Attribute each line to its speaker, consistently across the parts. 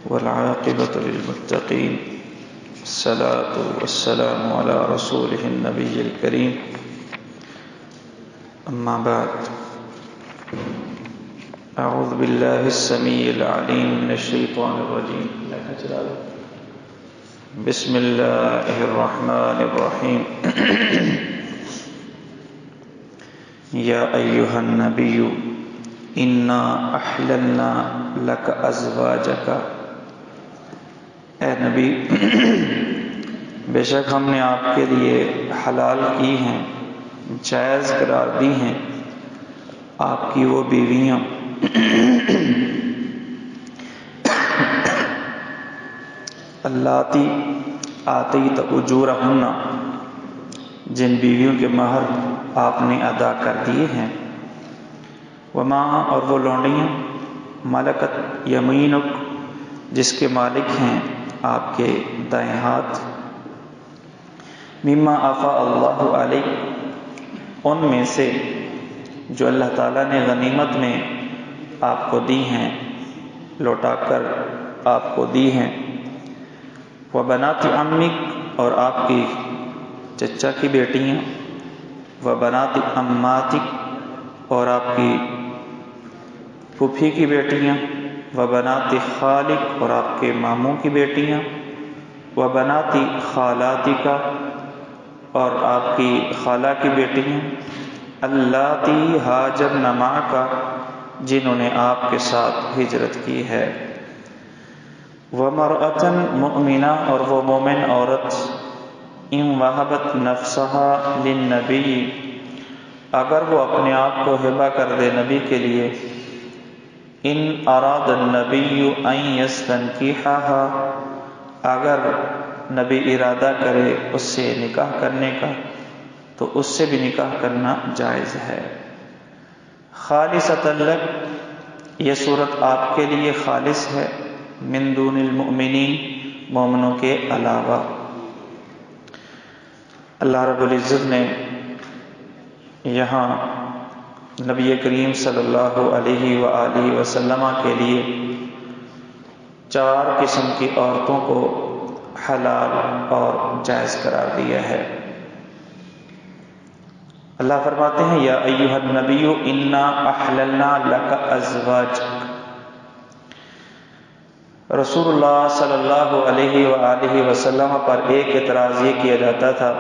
Speaker 1: والعاقبة للمتقين الصلاة والسلام على رسوله النبي الكريم أما بعد أعوذ بالله السميع العليم من الشيطان الرجيم بسم الله الرحمن الرحيم يا أيها النبي إنا أحللنا لك أزواجك اے نبی بے شک ہم نے آپ کے لیے حلال کی ہیں، جائز قرار دی ہیں آپ کی وہ بیویاں اللاتی آتیت اجورہن، جن بیویوں کے مہر آپ نے ادا کر دیے ہیں، وما اور وہ لونڈیاں ملکت یمینک جس کے مالک ہیں آپ کے دائیں ہاتھ، مما افاء اللہ علیہ ان میں سے جو اللہ تعالیٰ نے غنیمت میں آپ کو دی ہیں، لوٹا کر آپ کو دی ہیں، وبنات عمک اور آپ کی چچا کی بیٹیاں، وبنات عماتک اور آپ کی پھوپھی کی بیٹیاں، وبنات خالک اور آپ کے ماموں کی بیٹیاں، وبنات خالاتک اور آپ کی خالہ کی بیٹیاں، اللاتی ہاجرن معک جنہوں نے آپ کے ساتھ ہجرت کی ہے، ومرأة مؤمنہ اور وہ مومن عورت، ان وہبت نفسها للنبی اگر وہ اپنے آپ کو ہبہ کر دے نبی کے لیے، ان اراد النبی ان یستنکحها اگر نبی ارادہ کرے اس سے نکاح کرنے کا تو اس سے بھی نکاح کرنا جائز ہے، خالصۃ لک یہ صورت آپ کے لیے خالص ہے، من دون المؤمنین مومنوں کے علاوہ۔ اللہ رب العزت نے یہاں نبی کریم صلی اللہ علیہ وآلہ وسلم کے لیے 4 قسم کی عورتوں کو حلال اور جائز قرار دیا ہے۔ اللہ فرماتے ہیں یا ایھا النبی انا احللنا لک ازواجک۔ رسول اللہ صلی اللہ علیہ وآلہ وسلم پر ایک اعتراض یہ کیا جاتا تھا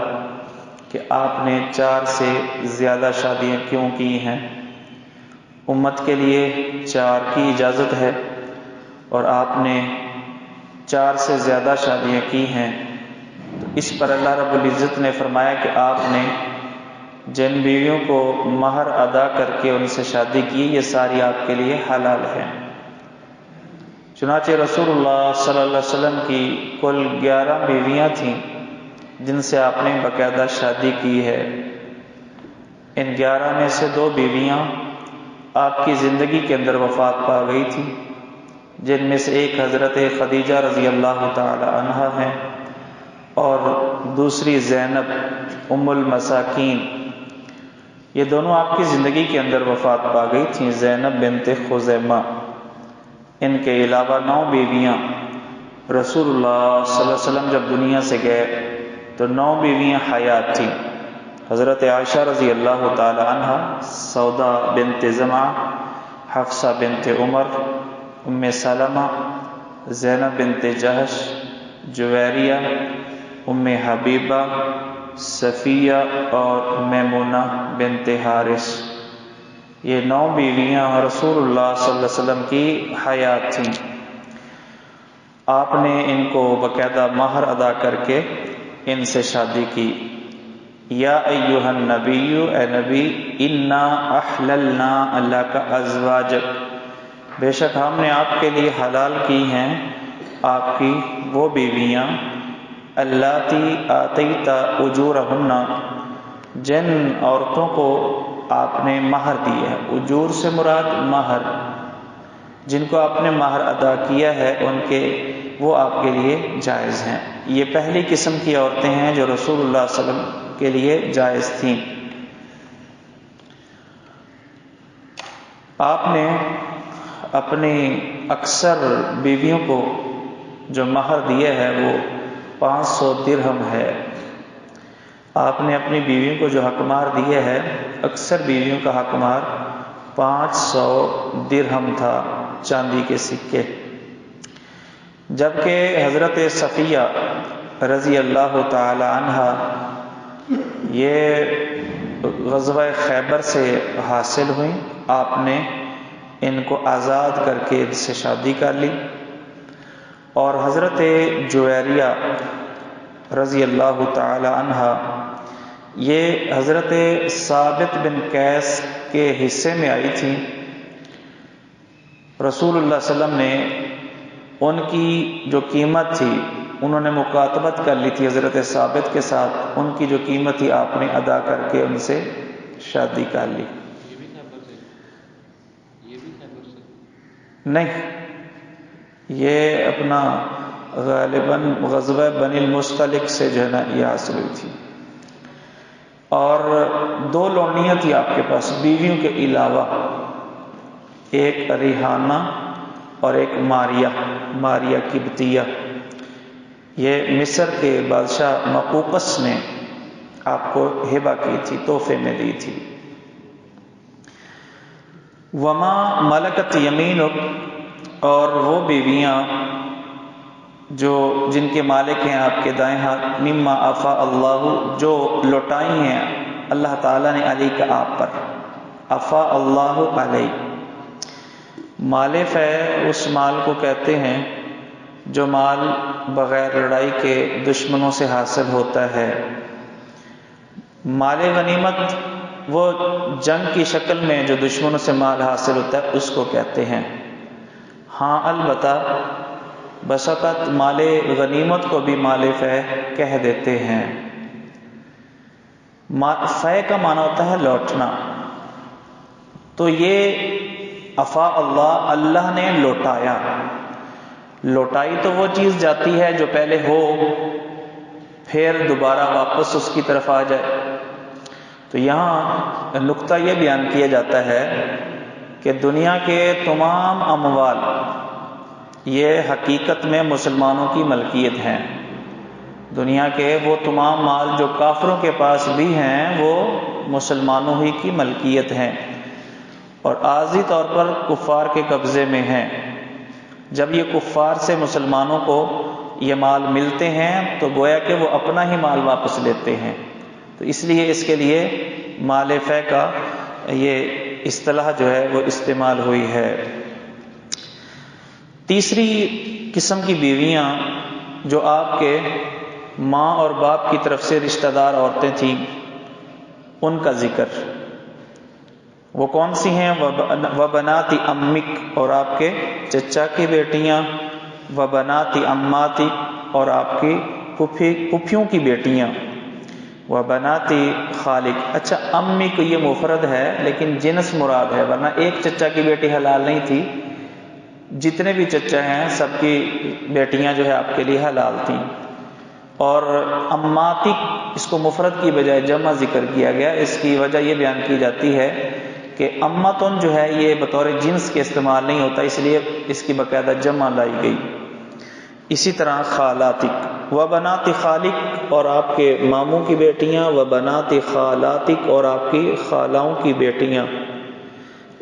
Speaker 1: کہ آپ نے 4 سے زیادہ شادیاں کیوں کی ہیں؟ امت کے لیے 4 کی اجازت ہے اور آپ نے 4 سے زیادہ شادیاں کی ہیں، تو اس پر اللہ رب العزت نے فرمایا کہ آپ نے جن بیویوں کو مہر ادا کر کے ان سے شادی کی یہ ساری آپ کے لیے حلال ہیں۔ چنانچہ رسول اللہ صلی اللہ علیہ وسلم کی کل 11 بیویاں تھیں جن سے آپ نے باقاعدہ شادی کی ہے۔ ان 11 میں سے 2 بیویاں آپ کی زندگی کے اندر وفات پا گئی تھیں، جن میں سے ایک حضرت خدیجہ رضی اللہ تعالی عنہا ہیں اور دوسری زینب ام المساکین۔ یہ دونوں آپ کی زندگی کے اندر وفات پا گئی تھیں، زینب بنت خزیمہ۔ ان کے علاوہ 9 بیویاں رسول اللہ صلی اللہ علیہ وسلم جب دنیا سے گئے تو 9 بیویاں حیات تھیں، حضرت عائشہ رضی اللہ تعالی عنہا، سودا بنت زمعہ، حفصہ بنت عمر، ام سلمہ، زینب بنت جہش، جویریہ، ام حبیبہ، صفیہ اور میمونہ بنت حارث۔ یہ 9 بیویاں رسول اللہ صلی اللہ علیہ وسلم کی حیات تھیں۔ آپ نے ان کو باقاعدہ مہر ادا کر کے ان سے شادی کی۔ یا ایھا النبی اے نبی انا احللنا لک ازواجک بے شک ہم نے آپ کے لیے حلال کی ہیں آپ کی وہ بیویاں، اللاتی آتیت اجورہن جن عورتوں کو آپ نے مہر دیا ہے، اجور سے مراد مہر، جن کو آپ نے مہر ادا کیا ہے ان کے وہ آپ کے لیے جائز ہیں۔ یہ پہلی قسم کی عورتیں ہیں جو رسول اللہ صلی اللہ علیہ وسلم کے لیے جائز تھیں۔ آپ نے اپنی اکثر بیویوں کو جو مہر دیے ہے وہ 500 درہم ہے۔ آپ نے اپنی بیویوں کو جو حق مہر دیے ہے، اکثر بیویوں کا حق مہر 500 درہم تھا، چاندی کے سکے، جبکہ حضرت صفیہ رضی اللہ تعالی عنہا یہ غزوہ خیبر سے حاصل ہوئیں، آپ نے ان کو آزاد کر کے ان سے شادی کر لی، اور حضرت جویریہ رضی اللہ تعالی عنہا یہ حضرت ثابت بن قیس کے حصے میں آئی تھی۔ رسول اللہ صلی اللہ علیہ وسلم نے ان کی جو قیمت تھی انہوں نے مکاتبت کر لی تھی حضرت ثابت کے ساتھ، ان کی جو قیمت تھی آپ نے ادا کر کے ان سے شادی کر لی۔ نہیں، یہ اپنا غالباً غزوہ بنی المصطلق سے جو ہے نا یہ حاصل ہوئی تھی۔ اور 2 لونڈیاں تھی آپ کے پاس بیویوں کے علاوہ، ایک ریحانہ اور ایک ماریہ قبطیہ، یہ مصر کے بادشاہ مقوقس نے آپ کو ہبہ کی تھی، تحفے میں دی تھی۔ وما ملکت یمینک، اور وہ بیویاں جو جن کے مالک ہیں آپ کے دائیں ہاتھ، مما افا اللہ، جو لوٹائی ہیں اللہ تعالیٰ نے علی کا آپ پر، افا اللہ علی۔ مال فے اس مال کو کہتے ہیں جو مال بغیر لڑائی کے دشمنوں سے حاصل ہوتا ہے۔ مال غنیمت وہ جنگ کی شکل میں جو دشمنوں سے مال حاصل ہوتا ہے اس کو کہتے ہیں۔ ہاں البتہ بس اوقات مال غنیمت کو بھی مال فے کہہ دیتے ہیں۔ فے کا معنی ہوتا ہے لوٹنا، تو یہ افا اللہ، اللہ نے لوٹایا۔ لوٹائی تو وہ چیز جاتی ہے جو پہلے ہو پھر دوبارہ واپس اس کی طرف آ جائے۔ تو یہاں نقطہ یہ بیان کیا جاتا ہے کہ دنیا کے تمام اموال یہ حقیقت میں مسلمانوں کی ملکیت ہیں۔ دنیا کے وہ تمام مال جو کافروں کے پاس بھی ہیں وہ مسلمانوں ہی کی ملکیت ہیں، اور عارضی طور پر کفار کے قبضے میں ہیں۔ جب یہ کفار سے مسلمانوں کو یہ مال ملتے ہیں تو گویا کہ وہ اپنا ہی مال واپس لیتے ہیں، تو اس لیے اس کے لیے مال فے کا یہ اصطلاح جو ہے وہ استعمال ہوئی ہے۔ تیسری قسم کی بیویاں جو آپ کے ماں اور باپ کی طرف سے رشتہ دار عورتیں تھیں، ان کا ذکر وہ کون سی ہیں؟ وبناتی امک، اور آپ کے چچا کی بیٹیاں، وبناتی اماتی، اور آپ کی پھوپھیوں کی بیٹیاں، وبناتی خالق۔ اچھا امک یہ مفرد ہے لیکن جنس مراد ہے، ورنہ ایک چچا کی بیٹی حلال نہیں تھی، جتنے بھی چچا ہیں سب کی بیٹیاں جو ہے آپ کے لیے حلال تھیں۔ اور اماتی اس کو مفرد کی بجائے جمع ذکر کیا گیا، اس کی وجہ یہ بیان کی جاتی ہے کہ امتن جو ہے یہ بطور جنس کے استعمال نہیں ہوتا، اس لیے اس کی باقاعدہ جمع لائی گئی۔ اسی طرح خالاتک، و بنات خالق، اور آپ کے ماموں کی بیٹیاں، و بنات خالاتک، اور آپ کی خالاؤں کی بیٹیاں۔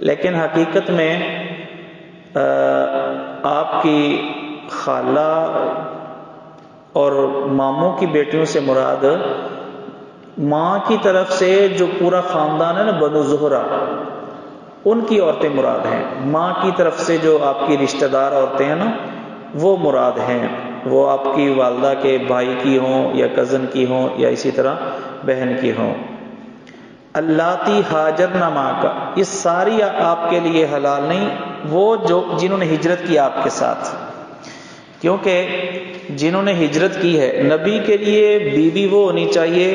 Speaker 1: لیکن حقیقت میں آپ کی خالہ اور ماموں کی بیٹیوں سے مراد ماں کی طرف سے جو پورا خاندان ہے نا بنو زہرہ، ان کی عورتیں مراد ہیں۔ ماں کی طرف سے جو آپ کی رشتہ دار عورتیں ہیں نا وہ مراد ہیں، وہ آپ کی والدہ کے بھائی کی ہوں یا کزن کی ہوں یا اسی طرح بہن کی ہوں۔ اللاتی ہاجرن معک، یہ ساری آپ کے لیے حلال نہیں، وہ جنہوں نے ہجرت کی آپ کے ساتھ، کیونکہ جنہوں نے ہجرت کی ہے نبی کے لیے بیوی وہ ہونی چاہیے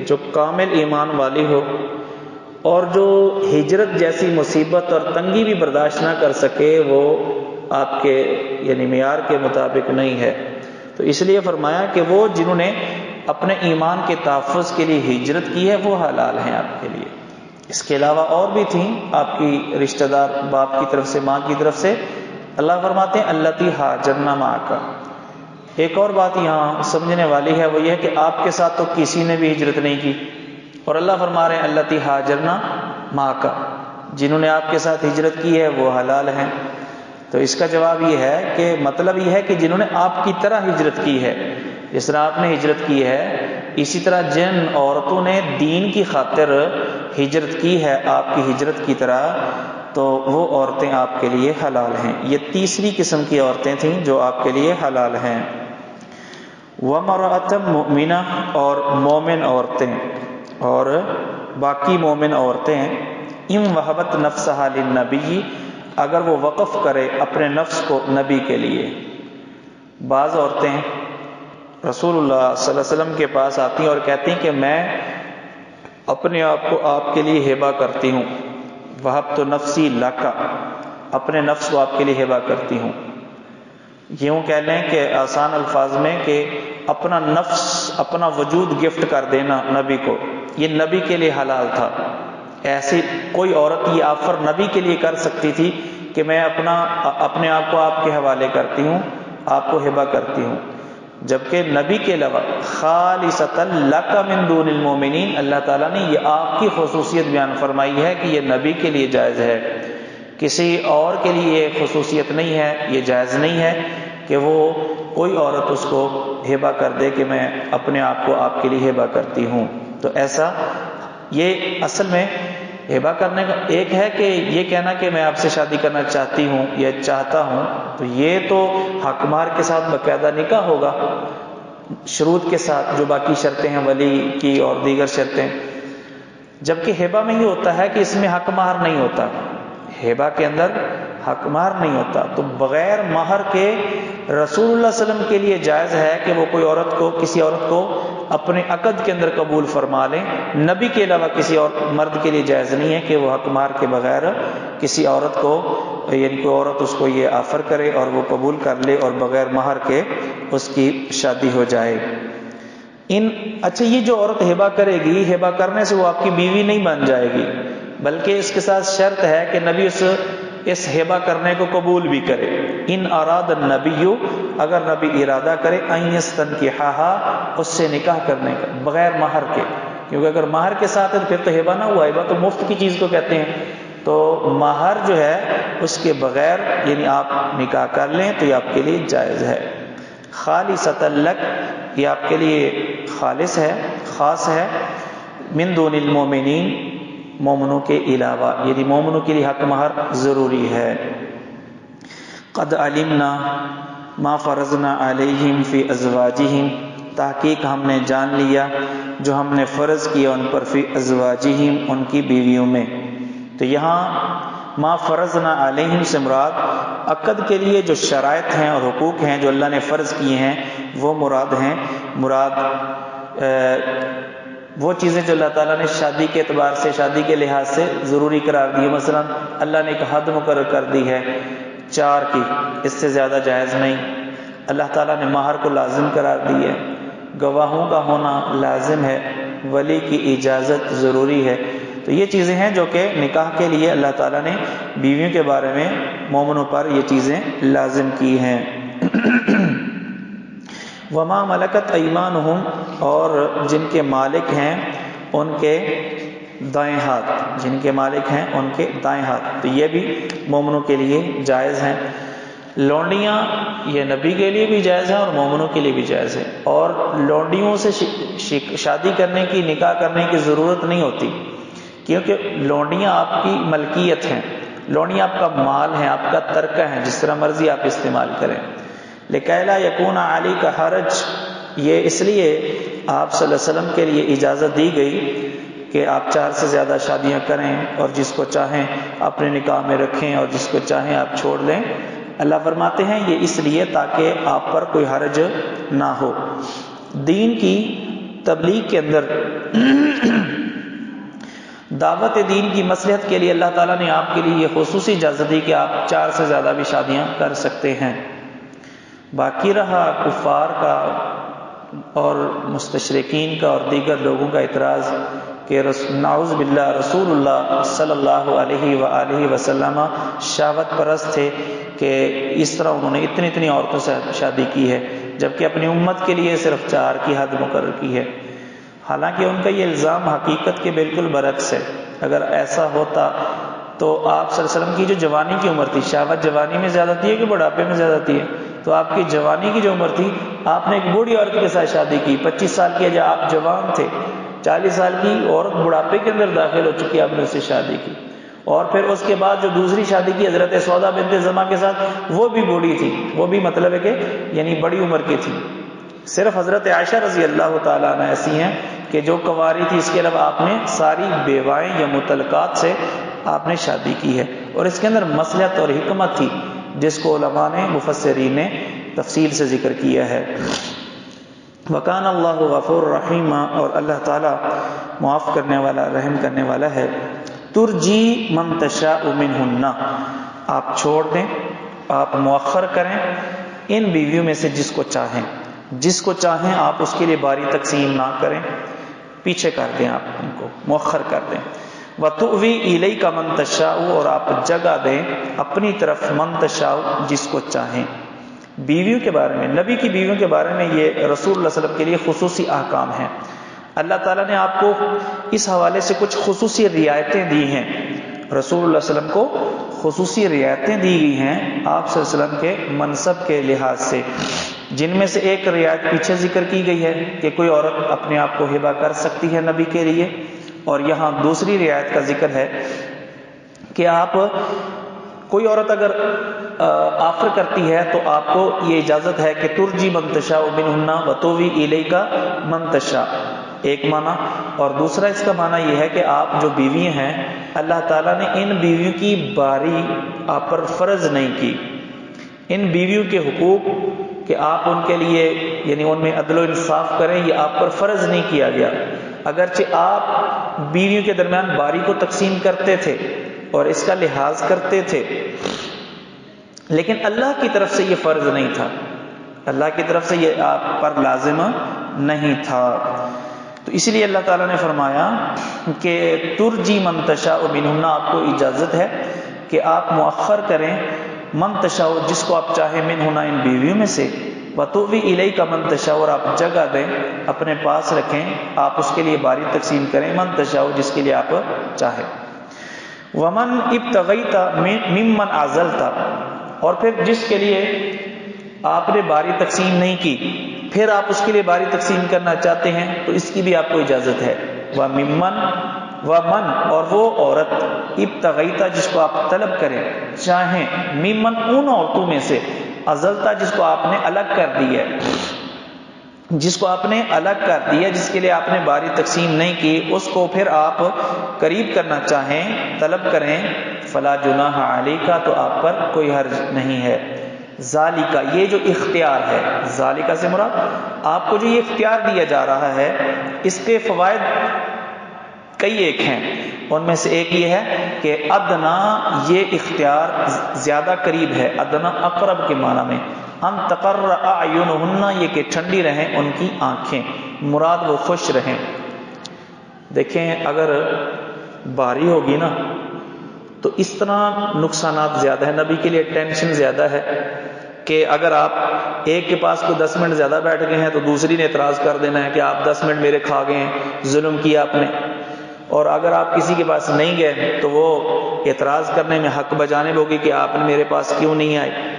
Speaker 1: جو کامل ایمان والی ہو، اور جو ہجرت جیسی مصیبت اور تنگی بھی برداشت نہ کر سکے وہ آپ کے یعنی معیار کے مطابق نہیں ہے۔ تو اس لیے فرمایا کہ وہ جنہوں نے اپنے ایمان کے تحفظ کے لیے ہجرت کی ہے وہ حلال ہیں آپ کے لیے۔ اس کے علاوہ اور بھی تھیں آپ کی رشتہ دار باپ کی طرف سے، ماں کی طرف سے۔ اللہ فرماتے ہیں اللاتی ہاجرن معک، ایک اور بات یہاں سمجھنے والی ہے، وہ یہ ہے کہ آپ کے ساتھ تو کسی نے بھی ہجرت نہیں کی، اور اللہ فرما رہے ہیں اللتی ہاجرنا معک، جنہوں نے آپ کے ساتھ ہجرت کی ہے وہ حلال ہیں۔ تو اس کا جواب یہ ہے کہ مطلب یہ ہے کہ جنہوں نے آپ کی طرح ہجرت کی ہے، جس طرح آپ نے ہجرت کی ہے، اسی طرح جن عورتوں نے دین کی خاطر ہجرت کی ہے آپ کی ہجرت کی طرح، تو وہ عورتیں آپ کے لیے حلال ہیں۔ یہ تیسری قسم کی عورتیں تھیں جو آپ کے لیے حلال ہیں۔ وَمَرْأَةً مُؤْمِنَةً، اور مومن عورتیں، اور باقی مومن عورتیں، اِن وَهَبَتْ نَفْسَهَا لِلنَّبِيِّ، اگر وہ وقف کرے اپنے نفس کو نبی کے لیے۔ بعض عورتیں رسول اللہ صلی اللہ علیہ وسلم کے پاس آتی ہیں اور کہتی ہیں کہ میں اپنے آپ کو آپ کے لیے ہبہ کرتی ہوں، وَهَبْتُ نَفْسِي لَكَ، اپنے نفس کو آپ کے لیے ہبہ کرتی ہوں۔ یوں کہہ لیں کہ آسان الفاظ میں کہ اپنا نفس، اپنا وجود گفٹ کر دینا نبی کو، یہ نبی کے لیے حلال تھا۔ ایسی کوئی عورت یہ آفر نبی کے لیے کر سکتی تھی کہ میں اپنے آپ کو آپ کے حوالے کرتی ہوں، آپ کو ہبہ کرتی ہوں، جبکہ نبی کے علاوہ خالصۃ لک من دون المؤمنین، اللہ تعالیٰ نے یہ آپ کی خصوصیت بیان فرمائی ہے کہ یہ نبی کے لیے جائز ہے، کسی اور کے لیے یہ خصوصیت نہیں ہے، یہ جائز نہیں ہے کہ وہ کوئی عورت اس کو ہبہ کر دے کہ میں اپنے آپ کو آپ کے لیے ہبہ کرتی ہوں۔ تو ایسا، یہ اصل میں ہبہ کرنے کا ایک ہے کہ یہ کہنا کہ میں آپ سے شادی کرنا چاہتی ہوں یا چاہتا ہوں، تو یہ تو حق مہر کے ساتھ باقاعدہ نکاح ہوگا، شروط کے ساتھ، جو باقی شرطیں ہیں ولی کی اور دیگر شرطیں۔ جبکہ ہبہ میں یہ ہوتا ہے کہ اس میں حق مہر نہیں ہوتا، ہبہ کے اندر حق مہر نہیں ہوتا، تو بغیر مہر کے رسول اللہ صلی اللہ علیہ وسلم کے لیے جائز ہے کہ وہ کوئی عورت کو، کسی عورت کو اپنے عقد کے اندر قبول فرما لیں۔ نبی کے علاوہ کسی اور مرد کے لیے جائز نہیں ہے کہ وہ حق مہر کے بغیر کسی عورت کو، یعنی کوئی عورت اس کو یہ آفر کرے اور وہ قبول کر لے اور بغیر مہر کے اس کی شادی ہو جائے۔ اچھا، یہ جو عورت ہبہ کرے گی، ہبہ کرنے سے وہ آپ کی بیوی نہیں بن جائے گی، بلکہ اس کے ساتھ شرط ہے کہ نبی اس ہبہ کرنے کو قبول بھی کرے۔ ان اراد النبی، اگر نبی ارادہ کرے، ان یستنکحھا، اس سے نکاح کرنے کا بغیر مہر کے، کیونکہ اگر مہر کے ساتھ ہے تو پھر تو ہبہ نہ ہوا، ہبہ تو مفت کی چیز کو کہتے ہیں، تو مہر جو ہے اس کے بغیر یعنی آپ نکاح کر لیں تو یہ آپ کے لیے جائز ہے۔ خالصۃ لک، یہ آپ کے لیے خالص ہے، خاص ہے، من دون المؤمنین، مومنوں کے علاوہ، یعنی مومنوں کے لیے حق مہر ضروری ہے۔ قد علمنا ما فرضنا علیہم فی ازواجہم، تحقیق ہم نے جان لیا جو ہم نے فرض کیا ان پر، فی ازواجہم، ان کی بیویوں میں۔ تو یہاں ما فرضنا علیہم سے مراد عقد کے لیے جو شرائط ہیں اور حقوق ہیں جو اللہ نے فرض کیے ہیں وہ مراد ہیں، مراد وہ چیزیں جو اللہ تعالیٰ نے شادی کے اعتبار سے، شادی کے لحاظ سے ضروری قرار دی ہے۔ مثلا اللہ نے ایک حد مقرر کر دی ہے 4 کی، اس سے زیادہ جائز نہیں۔ اللہ تعالیٰ نے مہر کو لازم قرار دی ہے، گواہوں کا ہونا لازم ہے، ولی کی اجازت ضروری ہے۔ تو یہ چیزیں ہیں جو کہ نکاح کے لیے اللہ تعالیٰ نے بیویوں کے بارے میں مومنوں پر یہ چیزیں لازم کی ہیں۔ وما ملکت ایمانہم، اور جن کے مالک ہیں ان کے دائیں ہاتھ، جن کے مالک ہیں ان کے دائیں ہاتھ، تو یہ بھی مومنوں کے لیے جائز ہیں۔ لونڈیاں یہ نبی کے لیے بھی جائز ہیں اور مومنوں کے لیے بھی جائز ہے، اور لونڈیوں سے شادی کرنے کی، نکاح کرنے کی ضرورت نہیں ہوتی، کیونکہ لونڈیاں آپ کی ملکیت ہیں، لونڈیاں آپ کا مال ہیں، آپ کا ترکہ ہیں، جس طرح مرضی آپ استعمال کریں۔ لِكَيْ لَا يَكُونَ عَلَيْكَ حَرَجٌ، یہ اس لیے آپ صلی اللہ علیہ وسلم کے لیے اجازت دی گئی کہ آپ 4 سے زیادہ شادیاں کریں اور جس کو چاہیں اپنے نکاح میں رکھیں اور جس کو چاہیں آپ چھوڑ لیں۔ اللہ فرماتے ہیں یہ اس لیے تاکہ آپ پر کوئی حرج نہ ہو۔ دین کی تبلیغ کے اندر دعوت دین کی مصلحت کے لیے اللہ تعالیٰ نے آپ کے لیے یہ خصوصی اجازت دی کہ آپ 4 سے زیادہ بھی شادیاں کر سکتے ہیں۔ باقی رہا کفار کا اور مستشرقین کا اور دیگر لوگوں کا اعتراض کہ نعوذ باللہ رسول اللہ صلی اللہ علیہ وآلہ وسلم شہوت پرست تھے کہ اس طرح انہوں نے اتنی عورتوں سے شادی کی ہے، جبکہ اپنی امت کے لیے صرف 4 کی حد مقرر کی ہے۔ حالانکہ ان کا یہ الزام حقیقت کے بالکل برعکس ہے۔ اگر ایسا ہوتا تو آپ صلی اللہ علیہ وسلم کی جو جوانی کی عمر تھی، شہوت جوانی میں زیادہ تھی ہے کہ بڑھاپے میں زیادہ تھی ہے؟ تو آپ کی جوانی کی جو عمر تھی، آپ نے ایک بوڑھی عورت کے ساتھ شادی کی، 25 سال کی جب آپ جوان تھے، 40 سال کی عورت بڑھاپے کے اندر داخل ہو چکی، آپ نے اس سے شادی کی، اور پھر اس کے بعد جو دوسری شادی کی حضرت سودا بنت زمعہ کے ساتھ، وہ بھی بوڑھی تھی، وہ بھی مطلب ہے کہ یعنی بڑی عمر کی تھی۔ صرف حضرت عائشہ رضی اللہ تعالیٰ عنہ ایسی ہیں کہ جو کنواری تھی، اس کے علاوہ آپ نے ساری بیوائیں یا مطلقات سے آپ نے شادی کی ہے، اور اس کے اندر مصلحت اور حکمت تھی، جس کو علماء نے، مفسرین نے تفصیل سے ذکر کیا ہے۔ وَكَانَ اللَّهُ غَفُورٌ رَحِيمًا، اور اللہ تعالیٰ معاف کرنے والا، رحم کرنے والا ہے۔ ترجی من تشاء منہن، آپ چھوڑ دیں، آپ مؤخر کریں ان بیویوں میں سے جس کو چاہیں، جس کو چاہیں آپ اس کے لیے باری تقسیم نہ کریں، پیچھے کر دیں، آپ ان کو مؤخر کر دیں۔ وَتُؤْوِي إِلَيْكَ مَن تَشَاءُ، اور آپ جگہ دیں اپنی طرف من تشاء جس کو چاہیں۔ بیویوں کے بارے میں، نبی کی بیویوں کے بارے میں یہ رسول اللہ صلی اللہ علیہ وسلم کے لیے خصوصی احکام ہیں۔ اللہ تعالیٰ نے آپ کو اس حوالے سے کچھ خصوصی رعایتیں دی ہیں، رسول اللہ صلی اللہ علیہ وسلم کو خصوصی رعایتیں دی گئی ہیں آپ صلی اللہ علیہ وسلم کے منصب کے لحاظ سے، جن میں سے ایک رعایت پیچھے ذکر کی گئی ہے کہ کوئی عورت اپنے آپ کو ہبہ کر سکتی ہے نبی کے لیے، اور یہاں دوسری رعایت کا ذکر ہے کہ آپ، کوئی عورت اگر آفر کرتی ہے تو آپ کو یہ اجازت ہے کہ ترجی من تشاء منہن وتؤوی الیک من تشاء، ایک معنی، اور دوسرا اس کا معنی یہ ہے کہ آپ جو بیویاں ہیں، اللہ تعالیٰ نے ان بیویوں کی باری آپ پر فرض نہیں کی، ان بیویوں کے حقوق کہ آپ ان کے لیے یعنی ان میں عدل و انصاف کریں، یہ آپ پر فرض نہیں کیا گیا۔ اگرچہ آپ بیویوں کے درمیان باری کو تقسیم کرتے تھے اور اس کا لحاظ کرتے تھے، لیکن اللہ کی طرف سے یہ فرض نہیں تھا، اللہ کی طرف سے یہ آپ پر لازم نہیں تھا۔ تو اسی لیے اللہ تعالیٰ نے فرمایا کہ ترجی من تشاء منہن، آپ کو اجازت ہے کہ آپ مؤخر کریں من تشاء جس کو آپ چاہیں، منہن ان بیویوں میں سے، وتؤوی الیک من تشاء، اور آپ جگہ دیں، اپنے پاس رکھیں، آپ اس کے لیے باری تقسیم کریں، من تشاء جس کے لیے آپ چاہیں۔ ومن ابتغیت ممن عزلت، اور پھر جس کے لیے آپ نے باری تقسیم نہیں کی، پھر آپ اس کے لیے باری تقسیم کرنا چاہتے ہیں تو اس کی بھی آپ کو اجازت ہے۔ ومن، اور وہ عورت، ابتغیت جس کو آپ طلب کریں چاہیں، ممن ان عورتوں میں سے، عزلتا جس کو آپ نے الگ کر دی ہے، جس کو آپ نے الگ کر دیا، جس کے لیے آپ نے باری تقسیم نہیں کی، اس کو پھر آپ قریب کرنا چاہیں، طلب کریں، فلا جناح علیک، تو آپ پر کوئی حرج نہیں ہے۔ ذالکا، یہ جو اختیار ہے، ذالکا سے مراد آپ کو جو یہ اختیار دیا جا رہا ہے، اس کے فوائد کئی ایک ہیں، ان میں سے ایک یہ ہے کہ ادنا، یہ اختیار زیادہ قریب ہے، ادنا اقرب کے معنی میں، ان تقر اعینہن، یہ کہ ٹھنڈی رہیں ان کی آنکھیں، مراد وہ خوش رہیں۔ دیکھیں اگر باری ہوگی نا تو اس طرح نقصانات زیادہ ہیں، نبی کے لیے ٹینشن زیادہ ہے کہ اگر آپ ایک کے پاس کوئی 10 منٹ زیادہ بیٹھ گئے ہیں تو دوسری نے اعتراض کر دینا ہے کہ آپ 10 منٹ میرے کھا گئے ہیں، ظلم کیا آپ نے، اور اگر آپ کسی کے پاس نہیں گئے تو وہ اعتراض کرنے میں حق بجانب ہوگی کہ آپ نے میرے پاس کیوں نہیں آئے۔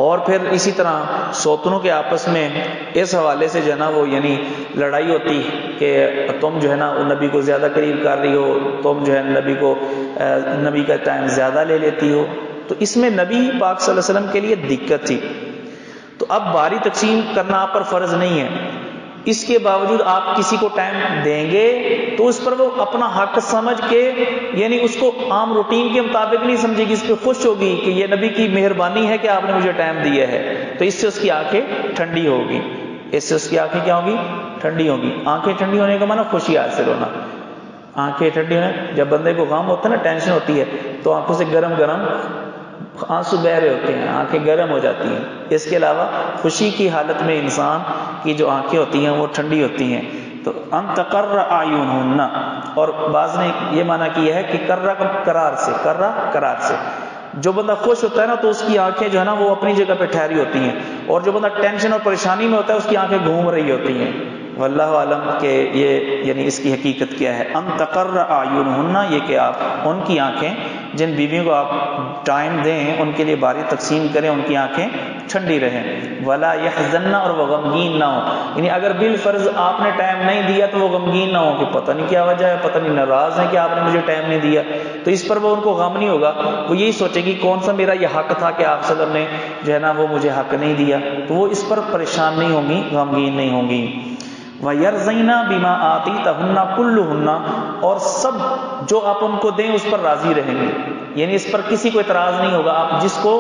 Speaker 1: اور پھر اسی طرح سوتنوں کے آپس میں اس حوالے سے جو ہے نا وہ یعنی لڑائی ہوتی کہ تم جو ہے نا نبی کو زیادہ قریب کر رہی ہو، تم جو ہے نبی کا ٹائم زیادہ لے لیتی ہو، تو اس میں نبی پاک صلی اللہ علیہ وسلم کے لیے دقت تھی۔ تو اب باری تقسیم کرنا آپ پر فرض نہیں ہے، اس کے باوجود آپ کسی کو ٹائم دیں گے تو اس پر وہ اپنا حق سمجھ کے یعنی اس کو عام روٹین کے مطابق نہیں سمجھے گی، اس پہ خوش ہوگی کہ یہ نبی کی مہربانی ہے کہ آپ نے مجھے ٹائم دیا ہے، تو اس سے اس کی آنکھیں ٹھنڈی ہوگی، اس سے اس کی آنکھیں کیا ہوگی؟ ٹھنڈی ہوگی۔ آنکھیں ٹھنڈی ہونے کا معنی خوشی حاصل ہونا، آنکھیں ٹھنڈی ہونا، جب بندے کو غم ہوتا ہے نا، ٹینشن ہوتی ہے تو آنکھوں سے گرم گرم آنسو بہ رہے ہوتے ہیں، آنکھیں گرم ہو جاتی ہیں۔ اس کے علاوہ خوشی کی حالت میں انسان کی جو آنکھیں ہوتی ہیں وہ ٹھنڈی ہوتی ہیں۔ تو ان تقر اعینہن، اور بعض نے یہ معنی کیا ہے کہ کرہ قرار سے، کرہ قرار سے جو بندہ خوش ہوتا ہے نا تو اس کی آنکھیں جو ہے نا وہ اپنی جگہ پہ ٹھہری ہوتی ہیں، اور جو بندہ ٹینشن اور پریشانی میں ہوتا ہے اس کی آنکھیں گھوم رہی ہوتی ہیں۔ واللہ عالم کہ یہ یعنی اس کی حقیقت کیا ہے۔ ان تقر اعینہن، یہ کہ آپ ان کی آنکھیں، جن بیویوں کو آپ ٹائم دیں ان کے لیے باری تقسیم کریں، ان کی آنکھیں ٹھنڈی رہیں۔ ولا یحزن، اور وہ غمگین نہ ہو، یعنی اگر بالفرض آپ نے ٹائم نہیں دیا تو وہ غمگین نہ ہو کہ پتہ نہیں کیا وجہ ہے، پتہ نہیں ناراض ہیں کہ آپ نے مجھے ٹائم نہیں دیا، تو اس پر وہ ان کو غم نہیں ہوگا، وہ یہی سوچے گی کون سا میرا یہ حق تھا کہ آپ صلی اللہ علیہ وسلم نے جو ہے نا وہ مجھے حق نہیں دیا، تو وہ اس پر پریشان نہیں ہوں گی، غمگین نہیں ہوں گی۔ وَيَرْضَيْنَ بِمَا آتَيْتَهُنَّ كُلُّهُنَّ، اور سب جو آپ ان کو دیں اس پر راضی رہیں گے، یعنی اس پر کسی کو اعتراض نہیں ہوگا۔ آپ جس کو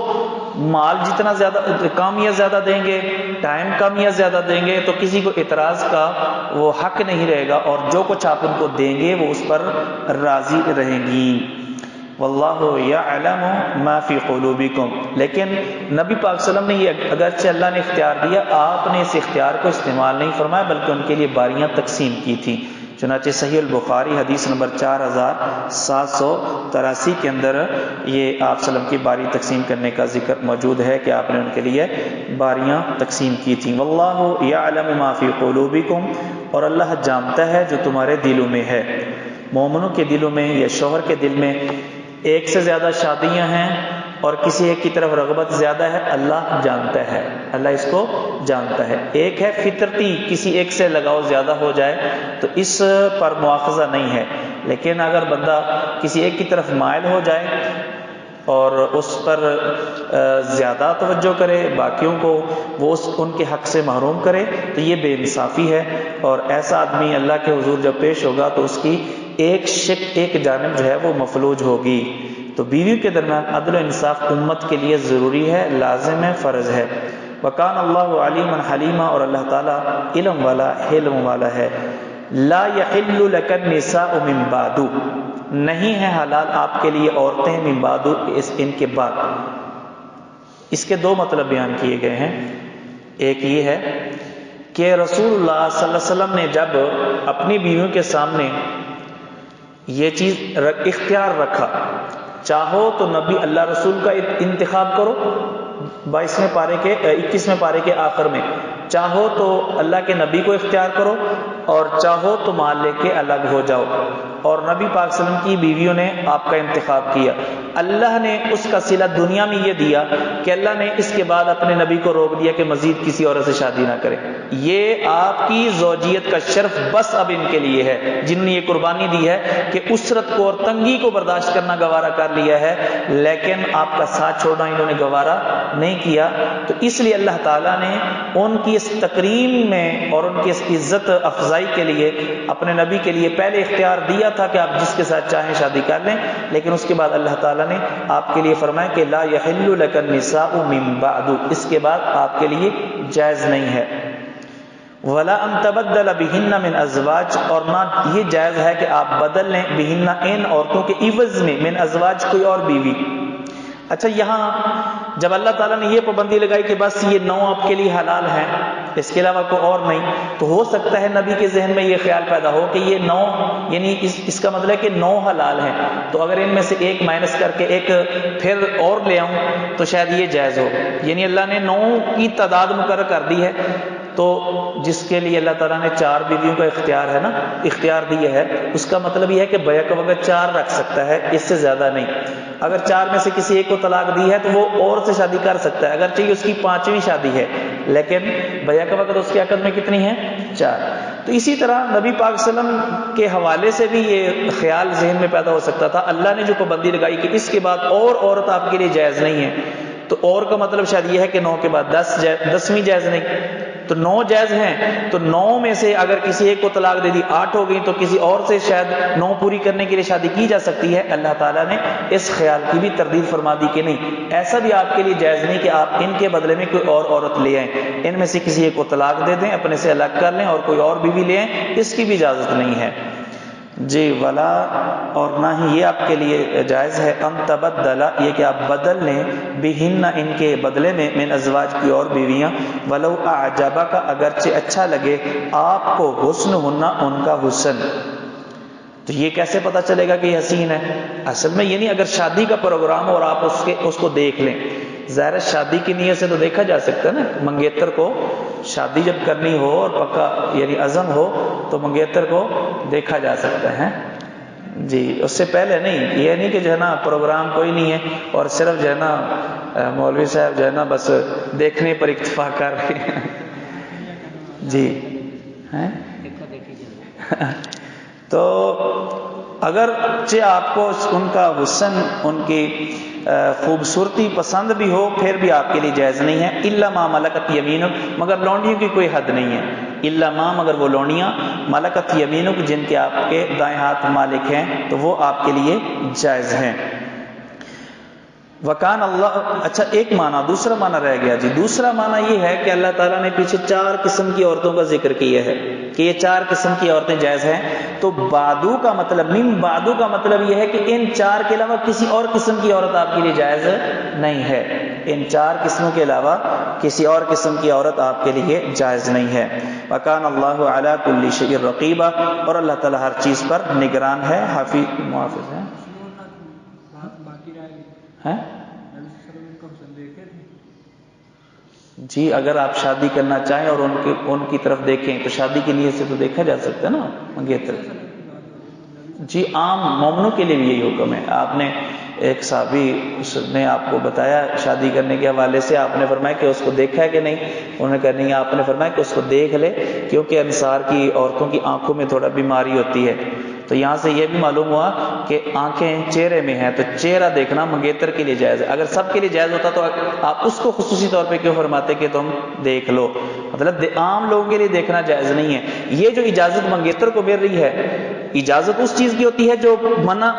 Speaker 1: مال جتنا زیادہ کم یا زیادہ دیں گے، ٹائم کم یا زیادہ دیں گے، تو کسی کو اعتراض کا وہ حق نہیں رہے گا، اور جو کچھ آپ ان کو دیں گے وہ اس پر راضی رہیں گی۔ واللہ یعلم ما فی قلوبکم، لیکن نبی پاک صلی اللہ علیہ وسلم نے یہ اگرچہ اللہ نے اختیار دیا، آپ نے اس اختیار کو استعمال نہیں فرمایا بلکہ ان کے لیے باریاں تقسیم کی تھی۔ چنانچہ صحیح البخاری حدیث نمبر 4783 کے اندر یہ آپ صلی اللہ علیہ وسلم کی باری تقسیم کرنے کا ذکر موجود ہے کہ آپ نے ان کے لیے باریاں تقسیم کی تھیں۔ واللہ یعلم ما فی قلوبکم، اور اللہ جانتا ہے جو تمہارے دلوں میں ہے۔ مومنوں کے دلوں میں یا شوہر کے دل میں ایک سے زیادہ شادیاں ہیں اور کسی ایک کی طرف رغبت زیادہ ہے، اللہ جانتا ہے، اللہ اس کو جانتا ہے۔ ایک ہے فطرتی، کسی ایک سے لگاؤ زیادہ ہو جائے تو اس پر مواخذہ نہیں ہے، لیکن اگر بندہ کسی ایک کی طرف مائل ہو جائے اور اس پر زیادہ توجہ کرے، باقیوں کو وہ ان کے حق سے محروم کرے، تو یہ بے انصافی ہے، اور ایسا آدمی اللہ کے حضور جب پیش ہوگا تو اس کی ایک جانب جو ہے وہ مفلوج ہوگی۔ تو بیویوں کے درمیان عدل و انصاف امت کے لیے ضروری ہے، لازم ہے، فرض ہے۔ وکان اللہ علیما حلیما، اور اللہ تعالیٰ علم والا، حلم والا ہے۔ لا یحل لک النساء من بعد، نہیں ہے حلال آپ کے لیے عورتیں من بعد، ان کے بعد۔ اس کے دو مطلب بیان کیے گئے ہیں۔ ایک یہ ہے کہ رسول اللہ صلی اللہ علیہ وسلم نے جب اپنی بیویوں کے سامنے یہ چیز اختیار رکھا، چاہو تو نبی اللہ رسول کا انتخاب کرو 21ویں پارے کے آخر میں، چاہو تو اللہ کے نبی کو اختیار کرو، اور چاہو تو مال لے کے الگ ہو جاؤ، اور نبی پاک صلی اللہ علیہ وسلم کی بیویوں نے آپ کا انتخاب کیا۔ اللہ نے اس کا صلہ دنیا میں یہ دیا کہ اللہ نے اس کے بعد اپنے نبی کو روک دیا کہ مزید کسی عورت سے شادی نہ کرے۔ یہ آپ کی زوجیت کا شرف بس اب ان کے لیے ہے، جنہوں نے یہ قربانی دی ہے کہ اسرت کو اور تنگی کو برداشت کرنا گوارا کر لیا ہے، لیکن آپ کا ساتھ چھوڑنا انہوں نے گوارا نہیں کیا۔ تو اس لیے اللہ تعالیٰ نے ان کی اس تکریم میں اور ان کی اس عزت افزائی کے لیے اپنے نبی کے لیے پہلے اختیار دیا تھا کہ آپ جس کے ساتھ چاہیں شادی کر لیں، لیکن اس کے بعد اللہ تعالیٰ نے آپ کے لیے فرمایا کہ لا یحل لک النساء من بعد، اس کے بعد آپ کے لیے جائز نہیں ہے۔ ولا ان تبدل بہن من ازواج، اور نہ یہ جائز ہے کہ آپ بدل لیں بہن ان عورتوں کے عوض میں من ازواج کوئی اور بیوی۔ اچھا، یہاں جب اللہ تعالیٰ نے یہ پابندی لگائی کہ بس یہ 9 آپ کے لیے حلال ہیں، اس کے علاوہ کوئی اور نہیں، تو ہو سکتا ہے نبی کے ذہن میں یہ خیال پیدا ہو کہ یہ 9 یعنی اس کا مطلب ہے کہ 9 حلال ہیں، تو اگر ان میں سے ایک مائنس کر کے ایک پھر اور لے آؤں تو شاید یہ جائز ہو۔ یعنی اللہ نے 9 کی تعداد مقرر کر دی ہے، تو جس کے لیے اللہ تعالیٰ نے 4 بیویوں کا اختیار دیا ہے، اس کا مطلب یہ ہے کہ بیک وقت 4 رکھ سکتا ہے، اس سے زیادہ نہیں۔ اگر 4 میں سے کسی ایک کو طلاق دی ہے تو وہ اور سے شادی کر سکتا ہے، اگر چاہیے اس کی 5ویں شادی ہے، لیکن بیک وقت اس کے عقد میں کتنی ہے؟ 4۔ تو اسی طرح نبی پاک صلی اللہ علیہ وسلم کے حوالے سے بھی یہ خیال ذہن میں پیدا ہو سکتا تھا، اللہ نے جو پابندی لگائی کہ اس کے بعد اور عورت آپ کے لیے جائز نہیں ہے، تو اور کا مطلب شاید یہ ہے کہ 9 کے بعد 10ویں جائز نہیں، تو 9 جائز ہیں، تو 9 میں سے اگر کسی ایک کو طلاق دے دی 8 ہو گئی، تو کسی اور سے شاید 9 پوری کرنے کے لیے شادی کی جا سکتی ہے۔ اللہ تعالیٰ نے اس خیال کی بھی تردید فرما دی کہ نہیں، ایسا بھی آپ کے لیے جائز نہیں کہ آپ ان کے بدلے میں کوئی اور عورت لے آئیں، ان میں سے کسی ایک کو طلاق دے دیں، اپنے سے الگ کر لیں اور کوئی اور بیوی لے آئیں، اس کی بھی اجازت نہیں ہے جی۔ ولا، اور نہ ہی یہ آپ کے لیے جائز ہے ان تبدل، یہ کہ آپ بدل لیں بہن ان کے بدلے میں من ازواج کی اور بیویاں، ولو اعجبک، اگرچہ اچھا لگے آپ کو حسن ہونا ان کا حسن۔ تو یہ کیسے پتہ چلے گا کہ یہ حسین ہے؟ اصل میں یہ نہیں، اگر شادی کا پروگرام ہو اور آپ اس کو دیکھ لیں، ظاہر شادی کی نیت سے تو دیکھا جا سکتا ہے نا، منگیتر کو شادی جب کرنی ہو اور پکا یعنی عزم ہو تو منگیتر کو دیکھا جا سکتا ہے جی، اس سے پہلے نہیں۔ یہ نہیں کہ جو ہے نا پروگرام کوئی نہیں ہے اور صرف جو ہے نا مولوی صاحب جو ہے نا بس دیکھنے پر اکتفا کر رہے ہیں جی ہیں تو اگرچہ آپ کو ان کا حسن، ان کی خوبصورتی پسند بھی ہو، پھر بھی آپ کے لیے جائز نہیں ہے۔ الا ما ملکت یمینک، مگر لونڈیوں کی کوئی حد نہیں ہے۔ الا ما، مگر وہ لونڈیاں ملکت یمینک جن کے آپ کے دائیں ہاتھ مالک ہیں، تو وہ آپ کے لیے جائز ہیں۔ وکان اللہ، اچھا ایک معنی، دوسرا معنی رہ گیا جی۔ دوسرا معنی یہ ہے کہ اللہ تعالیٰ نے پیچھے 4 قسم کی عورتوں کا ذکر کیا ہے کہ یہ 4 قسم کی عورتیں جائز ہیں، تو بعدو کا مطلب، من بعدو کا مطلب یہ ہے کہ ان 4 کے علاوہ کسی اور قسم کی عورت آپ کے لیے جائز نہیں ہے۔ ان 4 قسموں کے علاوہ کسی اور قسم کی عورت آپ کے لیے جائز نہیں ہے۔ وکان اللہ علی کل شیء رقیبا، اور اللہ تعالیٰ ہر چیز پر نگران ہے، حافظ محافظ ہے۔ جی اگر آپ شادی کرنا چاہیں اور ان کی طرف دیکھیں تو شادی کی نیت سے تو دیکھا جا سکتا ہے نا منگیتر۔ جی عام مومنوں کے لیے بھی یہی حکم ہے۔ آپ نے ایک صحابی اس نے آپ کو بتایا شادی کرنے کے حوالے سے، آپ نے فرمایا کہ اس کو دیکھا ہے کہ نہیں؟ انہوں نے کہا نہیں۔ آپ نے فرمایا کہ اس کو دیکھ لے، کیونکہ انصار کی عورتوں کی آنکھوں میں تھوڑا بیماری ہوتی ہے۔ تو یہاں سے یہ بھی معلوم ہوا کہ آنکھیں چہرے میں ہیں، تو چہرہ دیکھنا منگیتر کے لیے جائز ہے۔ اگر سب کے لیے جائز ہوتا تو آپ اس کو خصوصی طور پہ کیوں فرماتے کہ تم دیکھ لو؟ مطلب عام لوگوں کے لیے دیکھنا جائز نہیں ہے۔ یہ جو اجازت منگیتر کو مل رہی ہے، اجازت اس چیز کی ہوتی ہے جو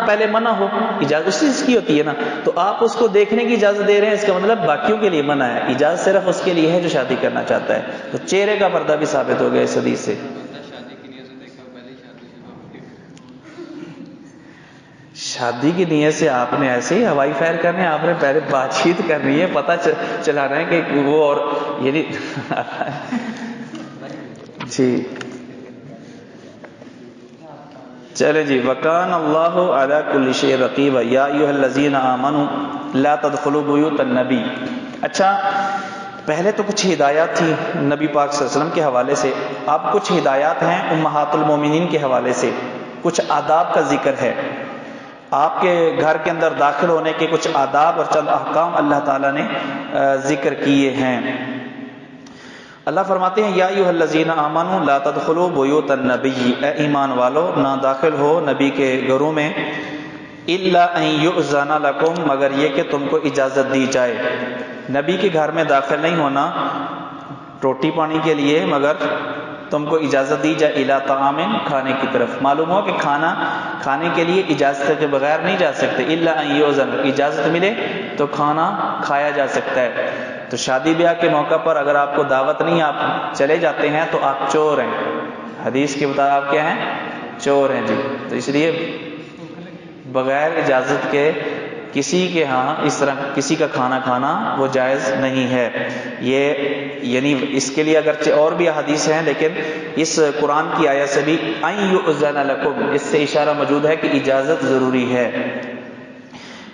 Speaker 1: پہلے منع ہو، اجازت اس چیز کی ہوتی ہے نا، تو آپ اس کو دیکھنے کی اجازت دے رہے ہیں، اس کا مطلب باقیوں کے لیے منع ہے، اجازت صرف اس کے لیے ہے جو شادی کرنا چاہتا ہے۔ تو چہرے کا پردہ بھی ثابت ہو گیا اس حدیث سے۔ شادی کی نیت سے آپ نے ایسے ہی ہوائی فائر کرنے ہیں، آپ نے پہلے بات چیت کرنی ہے، پتہ چلا رہے ہیں کہ وہ اور یعنی جی چلے جی۔ وکان اللہ علی کل شیء رقیبا یا ایھا الذین آمنوا لا تدخلوا بیوت النبی۔ اچھا پہلے تو کچھ ہدایات تھی نبی پاک صلی اللہ علیہ وسلم کے حوالے سے، اب کچھ ہدایات ہیں امہات المومنین کے حوالے سے، کچھ آداب کا ذکر ہے۔ آپ کے گھر کے اندر داخل ہونے کے کچھ آداب اور چند احکام اللہ تعالیٰ نے ذکر کیے ہیں۔ اللہ فرماتے ہیں یا ایھا الذین آمنوا لا تدخلوا بیوت النبی، اے ایمان والو نہ داخل ہو نبی کے گھروں میں، الا ان یؤذن لکم، مگر یہ کہ تم کو اجازت دی جائے۔ نبی کے گھر میں داخل نہیں ہونا روٹی پانی کے لیے، مگر تم کو اجازت دی جائے الی طعام، کھانے کی طرف۔ معلوم ہو کہ کھانا کھانے کے لیے اجازت کے بغیر نہیں جا سکتے، الا ان یؤذن، اجازت ملے تو کھانا کھایا جا سکتا ہے۔ تو شادی بیاہ کے موقع پر اگر آپ کو دعوت نہیں، آپ چلے جاتے ہیں تو آپ چور ہیں، حدیث کے مطابق آپ کیا ہیں؟ چور ہیں جی۔ تو اس لیے بغیر اجازت کے کسی کے ہاں اس طرح کسی کا کھانا کھانا وہ جائز نہیں ہے۔ یہ یعنی اس کے لیے اگرچہ اور بھی احادیث ہیں، لیکن اس قرآن کی آیت سے بھی ان یؤذن لکم، اس سے اشارہ موجود ہے کہ اجازت ضروری ہے۔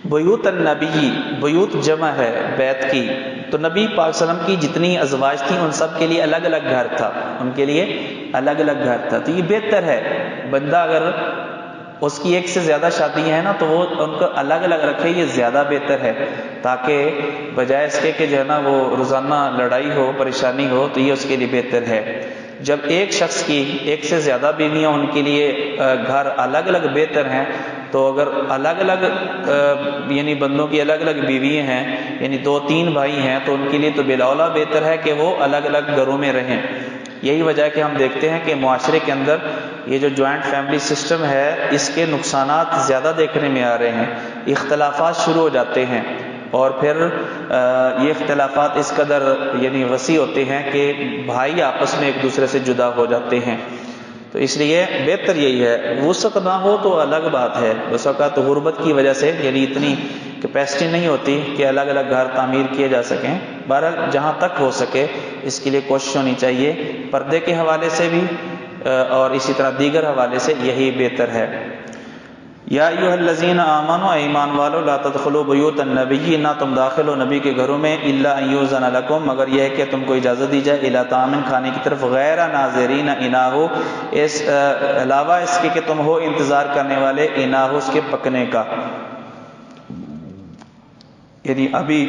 Speaker 1: بیوت النبی، بیوت جمع ہے بیت کی، تو نبی پاک صلی اللہ علیہ وسلم کی جتنی ازواج تھیں ان سب کے لیے الگ الگ گھر تھا، ان کے لیے الگ الگ گھر تھا۔ تو یہ بہتر ہے، بندہ اگر اس کی ایک سے زیادہ شادیاں ہیں نا تو وہ ان کو الگ الگ رکھے، یہ زیادہ بہتر ہے، تاکہ بجائے اس کے کہ جو ہے نا وہ روزانہ لڑائی ہو، پریشانی ہو، تو یہ اس کے لیے بہتر ہے۔ جب ایک شخص کی ایک سے زیادہ بیویاں، ان کے لیے گھر الگ الگ بہتر ہیں، تو اگر الگ الگ یعنی بندوں کی الگ الگ بیویاں ہیں، یعنی 2-3 بھائی ہیں، تو ان کے لیے تو بالاولیٰ بہتر ہے کہ وہ الگ الگ گھروں میں رہیں۔ یہی وجہ ہے کہ ہم دیکھتے ہیں کہ معاشرے کے اندر یہ جو جوائنٹ فیملی سسٹم ہے، اس کے نقصانات زیادہ دیکھنے میں آ رہے ہیں، اختلافات شروع ہو جاتے ہیں، اور پھر یہ اختلافات اس قدر یعنی وسیع ہوتے ہیں کہ بھائی آپس میں ایک دوسرے سے جدا ہو جاتے ہیں۔ تو اس لیے بہتر یہی ہے، وسعت نہ ہو تو الگ بات ہے، بس اوقات غربت کی وجہ سے یعنی اتنی کیپیسٹی نہیں ہوتی کہ الگ الگ گھر تعمیر کیے جا سکیں۔ بہرحال جہاں تک ہو سکے اس کے لیے کوشش ہونی چاہیے، پردے کے حوالے سے بھی اور اسی طرح دیگر حوالے سے یہی بہتر ہے۔ یا ایھا الذین آمنوا، ایمان والو، لا تدخلوا بیوت النبی، نہ تم داخل ہو نبی کے گھروں میں، الا ان یؤذن لکم، مگر یہ ہے کہ تم کو اجازت دی جائے، الی طعام، کھانے کی طرف، غیر ناظرین اناہ، اس علاوہ اس کے کہ تم ہو انتظار کرنے والے، اناہ، اس کے پکنے کا، یعنی ابھی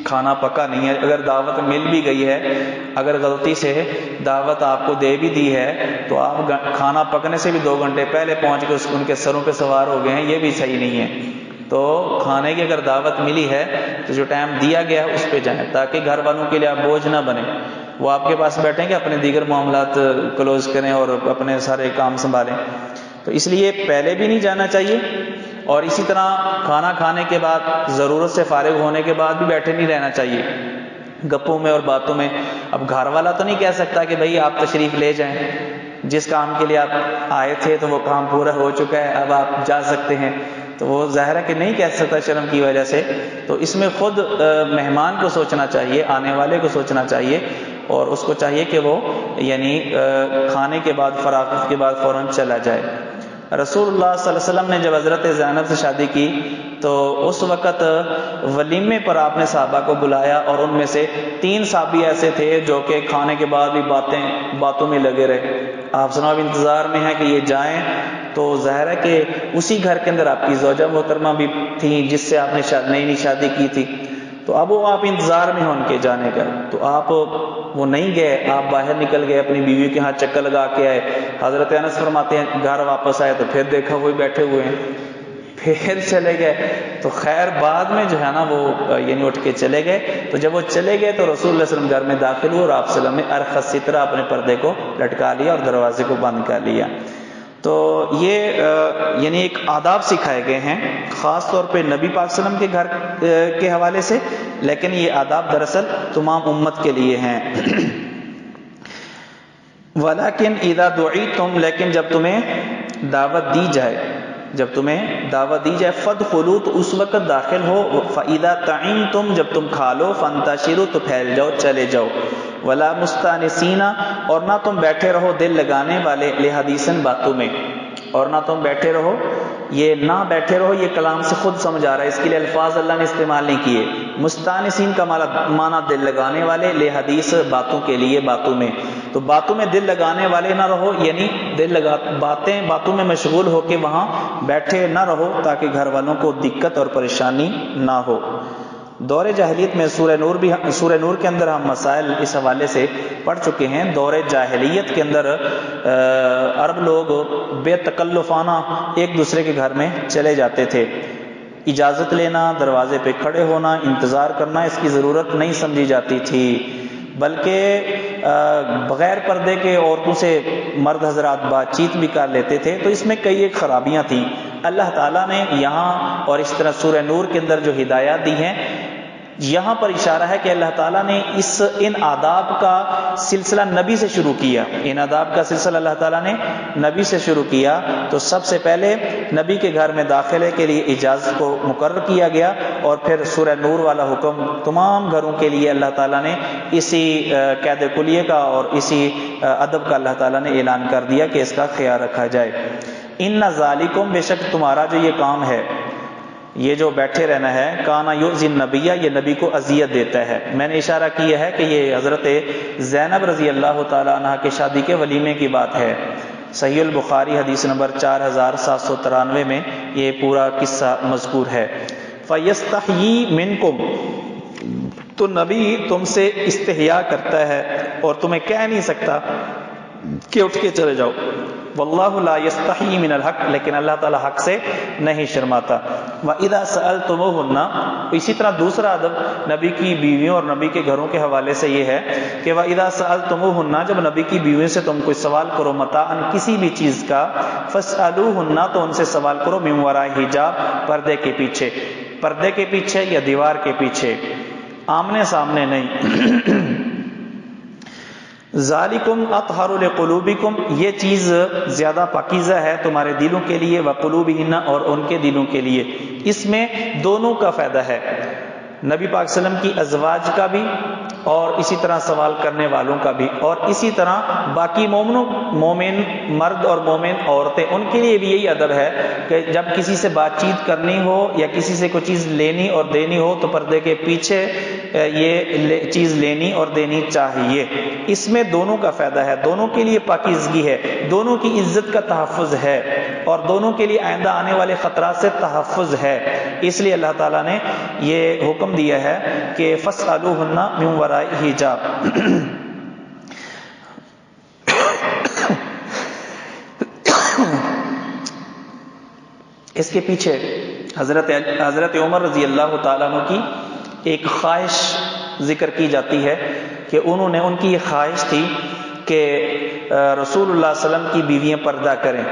Speaker 1: کھانا پکا نہیں ہے۔ اگر دعوت مل بھی گئی ہے، اگر غلطی سے دعوت آپ کو دے بھی دی ہے، تو آپ کھانا پکنے سے بھی 2 گھنٹے پہلے پہنچ کے ان کے سروں پہ سوار ہو گئے ہیں، یہ بھی صحیح نہیں ہے۔ تو کھانے کی اگر دعوت ملی ہے تو جو ٹائم دیا گیا ہے اس پہ جائیں، تاکہ گھر والوں کے لیے آپ بوجھ نہ بنیں۔ وہ آپ کے پاس بیٹھیں کہ اپنے دیگر معاملات کلوز کریں اور اپنے سارے کام سنبھالیں، تو اس لیے پہلے بھی نہیں جانا چاہیے، اور اسی طرح کھانا کھانے کے بعد، ضرورت سے فارغ ہونے کے بعد بھی بیٹھے نہیں رہنا چاہیے گپوں میں اور باتوں میں۔ اب گھر والا تو نہیں کہہ سکتا کہ بھئی آپ تشریف لے جائیں، جس کام کے لیے آپ آئے تھے تو وہ کام پورا ہو چکا ہے، اب آپ جا سکتے ہیں، تو وہ ظاہر ہے کہ نہیں کہہ سکتا شرم کی وجہ سے۔ تو اس میں خود مہمان کو سوچنا چاہیے، آنے والے کو سوچنا چاہیے، اور اس کو چاہیے کہ وہ یعنی کھانے کے بعد، فراغت کے بعد فوراً چلا جائے۔ رسول اللہ صلی اللہ علیہ وسلم نے جب حضرت زینب سے شادی کی تو اس وقت ولیمے پر آپ نے صحابہ کو بلایا، اور ان میں سے 3 صحابی ایسے تھے جو کہ کھانے کے بعد بھی باتوں میں لگے رہے۔ آپ جناب انتظار میں ہیں کہ یہ جائیں، تو ظاہر ہے کہ اسی گھر کے اندر آپ کی زوجہ محترمہ بھی تھیں جس سے آپ نے نئی شادی کی تھی، تو اب وہ آپ انتظار میں ہیں ان کے جانے کا، تو آپ وہ نہیں گئے، آپ باہر نکل گئے، اپنی بیوی کے ہاں چکر لگا کے آئے۔ حضرت انس فرماتے ہیں گھر واپس آئے تو پھر دیکھا وہی بیٹھے ہوئے ہیں، پھر چلے گئے۔ تو خیر بعد میں جو ہے نا وہ یعنی اٹھ کے چلے گئے، تو جب وہ چلے گئے تو رسول اللہ صلی اللہ علیہ وسلم گھر میں داخل ہوئے، اور آپ صلی اللہ علیہ وسلم نے ارخ سترہ، اپنے پردے کو لٹکا لیا اور دروازے کو بند کر لیا۔ تو یہ یعنی ایک آداب سکھائے گئے ہیں خاص طور پہ نبی پاک صلی اللہ علیہ وسلم کے گھر کے حوالے سے، لیکن یہ آداب دراصل تمام امت کے لیے ہیں۔ ولیکن اذا دعیتم، لیکن جب تمہیں دعوت دی جائے، فادخلوا، تو اس وقت داخل ہو، فاذا طعمتم، جب تم کھا لو، فانتشروا، تو پھیل جاؤ، چلے جاؤ، ولا مستانسین، اور نہ تم بیٹھے رہو دل لگانے والے، لحدیثن، باتوں میں، اور نہ تم بیٹھے رہو، یہ نہ بیٹھے رہو یہ کلام سے خود سمجھ آ رہا ہے، اس کے لیے الفاظ اللہ نے استعمال نہیں کیے۔ مستانسین کا معنی دل لگانے والے، لحدیث، باتوں کے لیے، باتوں میں، تو باتوں میں دل لگانے والے نہ رہو، یعنی باتوں میں مشغول ہو کے وہاں بیٹھے نہ رہو، تاکہ گھر والوں کو دقت اور پریشانی نہ ہو۔ دور جاہلیت میں سورہ نور کے اندر ہم مسائل اس حوالے سے پڑھ چکے ہیں۔ دور جاہلیت کے اندر عرب لوگ بے تکلفانہ ایک دوسرے کے گھر میں چلے جاتے تھے، اجازت لینا، دروازے پہ کھڑے ہونا، انتظار کرنا، اس کی ضرورت نہیں سمجھی جاتی تھی، بلکہ بغیر پردے کے عورتوں سے مرد حضرات بات چیت بھی کر لیتے تھے۔ تو اس میں کئی ایک خرابیاں تھیں۔ اللہ تعالیٰ نے یہاں اور اس طرح سورہ نور کے اندر جو ہدایات دی ہیں، یہاں پر اشارہ ہے کہ اللہ تعالیٰ نے ان آداب کا سلسلہ نبی سے شروع کیا، ان آداب کا سلسلہ اللہ تعالیٰ نے نبی سے شروع کیا۔ تو سب سے پہلے نبی کے گھر میں داخلے کے لیے اجازت کو مقرر کیا گیا، اور پھر سورہ نور والا حکم تمام گھروں کے لیے اللہ تعالیٰ نے اسی قید کلیے کا اور اسی ادب کا اللہ تعالیٰ نے اعلان کر دیا کہ اس کا خیال رکھا جائے۔ ان ذالکم، بے شک تمہارا جو یہ کام ہے، یہ جو بیٹھے رہنا ہے، کانا یؤذی النبی، یہ نبی کو اذیت دیتا ہے۔ میں نے اشارہ کیا ہے کہ یہ حضرت زینب رضی اللہ تعالی عنہ کی شادی کے ولیمے کی بات ہے۔ صحیح البخاری حدیث نمبر 4793 میں یہ پورا قصہ مذکور ہے۔ فیستحیی منکم، تو نبی تم سے استحیا کرتا ہے اور تمہیں کہہ نہیں سکتا کہ اٹھ کے چلے جاؤ۔ واللہ لا یستحیی من الحق، لیکن اللہ تعالیٰ حق سے نہیں شرماتا۔ وَإِذَا سَأَلْتُمُوهُنَّ، اسی طرح دوسرا ادب نبی کی بیویوں اور نبی کے گھروں کے حوالے سے یہ ہے کہ وَإِذَا سَأَلْتُمُوهُنَّ، جب نبی کی بیویوں سے تم کوئی سوال کرو، متاعًا، کسی بھی چیز کا، فَاسْأَلُوهُنَّ، تو ان سے سوال کرو، مِن وَرَاءِ حجاب، پردے کے پیچھے، پردے کے پیچھے یا دیوار کے پیچھے، آمنے سامنے نہیں۔ ذالکم اطہر لقلوبکم، یہ چیز زیادہ پاکیزہ ہے تمہارے دلوں کے لیے، وقلوبہن، اور ان کے دلوں کے لیے۔ اس میں دونوں کا فائدہ ہے، نبی پاک صلی اللہ علیہ وسلم کی ازواج کا بھی اور اسی طرح سوال کرنے والوں کا بھی، اور اسی طرح باقی مومن مرد اور مومن عورتیں، ان کے لیے بھی یہی ادب ہے کہ جب کسی سے بات چیت کرنی ہو یا کسی سے کوئی چیز لینی اور دینی ہو تو پردے کے پیچھے یہ چیز لینی اور دینی چاہیے۔ اس میں دونوں کا فائدہ ہے، دونوں کے لیے پاکیزگی ہے، دونوں کی عزت کا تحفظ ہے، اور دونوں کے لیے آئندہ آنے والے خطرات سے تحفظ ہے۔ اس لیے اللہ تعالیٰ نے یہ حکم دیا ہے کہ فَاسْأَلُوهُنَّ مِنْ وَرَاءِ حِجَاب۔ اس کے پیچھے حضرت عمر رضی اللہ تعالیٰ عنہ کی ایک خواہش ذکر کی جاتی ہے کہ ان کی یہ خواہش تھی کہ رسول اللہ صلی اللہ علیہ وسلم کی بیویاں پردہ کریں،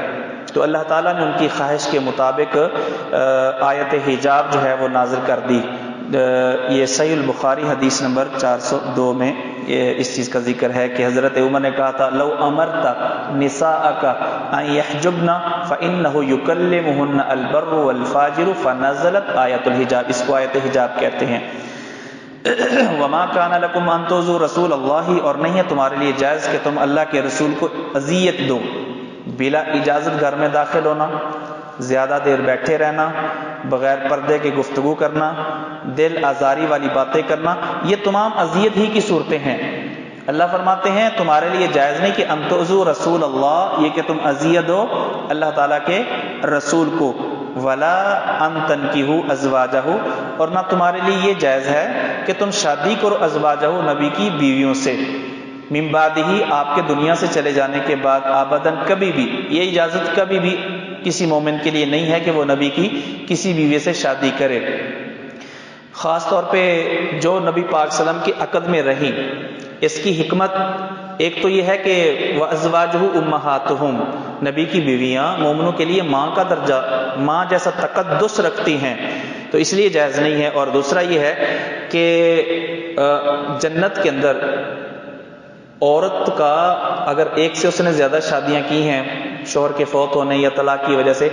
Speaker 1: تو اللہ تعالیٰ نے ان کی خواہش کے مطابق آیت حجاب جو ہے وہ نازل کر دی۔ یہ صحیح البخاری حدیث نمبر 402 میں اس چیز کا ذکر ہے کہ حضرت عمر نے کہا تھا لو امرت نساءک ان یحجبن فانہ یکلمہن البر والفاجر فنزلت آیت الحجاب، اس کو آیت حجاب کہتے ہیں۔ وما کان لکم ان تؤذوا رسول اللہ، اور نہیں ہے تمہارے لیے جائز کہ تم اللہ کے رسول کو اذیت دو، بلا اجازت گھر میں داخل ہونا، زیادہ دیر بیٹھے رہنا، بغیر پردے کے گفتگو کرنا، دل آزاری والی باتیں کرنا، یہ تمام اذیت ہی کی صورتیں ہیں۔ اللہ فرماتے ہیں تمہارے لیے جائز نہیں کہ ان تؤذوا رسول اللہ، یہ کہ تم اذیت دو اللہ تعالیٰ کے رسول کو، ولا ان تنکحوا ازواجہ، اور نہ تمہارے لیے یہ جائز ہے کہ تم شادی کرو ازواجہ، نبی کی بیویوں سے، من بعد ہی آپ کے دنیا سے چلے جانے کے بعد، آبدن کبھی بھی، یہ اجازت کبھی بھی کسی مومن کے لیے نہیں ہے کہ وہ نبی کی کسی بیوی سے شادی کرے، خاص طور پہ جو نبی پاک صلی اللہ علیہ وسلم کی عقد میں رہی۔ اس کی حکمت ایک تو یہ ہے کہ وَأَزْوَاجُهُ أُمَّهَاتُهُمْ، نبی کی بیویاں مومنوں کے لیے ماں کا درجہ، ماں جیسا تقدس رکھتی ہیں، تو اس لیے جائز نہیں ہے۔ اور دوسرا یہ ہے کہ جنت کے اندر عورت کا اگر ایک سے اس نے زیادہ شادیاں کی ہیں شوہر کے فوت ہونے یا طلاق کی وجہ سے،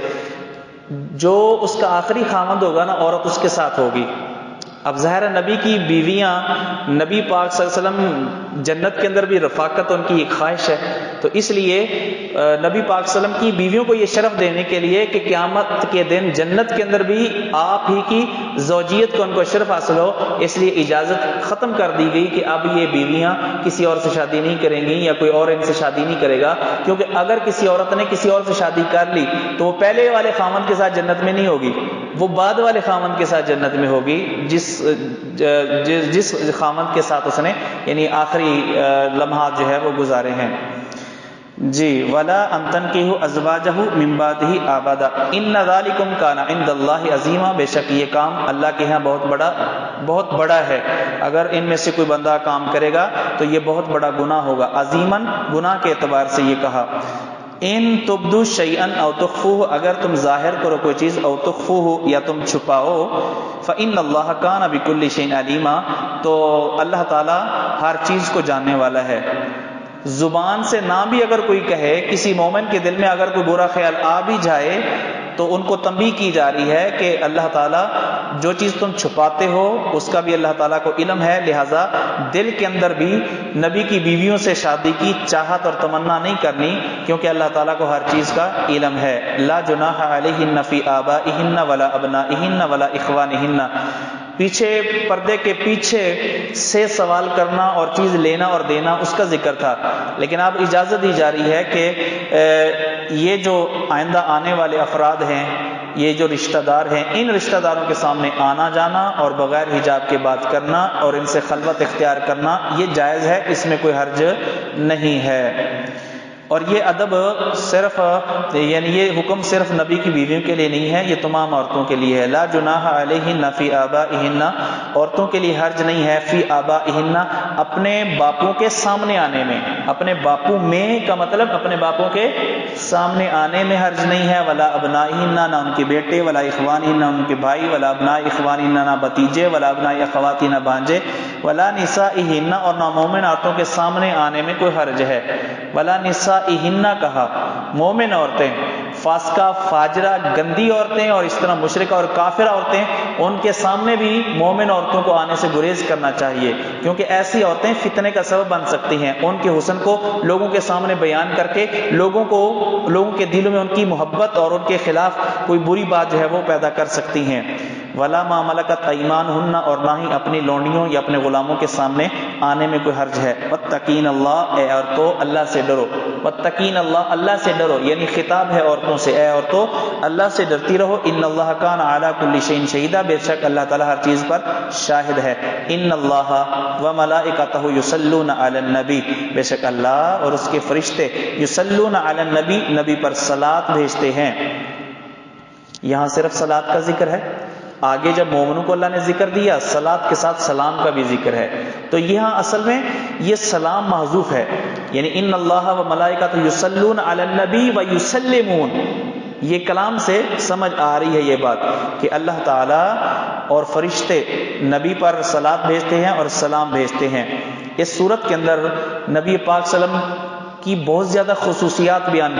Speaker 1: جو اس کا آخری خامند ہوگا نا، عورت اس کے ساتھ ہوگی۔ اب ظاہر نبی کی بیویاں، نبی پاک صلی اللہ علیہ وسلم جنت کے اندر بھی رفاقت ان کی ایک خواہش ہے، تو اس لیے نبی پاک صلی اللہ علیہ وسلم کی بیویوں کو یہ شرف دینے کے لیے کہ قیامت کے دن جنت کے اندر بھی آپ ہی کی زوجیت کو ان کو شرف حاصل ہو، اس لیے اجازت ختم کر دی گئی کہ اب یہ بیویاں کسی اور سے شادی نہیں کریں گی یا کوئی اور ان سے شادی نہیں کرے گا، کیونکہ اگر کسی عورت نے کسی اور سے شادی کر لی تو وہ پہلے والے خامند کے ساتھ جنت میں نہیں ہوگی، وہ بعد والے خامند کے ساتھ جنت میں ہوگی، جس خامند کے ساتھ اس نے یعنی آخری لمحات جو ہے وہ گزارے ہیں۔ جی ولا ان تنکحوا ازواجہ من بعدہ ابدا ان ذلکم کان عند اللہ عظیما، بے شک یہ کام اللہ کے ہاں بہت بڑا ہے، اگر ان میں سے کوئی بندہ کام کرے گا تو یہ بہت بڑا گناہ ہوگا، عظیماً گناہ کے اعتبار سے یہ کہا۔ ان تبدو شیئا او تخفوه، اگر تم ظاہر کرو کوئی چیز، او تخفوه یا تم چھپاؤ، فإن اللہ کان بکل شیء علیما، تو اللہ تعالی ہر چیز کو جاننے والا ہے۔ زبان سے نہ بھی اگر کوئی کہے، کسی مومن کے دل میں اگر کوئی برا خیال آ بھی جائے تو ان کو تنبیہ کی جا رہی ہے کہ اللہ تعالیٰ جو چیز تم چھپاتے ہو اس کا بھی اللہ تعالیٰ کو علم ہے، لہٰذا دل کے اندر بھی نبی کی بیویوں سے شادی کی چاہت اور تمنا نہیں کرنی، کیونکہ اللہ تعالیٰ کو ہر چیز کا علم ہے۔ لا جناح علیہن فی آبائہن ولا ابنائہن ولا اخوانہن، پیچھے پردے کے پیچھے سے سوال کرنا اور چیز لینا اور دینا اس کا ذکر تھا، لیکن اب اجازت دی جا رہی ہے کہ یہ جو آئندہ آنے والے افراد ہیں، یہ جو رشتہ دار ہیں، ان رشتہ داروں کے سامنے آنا جانا اور بغیر حجاب کے بات کرنا اور ان سے خلوت اختیار کرنا یہ جائز ہے، اس میں کوئی حرج نہیں ہے۔ اور یہ ادب صرف یعنی یہ حکم صرف نبی کی بیویوں کے لیے نہیں ہے، یہ تمام عورتوں کے لیے ہے۔ لا جناح علیہن فی آبائہن، عورتوں کے لیے حرج نہیں ہے، فی آبائہن اپنے باپوں کے سامنے آنے میں، اپنے باپوں میں کا مطلب اپنے باپوں کے سامنے آنے میں حرج نہیں ہے، ولا ابنائہن نہ ان کے بیٹے، ولا اخوانہن نہ ان کے بھائی، ولا ابناء اخوانہن نہ بھتیجے، ولا ابناء اخواتی نہ بھانجے، ولا نسائہن اور نہ مومن عورتوں کے سامنے آنے میں کوئی حرج ہے۔ ولا نسائہن کہا، مومن عورتیں، فاسقہ فاجرہ گندی عورتیں اور اس طرح مشرکہ اور کافرہ عورتیں، ان کے سامنے بھی مومن عورتوں کو آنے سے گریز کرنا چاہیے، کیونکہ ایسی عورتیں فتنے کا سبب بن سکتی ہیں۔ ان کے حسن کو لوگوں کے سامنے بیان کر کے لوگوں کے دلوں میں ان کی محبت اور ان کے خلاف کوئی بری بات جو ہے وہ پیدا کر سکتی ہیں۔ وَلَا مَا مَلَكَتْ أَيْمَانُهُنَّ، اور نہ ہی اپنی لونڈیوں یا اپنے غلاموں کے سامنے آنے میں کوئی حرج ہے۔ وَاتَّقِينَ اللَّهَ، اے عورتوں اللہ سے ڈرو۔ وَاتَّقِينَ اللَّهَ، اللہ سے ڈرو، یعنی خطاب ہے عورتوں سے، اے عورتوں اللہ سے ڈرتی رہو۔ إِنَّ اللَّهَ كَانَ عَلَى كُلِّ شَيْءٍ شَهِيدًا، بے شک اللہ تعالیٰ ہر چیز پر شاہد ہے۔ إِنَّ اللَّهَ وَمَلَائِكَتَهُ يُصَلُّونَ عَلَى النَّبِيِّ، بے شک اللہ اور اس کے فرشتے يُصَلُّونَ عَلَى النَّبِيِّ، نبی پر صلاۃ بھیجتے ہیں۔ یہاں صرف صلاۃ کا ذکر ہے، آگے جب مومنوں کو اللہ نے ذکر دیا صلاۃ کے ساتھ سلام کا بھی ذکر ہے، تو یہاں اصل میں یہ سلام محذوف ہے، یعنی ان اللہ و ملائکۃ یصلون علی النبی و یسلمون، یہ کلام سے سمجھ آ رہی ہے یہ بات کہ اللہ تعالیٰ اور فرشتے نبی پر صلاۃ بھیجتے ہیں اور سلام بھیجتے ہیں۔ اس صورت کے اندر نبی پاک صلی اللہ علیہ وسلم کی بہت زیادہ خصوصیات بیان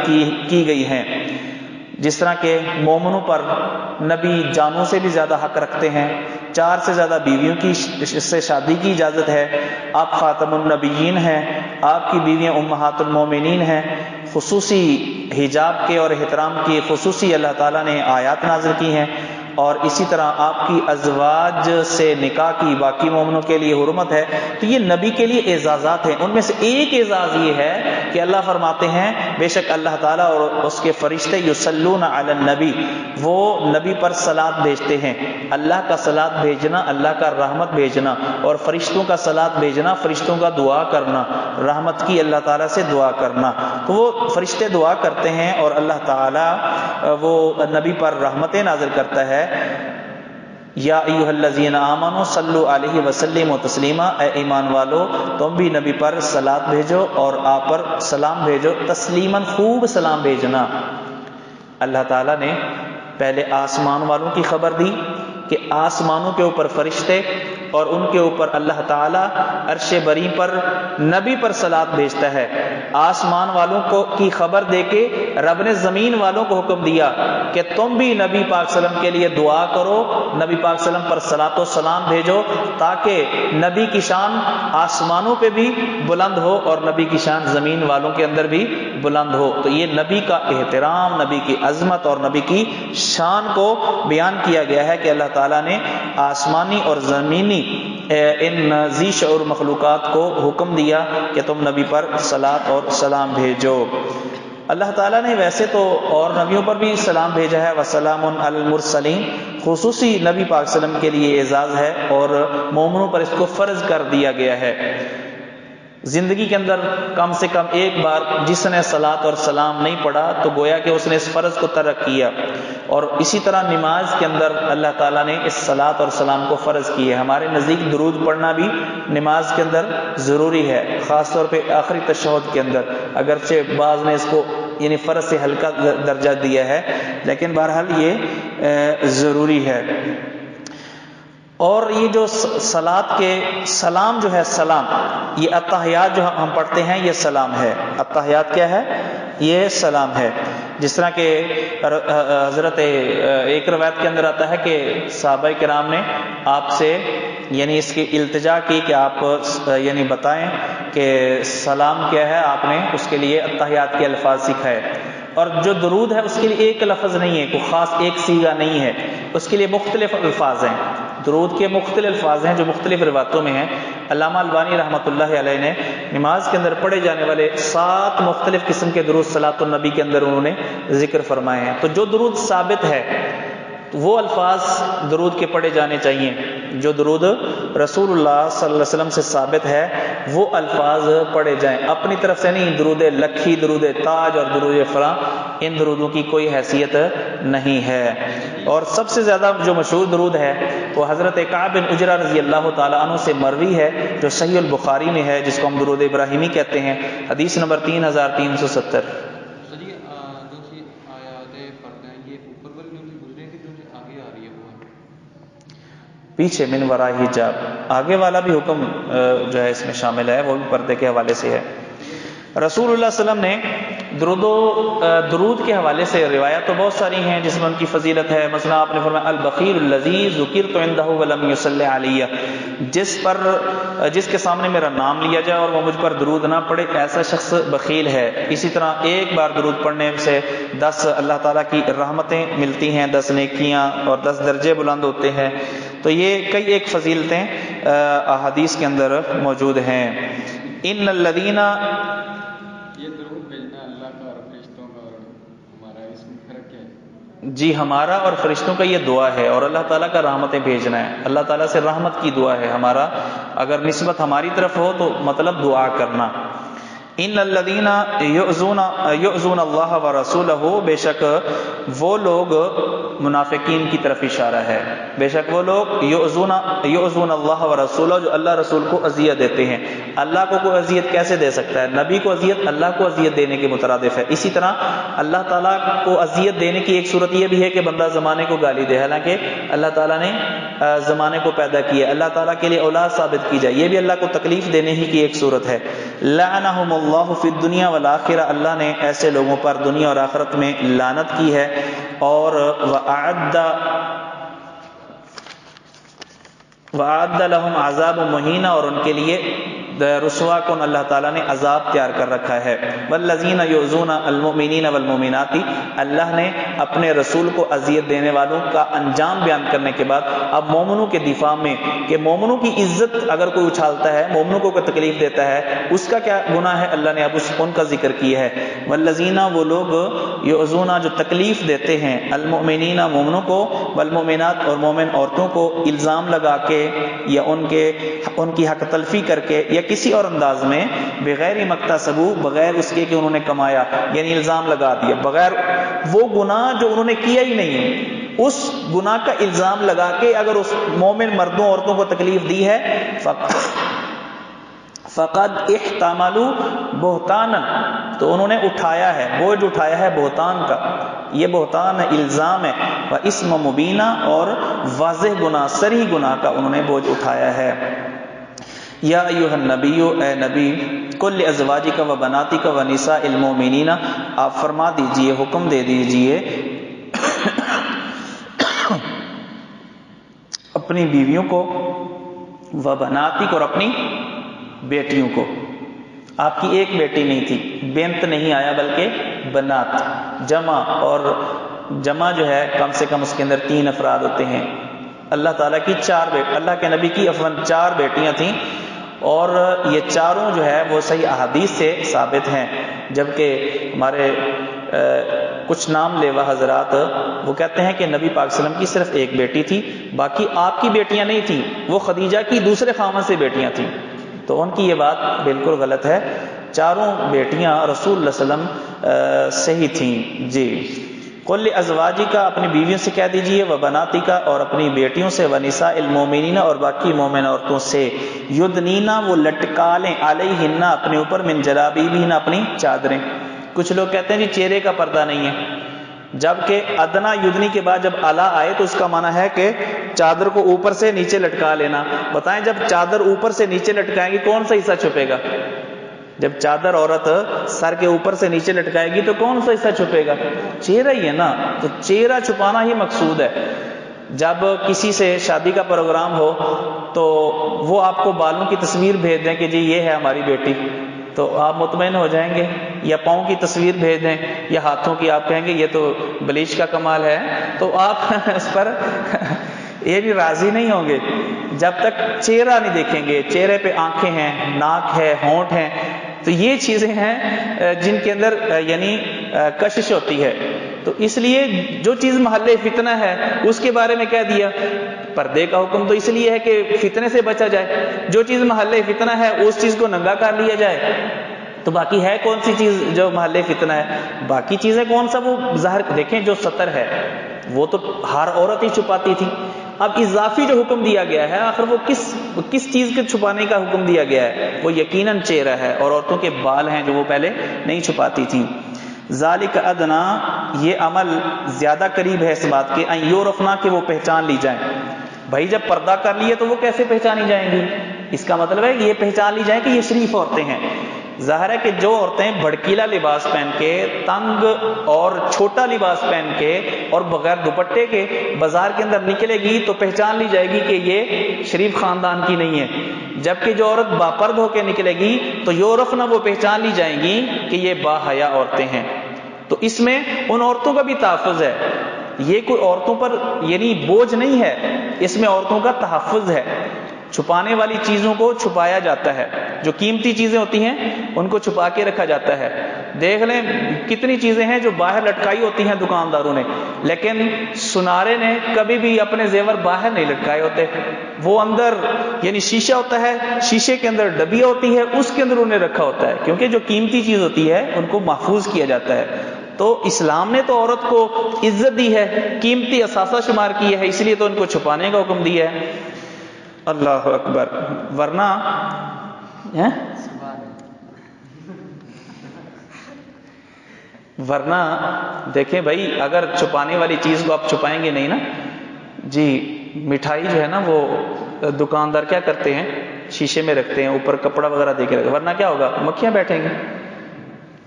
Speaker 1: کی گئی ہیں، جس طرح کہ مومنوں پر نبی جانوں سے بھی زیادہ حق رکھتے ہیں، 4 سے زیادہ بیویوں کی سے شادی کی اجازت ہے، آپ خاتم النبیین ہیں، آپ کی بیویاں امہات المومنین ہیں، خصوصی حجاب کے اور احترام کی خصوصی اللہ تعالیٰ نے آیات نازل کی ہیں، اور اسی طرح آپ کی ازواج سے نکاح کی باقی مومنوں کے لیے حرمت ہے۔ تو یہ نبی کے لیے اعزازات ہیں، ان میں سے ایک اعزاز یہ ہے کہ اللہ فرماتے ہیں بے شک اللہ تعالیٰ اور اس کے فرشتے یصلون علی النبی، وہ نبی پر صلاۃ بھیجتے ہیں۔ اللہ کا صلاۃ بھیجنا، اللہ کا رحمت بھیجنا، اور فرشتوں کا صلاۃ بھیجنا، فرشتوں کا دعا کرنا، رحمت کی اللہ تعالیٰ سے دعا کرنا، تو وہ فرشتے دعا کرتے ہیں اور اللہ تعالیٰ وہ نبی پر رحمتیں نازل کرتا ہے۔ یا ایھا الذین آمنوا صلوا علیہ وسلموا تسلیما، اے ایمان والو تم بھی نبی پر صلاۃ بھیجو اور آپ پر سلام بھیجو، تسلیماً خوب سلام بھیجنا۔ اللہ تعالیٰ نے پہلے آسمان والوں کی خبر دی کہ آسمانوں کے اوپر فرشتے اور ان کے اوپر اللہ تعالیٰ عرش بری پر نبی پر صلاۃ بھیجتا ہے۔ آسمان والوں کو کی خبر دے کے رب نے زمین والوں کو حکم دیا کہ تم بھی نبی پاک صلی اللہ علیہ وسلم کے لیے دعا کرو، نبی پاک صلی اللہ علیہ وسلم پر صلاۃ و سلام بھیجو، تاکہ نبی کی شان آسمانوں پہ بھی بلند ہو اور نبی کی شان زمین والوں کے اندر بھی بلند ہو۔ تو یہ نبی کا احترام، نبی کی عظمت اور نبی کی شان کو بیان کیا گیا ہے کہ اللہ تعالیٰ نے آسمانی اور زمینی ان ذی شعور مخلوقات کو حکم دیا کہ تم نبی پر صلاۃ اور سلام بھیجو۔ اللہ تعالیٰ نے ویسے تو اور نبیوں پر بھی سلام بھیجا ہے، وسلام علی المرسلین، خصوصی نبی پاک صلی اللہ علیہ وسلم کے لیے اعزاز ہے اور مومنوں پر اس کو فرض کر دیا گیا ہے۔ زندگی کے اندر کم سے کم ایک بار جس نے صلاۃ اور سلام نہیں پڑھا تو گویا کہ اس نے اس فرض کو ترک کیا، اور اسی طرح نماز کے اندر اللہ تعالیٰ نے اس صلاۃ اور سلام کو فرض کی ہے۔ ہمارے نزدیک درود پڑھنا بھی نماز کے اندر ضروری ہے، خاص طور پہ آخری تشہد کے اندر، اگرچہ بعض نے اس کو یعنی فرض سے ہلکا درجہ دیا ہے، لیکن بہرحال یہ ضروری ہے۔ اور یہ جو صلاۃ کے سلام جو ہے، سلام یہ اتحیات جو ہم پڑھتے ہیں یہ سلام ہے۔ اتحیات کیا ہے؟ یہ سلام ہے۔ جس طرح کہ حضرت ایک روایت کے اندر آتا ہے کہ صحابہ کرام نے آپ سے یعنی اس کی التجا کی کہ آپ یعنی بتائیں کہ سلام کیا ہے، آپ نے اس کے لیے اتحیات کے الفاظ سکھائے، اور جو درود ہے اس کے لیے ایک لفظ نہیں ہے، کوئی خاص ایک صیغہ نہیں ہے، اس کے لیے مختلف الفاظ ہیں، درود کے مختلف الفاظ ہیں جو مختلف روایتوں میں ہیں۔ علامہ البانی رحمۃ اللہ علیہ نے نماز کے اندر پڑھے جانے والے 7 مختلف قسم کے درود صلاۃ النبی کے اندر انہوں نے ذکر فرمائے ہیں۔ تو جو درود ثابت ہے وہ الفاظ درود کے پڑھے جانے چاہیے، جو درود رسول اللہ صلی اللہ علیہ وسلم سے ثابت ہے وہ الفاظ پڑھے جائیں، اپنی طرف سے نہیں۔ درود لکھی، درود تاج اور درود فلاں، ان درودوں کی کوئی حیثیت نہیں ہے۔ اور سب سے زیادہ جو مشہور درود ہے وہ حضرت کعب بن عجرہ رضی اللہ تعالیٰ عنہ سے مروی ہے، جو صحیح البخاری میں ہے، جس کو ہم درود ابراہیمی کہتے ہیں، حدیث نمبر 3370۔ پیچھے من وراء حجاب، آگے والا بھی حکم جو ہے اس میں شامل ہے، وہ بھی پردے کے حوالے سے ہے۔ رسول اللہ صلی اللہ علیہ وسلم نے درود کے حوالے سے روایات تو بہت ساری ہیں جس میں ان کی فضیلت ہے. مثلا آپ نے فرمایا البخیل الذی ذکرت عنده ولم یصلی علی، جس کے سامنے میرا نام لیا جائے اور وہ مجھ پر درود نہ پڑھے ایسا شخص بخیل ہے. اسی طرح ایک بار درود پڑھنے سے 10 اللہ تعالیٰ کی رحمتیں ملتی ہیں، 10 نیکیاں اور 10 درجے بلند ہوتے ہیں. تو یہ کئی ایک فضیلتیں احادیث کے اندر موجود ہیں. ان الذین،
Speaker 2: یہ درود بھیجنا اللہ کا اور فرشتوں کا اور ہمارا اس میں فرق ہے؟
Speaker 1: جی ہمارا اور فرشتوں کا یہ دعا ہے، اور اللہ تعالیٰ کا رحمتیں بھیجنا ہے. اللہ تعالیٰ سے رحمت کی دعا ہے ہمارا، اگر نسبت ہماری طرف ہو تو مطلب دعا کرنا. ان الذین یؤذون اللہ ورسولہ، بے شک وہ لوگ، منافقین کی طرف اشارہ ہے، بے شک وہ لوگ یؤذون اللہ ورسولہ، جو اللہ رسول کو اذیت دیتے ہیں. اللہ کو کوئی اذیت کیسے دے سکتا ہے؟ نبی کو اذیت اللہ کو اذیت دینے کے مترادف ہے. اسی طرح اللہ تعالیٰ کو اذیت دینے کی ایک صورت یہ بھی ہے کہ بندہ زمانے کو گالی دے، حالانکہ اللہ تعالیٰ نے زمانے کو پیدا کیا، اللہ تعالیٰ کے لیے اولاد ثابت کی جائے، یہ بھی اللہ کو تکلیف دینے ہی کی ایک صورت ہے. لعنہم اللہ فی الدنیا والآخرہ، اللہ نے ایسے لوگوں پر دنیا اور آخرت میں لعنت کی ہے. اور وَأَعَدَّ لَهُمْ عَذَابٌ مُهِينٌ، اور ان کے لیے رسوا کن اللہ تعالیٰ نے عذاب تیار کر رکھا ہے. وَالَّذِينَ يُؤْذُونَ الْمُؤْمِنِينَ وَالْمُؤْمِنَاتِ، اللہ نے اپنے رسول کو اذیت دینے والوں کا انجام بیان کرنے کے بعد اب مومنوں کے دفاع میں کہ مومنوں کی عزت اگر کوئی اچھالتا ہے، مومنوں کو کوئی تکلیف دیتا ہے، اس کا کیا گناہ ہے، اللہ نے اب ان کا ذکر کیا ہے. وَالَّذِينَ، وہ لوگ، یؤذون، جو تکلیف دیتے ہیں، المؤمنین، مومنوں کو، والمؤمنات، اور مومن عورتوں کو، الزام لگا کے یا ان کی حق تلفی کر کے یا کسی اور انداز میں، بغیر مکتسبو، بغیر اس کے کہ انہوں نے کمایا، یعنی الزام لگا دیا بغیر وہ گناہ جو انہوں نے کیا ہی نہیں ہے، اس گناہ کا الزام لگا کے اگر اس مومن مردوں عورتوں کو تکلیف دی ہے، فقد احتملوا بہتانا، تو انہوں نے اٹھایا ہے، بوجھ اٹھایا ہے بہتان کا. یہ بہتان الزام ہے، واسم مبینہ، اور واضح گناہ، صریح گناہ کا انہوں نے بوجھ اٹھایا ہے. یا ایھا النبی، اے نبی، کل ازواجک و بناتک و نساء المؤمنین، آپ فرما دیجئے، حکم دے دیجئے اپنی بیویوں کو، و بناتک، اور اپنی بیٹیوں کو. آپ کی ایک بیٹی نہیں تھی، بنت نہیں آیا بلکہ بنات، جمع، اور جمع جو ہے کم سے کم اس کے اندر 3 افراد ہوتے ہیں. اللہ تعالیٰ کی 4 اللہ کے نبی کی 4 بیٹیاں تھیں، اور یہ چاروں جو ہے وہ صحیح احادیث سے ثابت ہیں. جبکہ ہمارے کچھ نام لیوا حضرات وہ کہتے ہیں کہ نبی پاک صلی اللہ علیہ وسلم کی صرف ایک بیٹی تھی، باقی آپ کی بیٹیاں نہیں تھیں، وہ خدیجہ کی دوسرے خاوند سے بیٹیاں تھیں. تو ان کی یہ بات بالکل غلط ہے، چاروں بیٹیاں رسول اللہ صلی اللہ علیہ وسلم سے ہی تھیں. جی قل ازواجک، اپنی بیویوں سے کہہ دیجئے، و بناتک، اور اپنی بیٹیوں سے، و نساء المؤمنین، اور باقی مومن عورتوں سے، یدنینا، وہ لٹکا لیں، علیہن، اپنے اوپر، من جلابیبہن، اپنی چادریں. کچھ لوگ کہتے ہیں جی چہرے کا پردہ نہیں ہے، جبکہ ادنا یدنی کے بعد جب اعلیٰ آئے تو اس کا معنی ہے کہ چادر کو اوپر سے نیچے لٹکا لینا. بتائیں جب چادر اوپر سے نیچے لٹکائیں گی کون سا حصہ چھپے گا؟ جب چادر عورت سر کے اوپر سے نیچے لٹکائے گی تو کون سا حصہ چھپے گا؟ چہرہ ہی ہے نا. تو چہرہ چھپانا ہی مقصود ہے. جب کسی سے شادی کا پروگرام ہو تو وہ آپ کو بالوں کی تصویر بھیج دیں کہ جی یہ ہے ہماری بیٹی، تو آپ مطمئن ہو جائیں گے. یا پاؤں کی تصویر بھیج دیں یا ہاتھوں کی، آپ کہیں گے یہ تو بلیچ کا کمال ہے، تو آپ اس پر یہ بھی راضی نہیں ہوں گے جب تک چہرہ نہیں دیکھیں گے. چہرے پہ آنکھیں ہیں، ناک ہے، ہونٹ ہیں، تو یہ چیزیں ہیں جن کے اندر یعنی کشش ہوتی ہے. تو اس لیے جو چیز محل فتنہ ہے اس کے بارے میں کہہ دیا. پردے کا حکم تو اس لیے ہے کہ فتنے سے بچا جائے. جو چیز محل فتنہ ہے اس چیز کو ننگا کر لیا جائے. تو باقی ہے کون سی چیز جو محل فتنہ ہے؟ باقی چیزیں کون سا وہ ظاہر. دیکھیں جو ستر ہے وہ تو ہر عورت ہی چھپاتی تھی. اب اضافی جو حکم دیا گیا ہے آخر وہ کس چیز کے چھپانے کا حکم دیا گیا ہے؟ وہ یقیناً چہرہ ہے اور عورتوں کے بال ہیں جو وہ پہلے نہیں چھپاتی تھیں. ذالک ادنا، یہ عمل زیادہ قریب ہے اس بات کے، ان یعرفنا، کہ وہ پہچان لی جائیں. بھائی جب پردہ کر لیے تو وہ کیسے پہچانی جائیں گی؟ اس کا مطلب ہے کہ یہ پہچان لی جائے کہ یہ شریف عورتیں ہیں. ظاہر ہے کہ جو عورتیں بھڑکیلا لباس پہن کے، تنگ اور چھوٹا لباس پہن کے اور بغیر دوپٹے کے بازار کے اندر نکلے گی تو پہچان لی جائے گی کہ یہ شریف خاندان کی نہیں ہے، جبکہ جو عورت باپرد ہو کے نکلے گی تو یورف نہ وہ پہچان لی جائیں گی کہ یہ با حیا عورتیں ہیں۔ تو اس میں ان عورتوں کا بھی تحفظ ہے، یہ کوئی عورتوں پر یعنی بوجھ نہیں ہے، اس میں عورتوں کا تحفظ ہے۔ چھپانے والی چیزوں کو چھپایا جاتا ہے، جو قیمتی چیزیں ہوتی ہیں ان کو چھپا کے رکھا جاتا ہے۔ دیکھ لیں کتنی چیزیں ہیں جو باہر لٹکائی ہوتی ہیں دکانداروں نے، لیکن سنارے نے کبھی بھی اپنے زیور باہر نہیں لٹکائے ہوتے، وہ اندر یعنی شیشہ ہوتا ہے، شیشے کے اندر ڈبیا ہوتی ہے، اس کے اندر انہیں رکھا ہوتا ہے، کیونکہ جو قیمتی چیز ہوتی ہے ان کو محفوظ کیا جاتا ہے۔ تو اسلام نے تو عورت کو عزت دی ہے، قیمتی اثاثہ شمار کی ہے، اس لیے تو ان کو چھپانے کا حکم دیا ہے۔ اللہ اکبر۔ ورنہ دیکھیں بھائی، اگر چھپانے والی چیز کو آپ چھپائیں گے نہیں نا جی، مٹھائی جو ہے نا وہ دکاندار کیا کرتے ہیں، شیشے میں رکھتے ہیں، اوپر کپڑا وغیرہ دے کے رکھتے ہیں، ورنہ کیا ہوگا، مکھیاں بیٹھیں گی،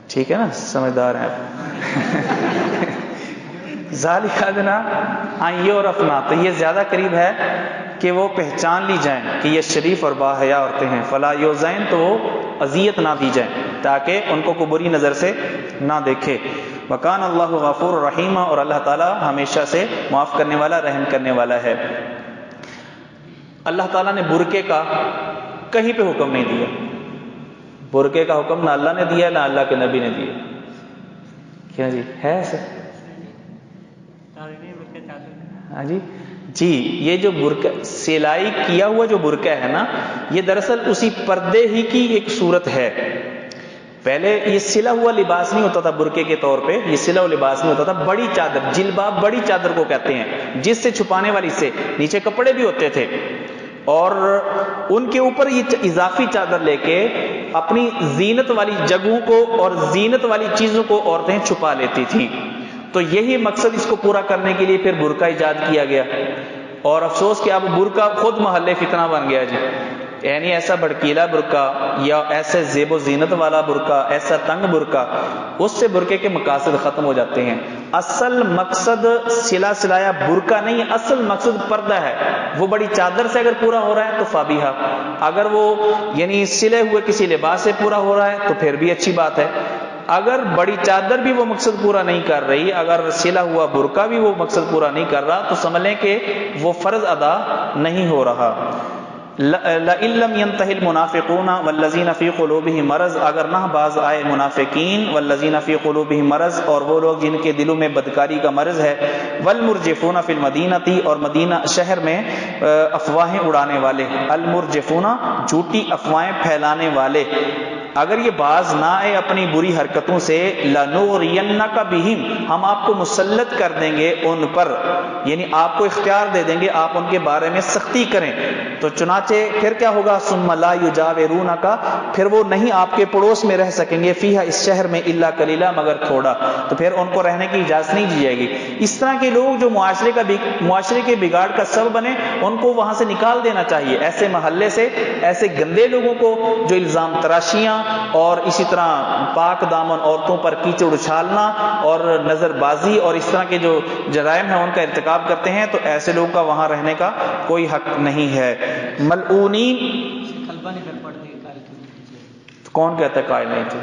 Speaker 1: ٹھیک ہے نا، سمجھدار ہیں آپ۔ ذالک ادنیٰ ان یعرفن، تو یہ زیادہ قریب ہے کہ وہ پہچان لی جائیں کہ یہ شریف اور باحیا عورتیں ہیں، فلا یؤذین، تو وہ اذیت نہ دی جائیں تاکہ ان کو کوئی بری نظر سے نہ دیکھے۔ وکان اللہ غفور الرحیم، اور اللہ تعالیٰ ہمیشہ سے معاف کرنے والا، رحم کرنے والا ہے۔ اللہ تعالیٰ نے برقعے کا کہیں پہ حکم نہیں دیا، برقعے کا حکم نہ اللہ نے دیا نہ اللہ کے نبی نے دیا، کیا جی ہے ایسے؟ ہاں جی جی، یہ جو برقع سلائی کیا ہوا جو برقع ہے نا، یہ دراصل اسی پردے ہی کی ایک صورت ہے۔ پہلے یہ سلا ہوا لباس نہیں ہوتا تھا برقعے کے طور پہ، یہ سلا ہوا لباس نہیں ہوتا تھا، بڑی چادر، جلباب بڑی چادر کو کہتے ہیں، جس سے چھپانے والی سے نیچے کپڑے بھی ہوتے تھے، اور ان کے اوپر یہ اضافی چادر لے کے اپنی زینت والی جگہوں کو اور زینت والی چیزوں کو عورتیں چھپا لیتی تھیں۔ تو یہی مقصد اس کو پورا کرنے کے لیے پھر برقع ایجاد کیا گیا، اور افسوس کہ اب برقع خود محل فتنہ بن گیا جی، یعنی ایسا بھڑکیلا برقع یا ایسے زیب و زینت والا برقع، ایسا تنگ برقع، اس سے برقعے کے مقاصد ختم ہو جاتے ہیں۔ اصل مقصد سلا سلایا برقع نہیں، اصل مقصد پردہ ہے۔ وہ بڑی چادر سے اگر پورا ہو رہا ہے تو فابیہا، اگر وہ یعنی سلے ہوئے کسی لباس سے پورا ہو رہا ہے تو پھر بھی اچھی بات ہے۔ اگر بڑی چادر بھی وہ مقصد پورا نہیں کر رہی، اگر سلا ہوا برقع بھی وہ مقصد پورا نہیں کر رہا، تو سمجھ لیں کہ وہ فرض ادا نہیں ہو رہا۔ لَئِن لَّمْ يَنْتَهِ الْمُنَافِقُونَ وَالَّذِينَ فِي قُلُوبِهِم مَرَضٌ، اگر نہ باز آئے منافقین، وَالَّذِينَ فِي قُلُوبِهِم مَرَضٌ، اور وہ لوگ جن کے دلوں میں بدکاری کا مرض ہے، وَالْمُرْجِفُونَ فِي الْمَدِينَةِ، اور مدینہ شہر میں افواہیں اڑانے والے، المرجفون جھوٹی افواہیں پھیلانے والے، اگر یہ باز نہ آئے اپنی بری حرکتوں سے، لَنُغْرِيَنَّكَ بِهِمْ، ہم آپ کو مسلط کر دیں گے ان پر، یعنی آپ کو اختیار دے دیں گے آپ ان کے بارے میں سختی کریں۔ تو چنانچہ پھر کیا ہوگا، ثُمَّ لَا يُجَاوِرُونَكَ، پھر وہ نہیں آپ کے پڑوس میں رہ سکیں گے، فیہا، اس شہر میں، الا قلیلا، مگر تھوڑا، تو پھر ان کو رہنے کی اجازت نہیں دی جائے گی۔ اس طرح کے لوگ جو معاشرے کے بگاڑ کا سبب بنے، ان کو وہاں سے نکال دینا چاہیے، ایسے محلے سے، ایسے گندے لوگوں کو جو الزام تراشیاں اور اسی طرح پاک دامن عورتوں پر کیچڑ اچھالنا اور نظر بازی اور اس طرح کے جو جرائم ہیں ان کا ارتکاب کرتے ہیں، تو ایسے لوگوں کا وہاں رہنے کا کوئی حق نہیں ہے۔ ملعونین، کون کہتا ہے قائل نہیں تھے،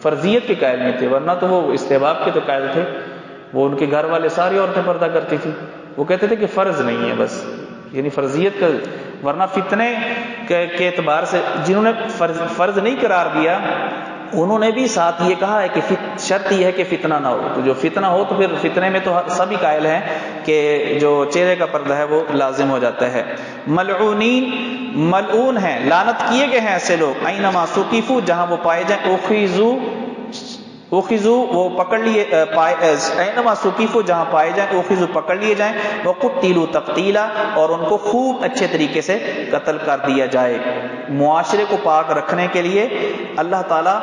Speaker 1: فرضیت کے قائل نہیں تھے، ورنہ تو وہ استحباب کے تو قائل تھے، وہ ان کے گھر والے ساری عورتیں پردہ کرتی تھی، وہ کہتے تھے کہ فرض نہیں ہے بس، یعنی فرضیت کا، ورنہ فتنے کے اعتبار سے جنہوں نے فرض نہیں قرار دیا انہوں نے بھی ساتھ یہ کہا ہے کہ شرط یہ ہے کہ فتنہ نہ ہو، تو جو فتنہ ہو تو پھر فتنے میں تو سبھی قائل ہیں کہ جو چہرے کا پردہ ہے وہ لازم ہو جاتا ہے۔ ملعونین، ملعون ہیں، لعنت کیے گئے ہیں ایسے لوگ، اینما ثقفوا، جہاں وہ پائے جائیں، اخذوا وہ پکڑ لیے، اینما ثقفوا جہاں پائے جائیں، اخذوا پکڑ لیے جائیں، وقتلوا تقتیلا، اور ان کو خوب اچھے طریقے سے قتل کر دیا جائے۔ معاشرے کو پاک رکھنے کے لیے اللہ تعالیٰ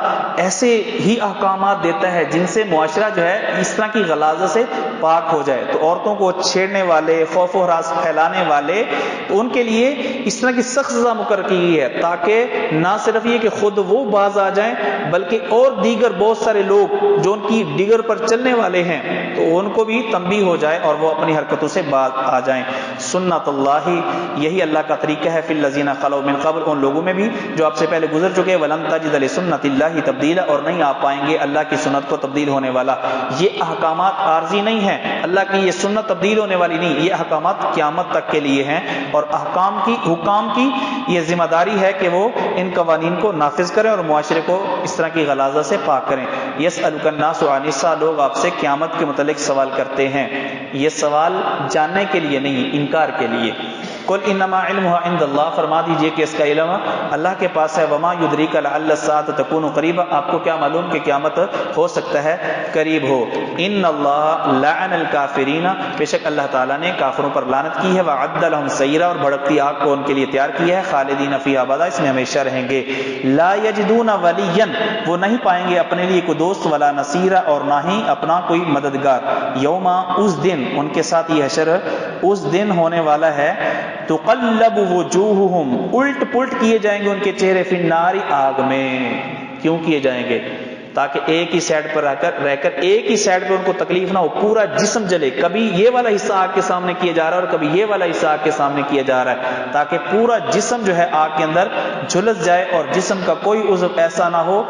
Speaker 1: ایسے ہی احکامات دیتا ہے جن سے معاشرہ جو ہے اس طرح کی غلاظت سے پاک ہو جائے۔ تو عورتوں کو چھیڑنے والے، خوف و ہراس پھیلانے والے، تو ان کے لیے اس طرح کی سخت سزا مقرر کی گئی ہے، تاکہ نہ صرف یہ کہ خود وہ باز آ جائیں بلکہ اور دیگر بہت سارے لوگ جو ان کی ڈگر پر چلنے والے ہیں تو ان کو بھی تنبیہ ہو جائے اور وہ اپنی حرکتوں سے باز آ جائیں۔ سنت اللہ، یہی اللہ کا طریقہ ہے، فی الذین خلو من قبل، ان لوگوں میں بھی جو آپ سے پہلے گزر چکے، ولن تجد لسنت اللہ تبدیلا، اور نہیں آپ پائیں گے اللہ کی سنت کو تبدیل ہونے والا۔ یہ احکامات عارضی نہیں ہیں، اللہ کی یہ سنت تبدیل ہونے والی نہیں، یہ احکامات قیامت تک کے لیے ہیں، اور حکام کی یہ ذمہ داری ہے کہ وہ ان قوانین کو نافذ کریں اور معاشرے کو اس طرح کی غلاظت سے پاک کریں۔ یسألک الناس عن الساعہ، لوگ آپ سے قیامت کے متعلق سوال کرتے ہیں، یہ سوال جاننے کے لیے نہیں، انکار کے لیے۔ قل انما علمها عند اللہ، فرما دیجئے کہ اس کا علم اللہ کے پاس ہے۔ وما یدریک لعل الساعة تکون قریبا، آپ کو کیا معلوم کہ قیامت ہو سکتا ہے قریب ہو۔ ان اللہ لعن الکافرین، بے شک اللہ تعالیٰ نے کافروں پر لعنت کی ہے، وعد لهم سعیرا، اور بھڑکتی آگ کو ان کے لیے تیار کیا ہے، خالدین فیہا ابدا، اس میں ہمیشہ رہیں گے۔ لا یجدون ولیا، وہ نہیں پائیں گے اپنے لیے کوئی دوست، ولا نصیرا، اور نہ ہی اپنا کوئی مددگار۔ یوما، اس دن، ان کے ساتھ یہ حشر اس دن ہونے والا ہے، تقلب وجوہہم، الٹ پلٹ کیے جائیں گے ان کے چہرے، فی النار، آگ میں۔ کیوں کیے جائیں گے؟ تاکہ ایک ہی سائڈ پر رہ کر ایک ہی سائڈ پہ ان کو تکلیف نہ ہو، پورا جسم جلے، کبھی یہ والا حصہ آگ کے سامنے کیا جا رہا ہے اور کبھی یہ والا حصہ آگ کے سامنے کیا جا رہا ہے، تاکہ پورا جسم جو ہے آگ کے اندر جھلس جائے اور جسم کا کوئی عضو ایسا نہ ہو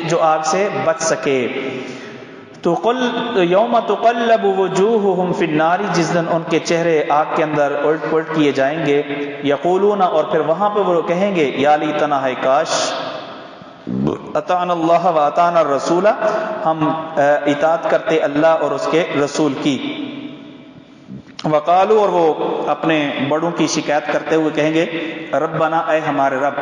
Speaker 1: جو آگ سے بچ سکے۔ یوم تقلب وجوہہم فی النار، جس دن ان کے چہرے آگ کے اندر الٹ پلٹ کیے جائیں گے۔ یقولون، اور پھر وہاں پہ وہ کہیں گے، یا لیتنا، ہے کاش، اطعنا اللہ و اطعنا الرسول، ہم اطاعت کرتے اللہ اور اس کے رسول کی۔ وقالو، اور وہ اپنے بڑوں کی شکایت کرتے ہوئے کہیں گے، ربنا، اے ہمارے رب،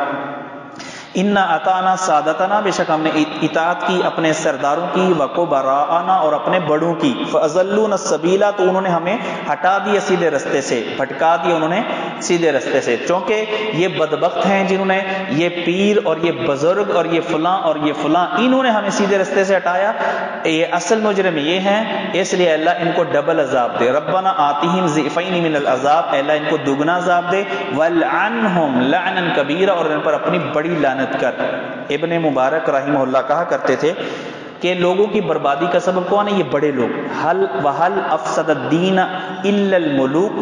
Speaker 1: انا اطعنا سادتنا، بے شک ہم نے اطاعت کی اپنے سرداروں کی، وکبراءنا، اور اپنے بڑوں کی، فاضلونا السبیل، تو انہوں نے ہمیں ہٹا دیا سیدھے رستے سے، بھٹکا دیا انہوں نے سیدھے رستے سے، چونکہ یہ بدبخت ہیں جنہوں نے، یہ پیر اور یہ بزرگ اور یہ فلاں اور یہ فلاں، انہوں نے ہمیں سیدھے رستے سے ہٹایا، یہ اصل مجرم یہ ہیں، اس لیے اللہ ان کو ڈبل عذاب دے۔ ربنا آتیہم ضعفین من العذاب، اللہ ان کو دگنا عذاب دے، والعنہم لعنا کبیرا، اور ان پر اپنی بڑی لعنت کر۔ ابن مبارک رحمہ اللہ کہا کرتے تھے کہ لوگوں کی بربادی کا سبب کون ہے؟ یہ بڑے لوگ۔ وَهَلْ أَفْسَدَ الدِّينَ إِلَّا الْمُلُوكُ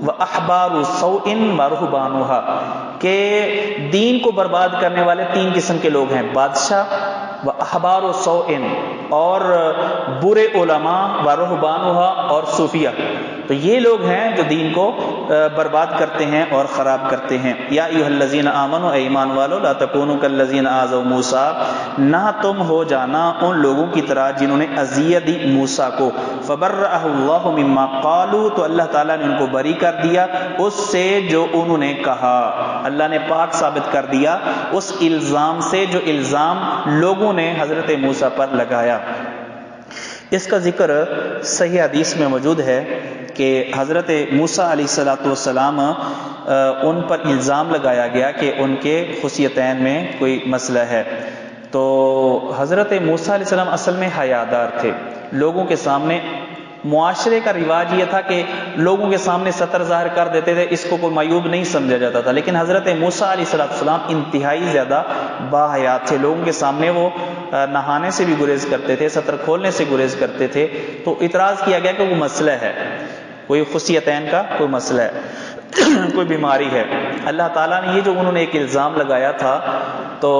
Speaker 1: وَأَحْبَارُ سَوْءٍ وَرُهْبَانُهَا، کہ دین کو برباد کرنے والے تین قسم کے لوگ ہیں، بادشاہ، وَأَحْبَارُ سَوْءٍ، اور برے علماء، وَرُهْبَانُهَا، اور صوفیہ۔ تو یہ لوگ ہیں جو دین کو برباد کرتے ہیں اور خراب کرتے ہیں۔ یا ایھا الذین آمنوا، اے ایمان والو، لا تکونوا کالذین آذوا موسیٰ، نہ تم ہو جانا ان لوگوں کی طرح جنہوں نے اذیت دی موسیٰ کو، فبرأہ اللہ مما قالوا، تو اللہ تعالیٰ نے ان کو بری کر دیا اس سے جو انہوں نے کہا، اللہ نے پاک ثابت کر دیا اس الزام سے جو الزام لوگوں نے حضرت موسیٰ پر لگایا۔ اس کا ذکر صحیح حدیث میں موجود ہے کہ حضرت موسیٰ علیہ السلام ان پر الزام لگایا گیا کہ ان کے خصیتین میں کوئی مسئلہ ہے۔ تو حضرت موسیٰ علیہ السلام اصل میں حیادار تھے، لوگوں کے سامنے، معاشرے کا رواج یہ تھا کہ لوگوں کے سامنے سطر ظاہر کر دیتے تھے، اس کو کوئی معیوب نہیں سمجھا جاتا تھا، لیکن حضرت موسیٰ علیہ السلام انتہائی زیادہ باحیات تھے، لوگوں کے سامنے وہ نہانے سے بھی گریز کرتے تھے، سطر کھولنے سے گریز کرتے تھے۔ تو اعتراض کیا گیا کہ وہ مسئلہ ہے، کوئی خصیتین کا کوئی مسئلہ ہے، کوئی بیماری ہے۔ اللہ تعالیٰ نے یہ جو انہوں نے ایک الزام لگایا تھا، تو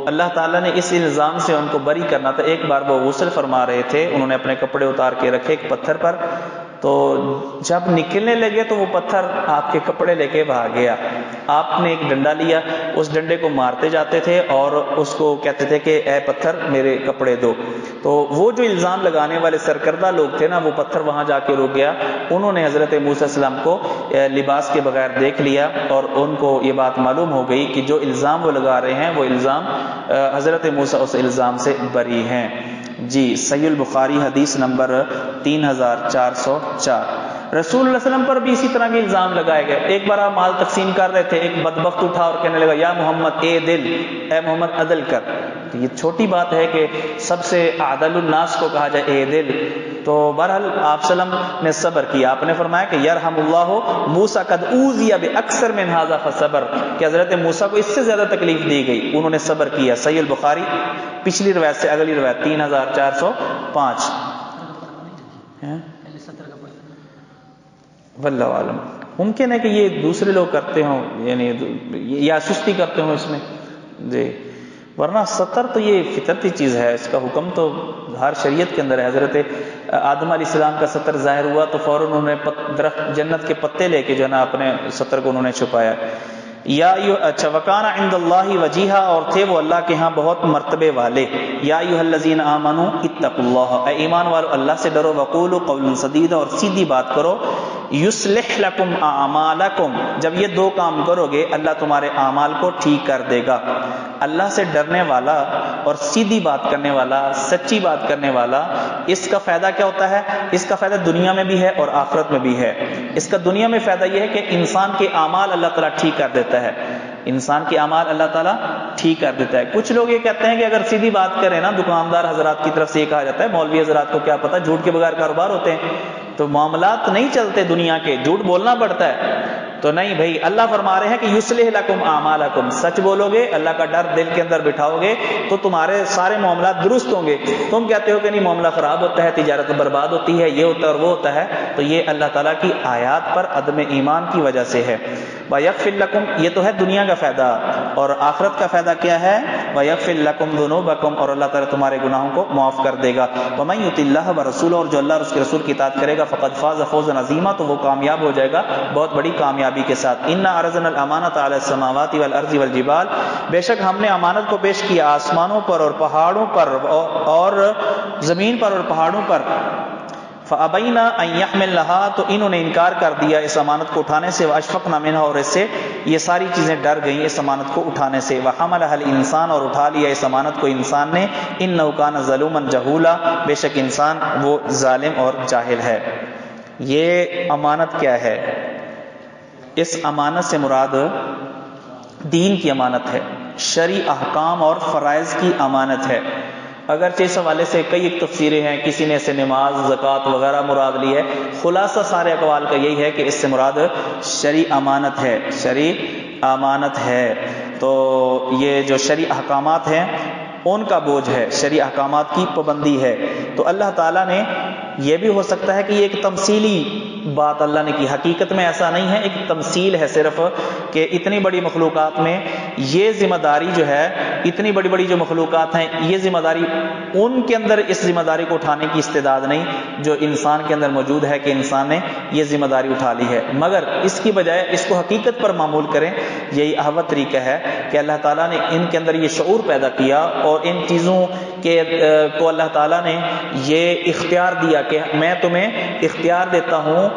Speaker 1: اللہ تعالیٰ نے اس الزام سے ان کو بری کرنا تھا۔ ایک بار وہ غسل فرما رہے تھے، انہوں نے اپنے کپڑے اتار کے رکھے ایک پتھر پر، تو جب نکلنے لگے تو وہ پتھر آپ کے کپڑے لے کے بھاگ گیا۔ آپ نے ایک ڈنڈا لیا، اس ڈنڈے کو مارتے جاتے تھے اور اس کو کہتے تھے کہ اے پتھر میرے کپڑے دو۔ تو وہ جو الزام لگانے والے سرکردہ لوگ تھے نا، وہ پتھر وہاں جا کے رک گیا، انہوں نے حضرت موسیٰ علیہ السلام کو لباس کے بغیر دیکھ لیا اور ان کو یہ بات معلوم ہو گئی کہ جو الزام وہ لگا رہے ہیں وہ الزام حضرت موسیٰ اس الزام سے بری ہیں۔ جی، صحیح البخاری حدیث نمبر 3404۔ رسول اللہ علیہ وسلم پر بھی اسی طرح کے الزام لگائے گئے. ایک بار آپ مال تقسیم کر رہے تھے, ایک بدبخت اٹھا اور کہنے لگا یا محمد اے دل, اے محمد عدل کر. تو یہ چھوٹی بات ہے کہ سب سے عادل الناس کو کہا جائے اے دل. تو بہرحال آپ صلی اللہ علیہ وسلم نے صبر کیا. آپ نے فرمایا کہ یرحم اللہ موسیٰ قد اوذی باکثر من ھذا فصبر, کہ حضرت موسیٰ کو اس سے زیادہ تکلیف دی گئی, انہوں نے صبر کیا. صحیح البخاری پچھلی روایت سے اگلی روایت 3405. واللہ عالم. ممکن ہے کہ یہ دوسرے لوگ کرتے ہوں, یعنی یا سستی کرتے ہوں اس میں جی, ورنہ سطر تو یہ فطرتی چیز ہے, اس کا حکم تو ہر شریعت کے اندر ہے. حضرت آدم علیہ السلام کا سطر ظاہر ہوا تو فوراً انہوں نے درخت جنت کے پتے لے کے جو ہے نا اپنے سطر کو انہوں نے چھپایا. یا اچھا وکان عند اللہ وجیہا, اور تھے وہ اللہ کے ہاں بہت مرتبے والے. یا ایھا الذین آمنوا اتقوا اللہ, اے ایمان والو اللہ سے ڈرو. وقولوا قولا سدیدا, اور سیدھی بات کرو. یصلح لکم اعمالکم, جب یہ دو کام کرو گے اللہ تمہارے اعمال کو ٹھیک کر دے گا. اللہ سے ڈرنے والا اور سیدھی بات کرنے والا, سچی بات کرنے والا, اس کا فائدہ کیا ہوتا ہے؟ اس کا فائدہ دنیا میں بھی ہے اور آخرت میں بھی ہے. اس کا دنیا میں فائدہ یہ ہے کہ انسان کے اعمال اللہ تعالیٰ ٹھیک کر دیتا ہے, انسان کے اعمال اللہ تعالیٰ ٹھیک کر دیتا ہے. کچھ لوگ یہ کہتے ہیں کہ اگر سیدھی بات کریں نا, دکاندار حضرات کی طرف سے یہ کہا جاتا ہے, مولوی حضرات کو کیا پتہ, جھوٹ کے بغیر کاروبار ہوتے ہیں, تو معاملات نہیں چلتے دنیا کے, جھوٹ بولنا پڑتا ہے. تو نہیں بھائی, اللہ فرما رہے ہیں کہ یصلح لکم اعمالکم, سچ بولو گے, اللہ کا ڈر دل کے اندر بٹھاؤ گے تو تمہارے سارے معاملات درست ہوں گے. تم کہتے ہو کہ نہیں معاملہ خراب ہوتا ہے, تجارت برباد ہوتی ہے, یہ ہوتا ہے اور وہ ہوتا ہے, تو یہ اللہ تعالیٰ کی آیات پر عدم ایمان کی وجہ سے ہے. وَيَغْفِرْ لَكُمْ, یہ تو ہے دنیا کا فائدہ, اور آخرت کا فائدہ کیا ہے؟ وَيَغْفِرْ لَكُمْ ذُنُوبَكُمْ, اور اللہ تعالیٰ تمہارے گناہوں کو معاف کر دے گا. وَمَن يُطِعِ اللَّهَ وَرَسُولَهُ, اور جو اللہ اور اس کے رسول کی اطاعت کرے گا, فَقَدْ فَازَ فَوْزًا عَظِيمًا, تو وہ کامیاب ہو جائے گا بہت بڑی کامیابی کے ساتھ. اِنَّا عَرَضْنَا الْأَمَانَةَ عَلَى السَّمَاوَاتِ وَالْأَرْضِ وَالْجِبَالِ, بے شک ہم نے امانت کو پیش کیا آسمانوں پر اور پہاڑوں پر اور زمین پر اور پہاڑوں پر. فَأَبَيْنَ أَن يَحْمِلْنَهَا, تو انہوں نے انکار کر دیا اس امانت کو اٹھانے سے. وَأَشْفَقْنَ مِنْهَا, اور اس سے یہ ساری چیزیں ڈر گئیں اس امانت کو اٹھانے سے. وَحَمَلَهَا الْإِنسَانُ, اور اٹھا لیا اس امانت کو انسان نے. إِنَّهُ كَانَ ظَلُومًا جَهُولًا, بے شک انسان وہ ظالم اور جاہل ہے. یہ امانت کیا ہے؟ اس امانت سے مراد دین کی امانت ہے, شرعی احکام اور فرائض کی امانت ہے. اگرچہ اس حوالے سے کئی ایک تفسیریں ہیں, کسی نے اسے نماز, زکوٰۃ وغیرہ مراد لی ہے. خلاصہ سارے اقوال کا یہی ہے کہ اس سے مراد شرعی امانت ہے, شرعی امانت ہے. تو یہ جو شرعی احکامات ہیں ان کا بوجھ ہے, شرعی احکامات کی پابندی ہے. تو اللہ تعالیٰ نے, یہ بھی ہو سکتا ہے کہ یہ ایک تمثیلی بات اللہ نے کی, حقیقت میں ایسا نہیں ہے, ایک تمثیل ہے صرف, کہ اتنی بڑی مخلوقات میں یہ ذمہ داری جو ہے, اتنی بڑی بڑی جو مخلوقات ہیں, یہ ذمہ داری ان کے اندر اس ذمہ داری کو اٹھانے کی استعداد نہیں جو انسان کے اندر موجود ہے, کہ انسان نے یہ ذمہ داری اٹھا لی ہے. مگر اس کی بجائے اس کو حقیقت پر معمول کریں, یہی احوط طریقہ ہے کہ اللہ تعالیٰ نے ان کے اندر یہ شعور پیدا کیا, اور ان چیزوں کو اللہ تعالیٰ نے یہ اختیار دیا کہ میں تمہیں اختیار دیتا ہوں,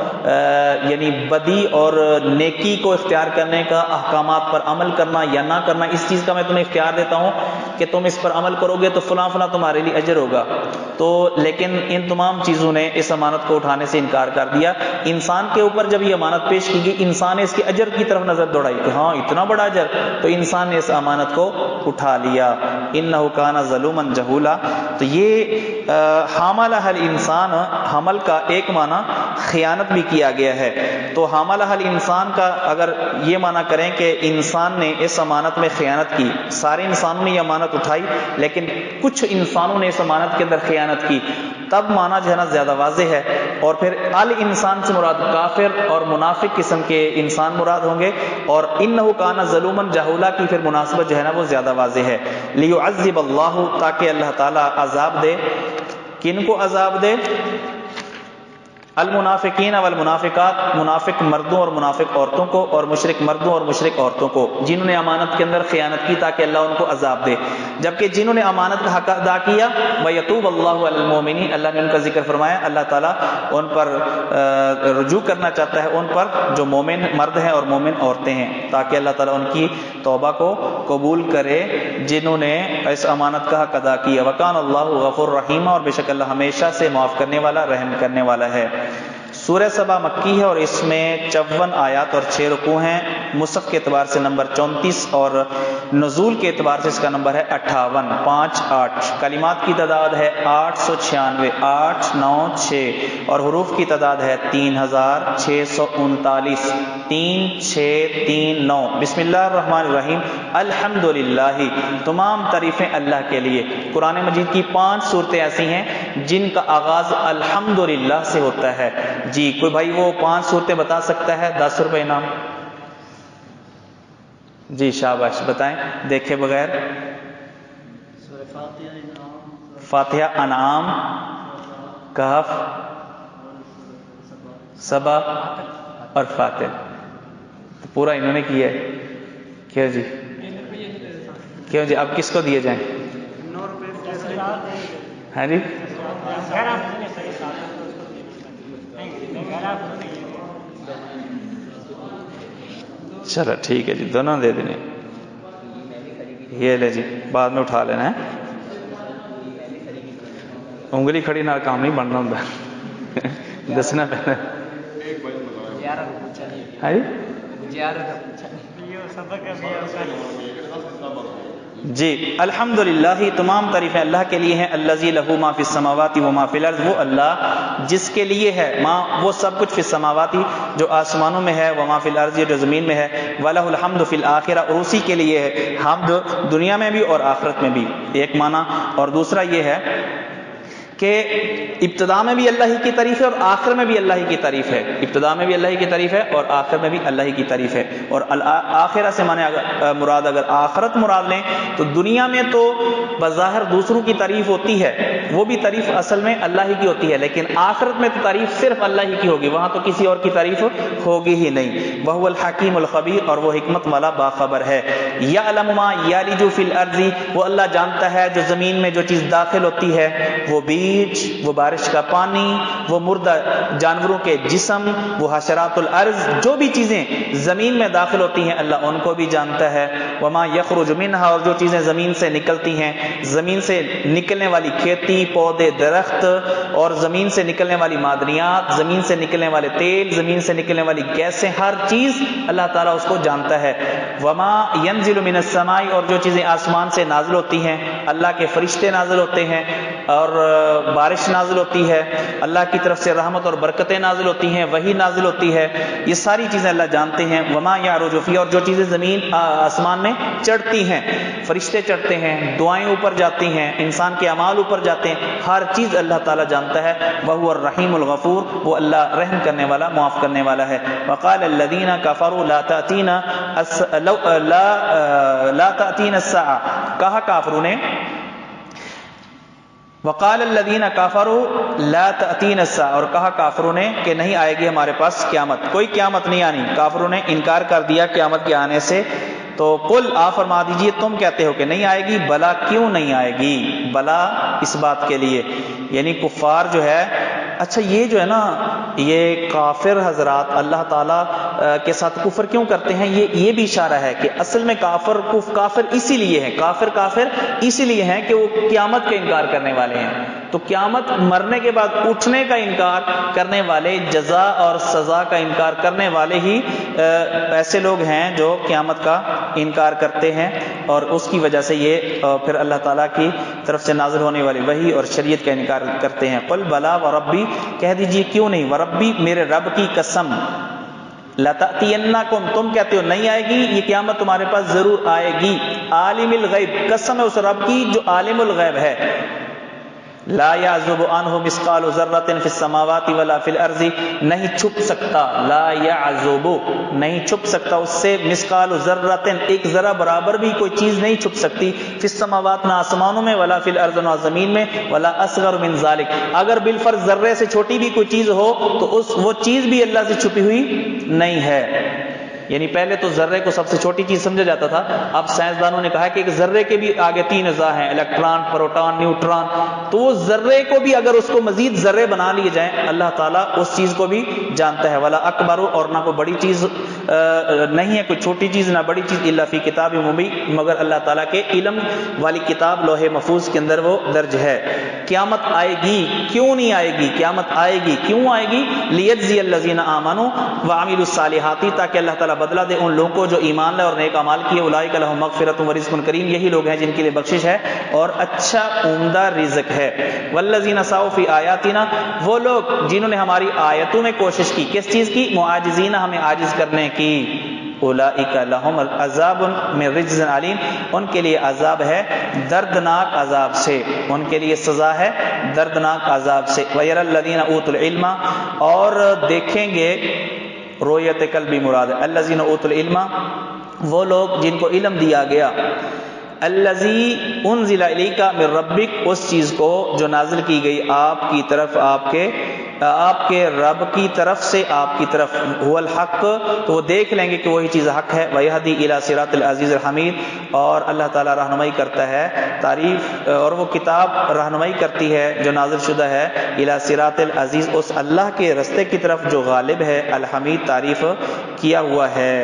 Speaker 1: یعنی بدی اور نیکی کو اختیار کرنے کا, احکامات پر عمل کرنا یا نہ کرنا, اس چیز کا میں تمہیں اختیار دیتا ہوں کہ تم اس پر عمل کرو گے تو فلاں فلاں تمہارے لیے اجر ہوگا. تو لیکن ان تمام چیزوں نے اس امانت کو اٹھانے سے انکار کر دیا. انسان کے اوپر جب یہ امانت پیش کی گئی, انسان نے اس کے اجر کی طرف نظر دوڑائی کہ ہاں اتنا بڑا اجر, تو انسان نے اس امانت کو اٹھا لیا. انہ کان ظلوما جہولا, تو یہ حاملہ الانسان, حمل کا ایک معنی خیانت بھی کیا گیا ہے. تو حاملہ الانسان کا اگر یہ معنی کریں کہ انسان نے اس امانت میں خیانت کی, سارے انسانوں نے یہ امانت اٹھائی لیکن کچھ انسانوں نے اس امانت کے اندر خیانت کی, تب معنی جو ہے نا زیادہ واضح ہے. اور پھر الانسان سے مراد کافر اور منافق قسم کے انسان مراد ہوں گے, اور انہ کان ظلوما جہولا کی پھر مناسبت جو ہے نا وہ زیادہ واضح ہے. لیعذب اللہ, تاکہ اللہ تعالیٰ عذاب دے. کن کو عذاب دے؟ المنافقین والمنافقات, منافق مردوں اور منافق عورتوں کو, اور مشرک مردوں اور مشرک عورتوں کو, جنہوں نے امانت کے اندر خیانت کی, تاکہ اللہ ان کو عذاب دے. جبکہ جنہوں نے امانت کا حق ادا کیا, وَيَتُوبَ اللَّهُ عَلَى الْمُؤْمِنِينَ, اللہ نے ان کا ذکر فرمایا, اللہ تعالیٰ ان پر رجوع کرنا چاہتا ہے, ان پر جو مومن مرد ہیں اور مومن عورتیں ہیں, تاکہ اللہ تعالیٰ ان کی توبہ کو قبول کرے جنہوں نے اس امانت کا حق ادا کیا. وَكَانَ اللَّهُ غَفُورًا رَحِيمًا, اور بے شک اللہ ہمیشہ سے معاف کرنے والا, رحم کرنے والا ہے. سورہ سبا مکی ہے اور اس میں 54 آیات اور 6 رکوع ہیں. مصحف کے اعتبار سے نمبر 34 اور نزول کے اعتبار سے اس کا نمبر ہے 58 58. کلمات کی تعداد ہے 896 896 اور حروف کی تعداد ہے 3639 3639. بسم اللہ الرحمن الرحیم. الحمدللہ تمام تعریفیں اللہ کے لیے. قرآن مجید کی 5 صورتیں ایسی ہیں جن کا آغاز الحمدللہ سے ہوتا ہے. جی کوئی بھائی وہ 5 صورتیں بتا سکتا ہے؟ 10 روپے انعام. جی شاباش بتائیں دیکھے بغیر. فاتحہ، انعام، کہف، سبا اور فاتح. تو پورا انہوں نے کیا ہے. کیوں جی کیوں جی اب کس کو دیے جائیں؟ ہاں جی چلو ٹھیک ہے جی دونوں دے دینے. یہ لے جی بعد میں اٹھا لینا ہے. انگلی کھڑی نہ کام نہیں بننا ہوں دسنا پہلے. جی الحمدللہ تمام تعریفیں اللہ کے لیے ہیں. الذی لہ ما فی السماوات و ما فی الارض. وہ اللہ جس کے لیے ہے ما وہ سب کچھ فی السماوات جو آسمانوں میں ہے، و ما فی الارض جو زمین میں ہے، ولہ الحمد فی الآخرہ اور اسی کے لیے ہے حمد دنیا میں بھی اور آخرت میں بھی. ایک معنی. اور دوسرا یہ ہے کہ ابتدا میں بھی اللہ ہی کی تعریف ہے اور آخر میں بھی اللہ ہی کی تعریف ہے. ابتدا میں بھی اللہ ہی کی تعریف ہے اور آخر میں بھی اللہ ہی کی تعریف ہے. اور آخرہ سے مانے مراد اگر آخرت مراد لیں تو دنیا میں تو بظاہر دوسروں کی تعریف ہوتی ہے، وہ بھی تعریف اصل میں اللہ ہی کی ہوتی ہے، لیکن آخرت میں تو تعریف صرف اللہ ہی کی ہوگی، وہاں تو کسی اور کی تعریف ہوگی ہی نہیں. وہو الحکیم الخبیر اور وہ حکمت والا باخبر ہے. یعلم ما یلج فی الارض. وہ اللہ جانتا ہے جو زمین میں جو چیز داخل ہوتی ہے، وہ بیج، وہ بارش کا پانی، وہ مردہ جانوروں کے جسم، وہ حشرات الارض، جو بھی چیزیں زمین میں داخل ہوتی ہیں اللہ ان کو بھی جانتا ہے. وما یخرج منہا اور جو چیزیں زمین سے نکلتی ہیں، زمین سے نکلنے والی کھیتی، پودے، درخت اور زمین سے نکلنے والی معدنیات، زمین سے نکلنے والے تیل، زمین سے نکلنے والی گیسیں، ہر چیز اللہ تعالیٰ اس کو جانتا ہے. وما ینزل من السماء اور جو چیزیں آسمان سے نازل ہوتی ہیں، اللہ کے فرشتے نازل ہوتے ہیں اور بارش نازل ہوتی ہے، اللہ کی طرف سے رحمت اور برکتیں نازل ہوتی ہیں، وحی نازل ہوتی ہے، یہ ساری چیزیں اللہ جانتے ہیں. وما یعرج فی اور جو چیزیں زمین آسمان میں چڑھتی ہیں، فرشتے چڑھتے ہیں، دعائیں اوپر جاتی ہیں، انسان کے اعمال اوپر جاتے ہیں، ہر چیز اللہ تعالیٰ جانتا ہے. وہو الرحیم الغفور وہ اللہ رحم کرنے والا معاف کرنے والا ہے. وقال الذین کفروا لا تأتینا الساعة. کہا کافروں نے وقال الذین کفروا لا تأتینا الساعة اور کہا کافروں نے کہ نہیں آئے گی ہمارے پاس قیامت، کوئی قیامت نہیں آنی. کافروں نے انکار کر دیا قیامت کے آنے سے. تو قل آپ فرما دیجئے تم کہتے ہو کہ نہیں آئے گی. بلا کیوں نہیں آئے گی؟ بلا اس بات کے لیے یعنی کفار جو ہے. اچھا یہ جو ہے نا یہ کافر حضرات اللہ تعالیٰ کے ساتھ کفر کیوں کرتے ہیں، یہ بھی اشارہ ہے کہ اصل میں کافر اسی لیے ہیں، کافر اسی لیے ہیں کہ وہ قیامت کا انکار کرنے والے ہیں. تو قیامت مرنے کے بعد اٹھنے کا انکار کرنے والے، جزا اور سزا کا انکار کرنے والے ہی ایسے لوگ ہیں جو قیامت کا انکار کرتے ہیں اور اس کی وجہ سے یہ پھر اللہ تعالیٰ کی طرف سے نازل ہونے والی وحی اور شریعت کا انکار کرتے ہیں. قل بلا وربی کہہ دیجئے کیوں نہیں، وربی میرے رب کی قسم، لتأتینکم تم کہتے ہو نہیں آئے گی، یہ قیامت تمہارے پاس ضرور آئے گی. عالم الغیب قسم ہے اس رب کی جو عالم الغیب ہے. لا یعزب عنہ مثقال ذرۃ فی السماوات ولا فی الارض نہیں چھپ سکتا، لا یعزب نہیں چھپ سکتا اس سے مثقال ذرۃ ایک ذرہ برابر بھی کوئی چیز نہیں چھپ سکتی، فی السماوات نہ آسمانوں میں، ولا فی الارض نہ زمین میں، ولا اصغر من ذلک اگر بالفرض ذرے سے چھوٹی بھی کوئی چیز ہو تو وہ چیز بھی اللہ سے چھپی ہوئی نہیں ہے. یعنی پہلے تو ذرے کو سب سے چھوٹی چیز سمجھا جاتا تھا، اب سائنسدانوں نے کہا کہ ایک ذرے کے بھی آگے 3 اجزاء ہیں، الیکٹران، پروٹون، نیوٹران، تو وہ ذرے کو بھی اگر اس کو مزید ذرے بنا لیے جائیں، اللہ تعالیٰ اس چیز کو بھی جانتا ہے۔ ولا اکبر، اور نہ کوئی بڑی چیز نہیں ہے، کوئی چھوٹی چیز نہ بڑی چیز، الا فی کتاب مبین، مگر اللہ تعالیٰ کے علم والی کتاب لوح محفوظ کے اندر وہ درج ہے۔ قیامت آئے گی، کیوں نہیں آئے گی؟ قیامت آئے گی، کیوں آئے گی؟ لیجزی الذین آمنوا وعملوا الصالحات، تاکہ اللہ تعالیٰ بدلہ دے ان لوگوں کو جو ایمان لائے اور نیک اعمال کیے، اولئک لہم مغفرۃ ورزق کریم، یہی لوگ ہیں جن کے لیے بخشش ہے اور اچھا عمدہ رزق ہے۔ والذین سعوا فی آیاتنا، وہ لوگ جنہوں نے ہماری آیتوں میں کوشش کی، کس چیز کی؟ معاجزین، ہمیں عاجز کرنے کی، اولئک لہم عذاب من رجز علیم، ان کے لیے عذاب ہے دردناک عذاب سے، ان کے لیے سزا ہے دردناک عذاب سے۔ وَيَرَى الَّذِينَ أُوتُوا الْعِلْمَ، اور دیکھیں گے، رؤیت قلبی مراد ہے، الَّذِينَ أُوتُوا الْعِلْمَ، وہ لوگ جن کو علم دیا گیا، الذی انزل الیک من ربک، اس چیز کو جو نازل کی گئی آپ کی طرف، آپ کے رب کی طرف سے، آپ کی طرف، هو الحق، تو وہ دیکھ لیں گے کہ وہی چیز حق ہے۔ ویہدی الی صراط العزیز الحمید، اور اللہ تعالیٰ رہنمائی کرتا ہے، تعریف، اور وہ کتاب رہنمائی کرتی ہے جو نازل شدہ ہے، الی صراط العزیز، اس اللہ کے رستے کی طرف جو غالب ہے، الحمید، تعریف کیا ہوا ہے۔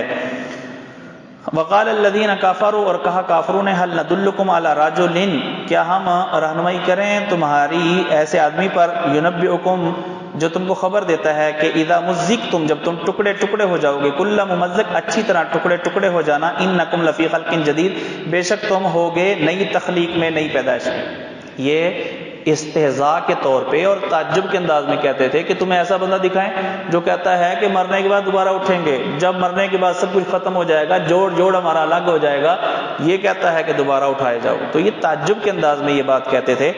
Speaker 1: وقال الذین کفروا، اور کہا کافروں نے، هل ندلکم علی رجل، کیا ہم رہنمائی کریں تمہاری ایسے آدمی پر، ینبئکم، جو تم کو خبر دیتا ہے کہ اذا مزقتم، جب تم ٹکڑے ٹکڑے ہو جاؤ گے، کل ممزق، اچھی طرح ٹکڑے ٹکڑے ہو جانا، انکم لفی خلق جدید، بے شک تم ہوگے نئی تخلیق میں، نئی پیدائش میں۔ یہ استہزاء کے طور پہ اور تعجب کے انداز میں کہتے تھے کہ تمہیں ایسا بندہ دکھائیں جو کہتا ہے کہ مرنے کے بعد دوبارہ اٹھیں گے، جب مرنے کے بعد سب کچھ ختم ہو جائے گا، جوڑ ہمارا الگ ہو جائے گا، یہ کہتا ہے کہ دوبارہ اٹھائے جاؤ۔ تو یہ تعجب کے انداز میں یہ بات کہتے تھے۔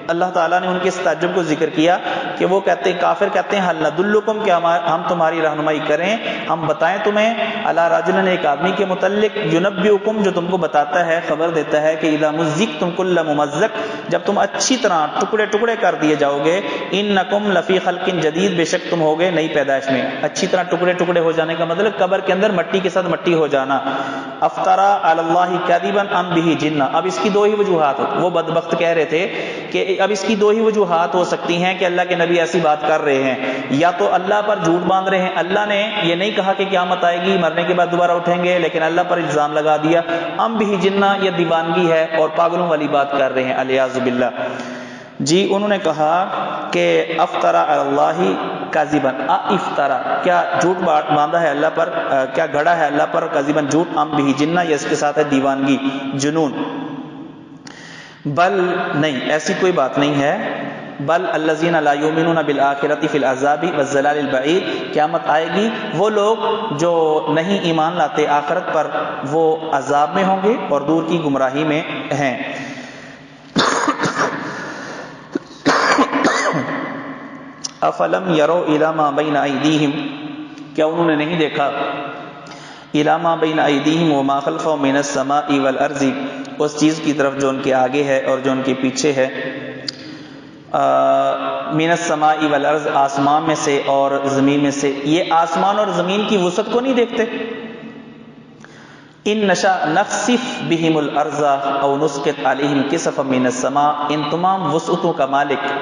Speaker 1: اللہ تعالیٰ نے ان کے اس تعجب کو ذکر کیا کہ وہ کہتے ہیں، کافر کہتے ہیں، هل ندلکم، کہ ہم تمہاری رہنمائی کریں، ہم بتائیں تمہیں، علی رجل، ایک آدمی کے متعلق، ینبئکم، جو تم کو بتاتا ہے، خبر دیتا ہے کہ اذا مزقتم کل ممزق، جب تم اچھی طرح ٹکڑے ٹکڑے کر دیے جاؤ گے، انکم لفی خلق جدید، بے شک تم ہوگے نئی پیدائش میں۔ اچھی طرح ٹکڑے ٹکڑے ہو جانے کا مطلب قبر کے اندر مٹی کے ساتھ مٹی ہو جانا۔ افترا علی اللہ کذبا ام بہ جنہ، اب اس کی دو ہی وجوہات، وہ بدبخت کہہ رہے تھے کہ اب اس کی دو ہی وجوہات ہو سکتی ہیں کہ اللہ کے نبی ایسی بات کر رہے ہیں، یا تو اللہ پر جھوٹ باندھ رہے ہیں، اللہ نے یہ نہیں کہا کہ قیامت آئے گی، مرنے کے بعد دوبارہ اٹھیں گے، لیکن اللہ پر الزام لگا دیا، ام بہ جنہ، یہ دیوانگی ہے اور پاگلوں والی بات کر رہے ہیں، الیاذ باللہ۔ جی انہوں نے کہا کہ افطرا اللہ کاذبا، افطرا، کیا جھوٹ باندھا ہے اللہ پر، کیا گڑا ہے اللہ پر، کاذبا، جھوٹ، ام بہ جنہ، یہ اس کے ساتھ ہے دیوانگی، جنون۔ بل، نہیں، ایسی کوئی بات نہیں ہے، بل الذین لا یؤمنون بالآخرۃ فی العذاب والضلال البعید، قیامت آئے گی، وہ لوگ جو نہیں ایمان لاتے آخرت پر، وہ عذاب میں ہوں گے اور دور کی گمراہی میں ہیں۔ افلم یروا الی ما بین ایدیہم، کیا انہوں نے نہیں دیکھا، الی ما بین ایدیہم وما خلفہم من السماء والارض، اس چیز کی طرف جو ان کے آگے ہے اور جو ان کے پیچھے ہے، من السماء والارض، آسمان میں سے اور زمین میں سے، یہ آسمان اور زمین کی وسعت کو نہیں دیکھتے؟ ان نشاء نخسف بہم الارض او نسقط علیہم کسفا من السماء، ان تمام وسعتوں کا مالک،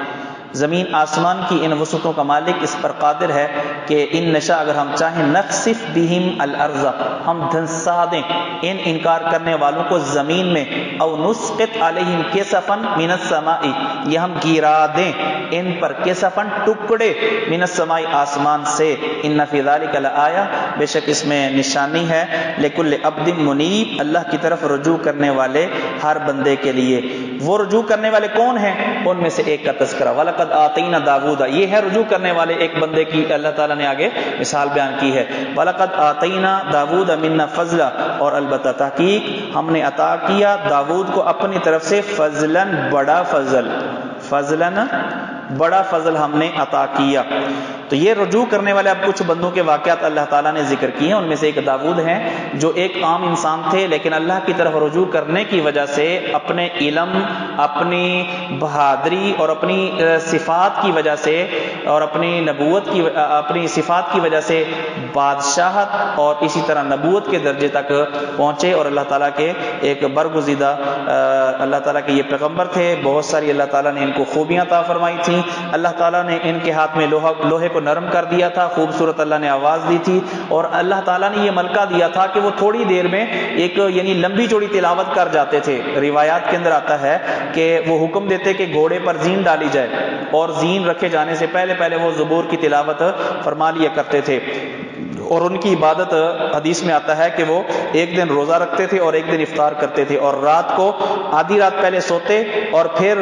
Speaker 1: زمین آسمان کی ان وسعتوں کا مالک اس پر قادر ہے کہ ان نشاء، اگر ہم چاہیں، نخسف بہم الارض، ہم دھنسا دیں ان انکار کرنے والوں کو زمین میں، او نسقط علیہم کسفا من السماء، یہ ہم گرا دیں ان پر، کسفا، ٹکڑے، من السماء، آسمان سے، ان فی ذلک لآیہ، بے شک اس میں نشانی ہے، لکل عبد منیب، اللہ کی طرف رجوع کرنے والے ہر بندے کے لیے۔ وہ رجوع کرنے والے کون ہیں؟ ان میں سے ایک کا تذکرہ، وَلَقَدْ آتَيْنَا دَاوُودَ، یہ ہے رجوع کرنے والے ایک بندے کی اللہ تعالیٰ نے آگے مثال بیان کی ہے، وَلَقَدْ آتَيْنَا دَاوُودَ مِنَّا فَضْلًا، اور البتہ تحقیق ہم نے عطا کیا داؤد کو اپنی طرف سے، فضلاً، بڑا فضل، فضلاً، بڑا فضل ہم نے عطا کیا۔ تو یہ رجوع کرنے والے اب کچھ بندوں کے واقعات اللہ تعالیٰ نے ذکر کیے ہیں. ان میں سے ایک داؤد ہیں جو ایک عام انسان تھے، لیکن اللہ کی طرف رجوع کرنے کی وجہ سے اپنے علم، اپنی بہادری اور اپنی صفات کی وجہ سے اور اپنی نبوت کی اپنی صفات کی وجہ سے بادشاہت اور اسی طرح نبوت کے درجے تک پہنچے، اور اللہ تعالیٰ کے ایک برگزیدہ اللہ تعالیٰ کے یہ پیغمبر تھے. بہت ساری اللہ تعالیٰ نے ان کو خوبیاں عطا فرمائی تھیں. اللہ تعالیٰ نے ان کے ہاتھ میں لوہے کو نرم کر دیا تھا، خوبصورت اللہ نے آواز دی تھی، اور اللہ تعالیٰ نے یہ ملکہ دیا تھا کہ وہ تھوڑی دیر میں ایک یعنی لمبی چوڑی تلاوت کر جاتے تھے. روایات کے اندر آتا ہے کہ وہ حکم دیتے کہ گھوڑے پر زین ڈالی جائے، اور زین رکھے جانے سے پہلے وہ زبور کی تلاوت فرما لیا کرتے تھے. اور ان کی عبادت حدیث میں آتا ہے کہ وہ ایک دن روزہ رکھتے تھے اور ایک دن افطار کرتے تھے، اور رات کو آدھی رات پہلے سوتے اور پھر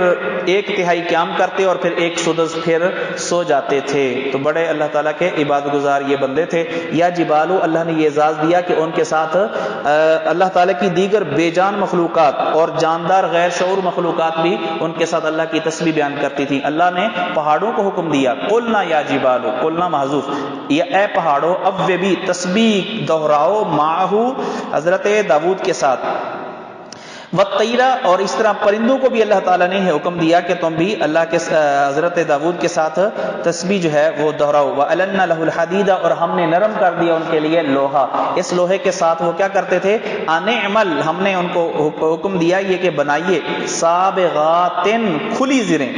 Speaker 1: ایک تہائی قیام کرتے اور پھر ایک سدس پھر سو جاتے تھے. تو بڑے اللہ تعالیٰ کے عبادت گزار یہ بندے تھے. یا جبالو، اللہ نے یہ اعزاز دیا کہ ان کے ساتھ اللہ تعالیٰ کی دیگر بے جان مخلوقات اور جاندار غیر شعور مخلوقات بھی ان کے ساتھ اللہ کی تسبیح بیان کرتی تھی. اللہ نے پہاڑوں کو حکم دیا، قلنا یا جبالو، قلنا محذوف، یا اے پہاڑوں اب بھی تسبیح دہراؤ معہو حضرت داؤد کے ساتھ، والطیرہ، اور اس طرح پرندوں کو بھی اللہ تعالیٰ نے حکم دیا کہ تم بھی اللہ کے حضرت داؤد کے ساتھ تسبیح جو ہے وہ دہراؤ. وَأَلَنَّ لَهُ الْحَدِيدَ، اور ہم نے نرم کر دیا ان کے لیے لوہا. اس لوہے کے ساتھ وہ کیا کرتے تھے؟ اَنِعْمَلْ، ہم نے ان کو حکم دیا یہ کہ بنائیے سابغاتن، کھلی زریں.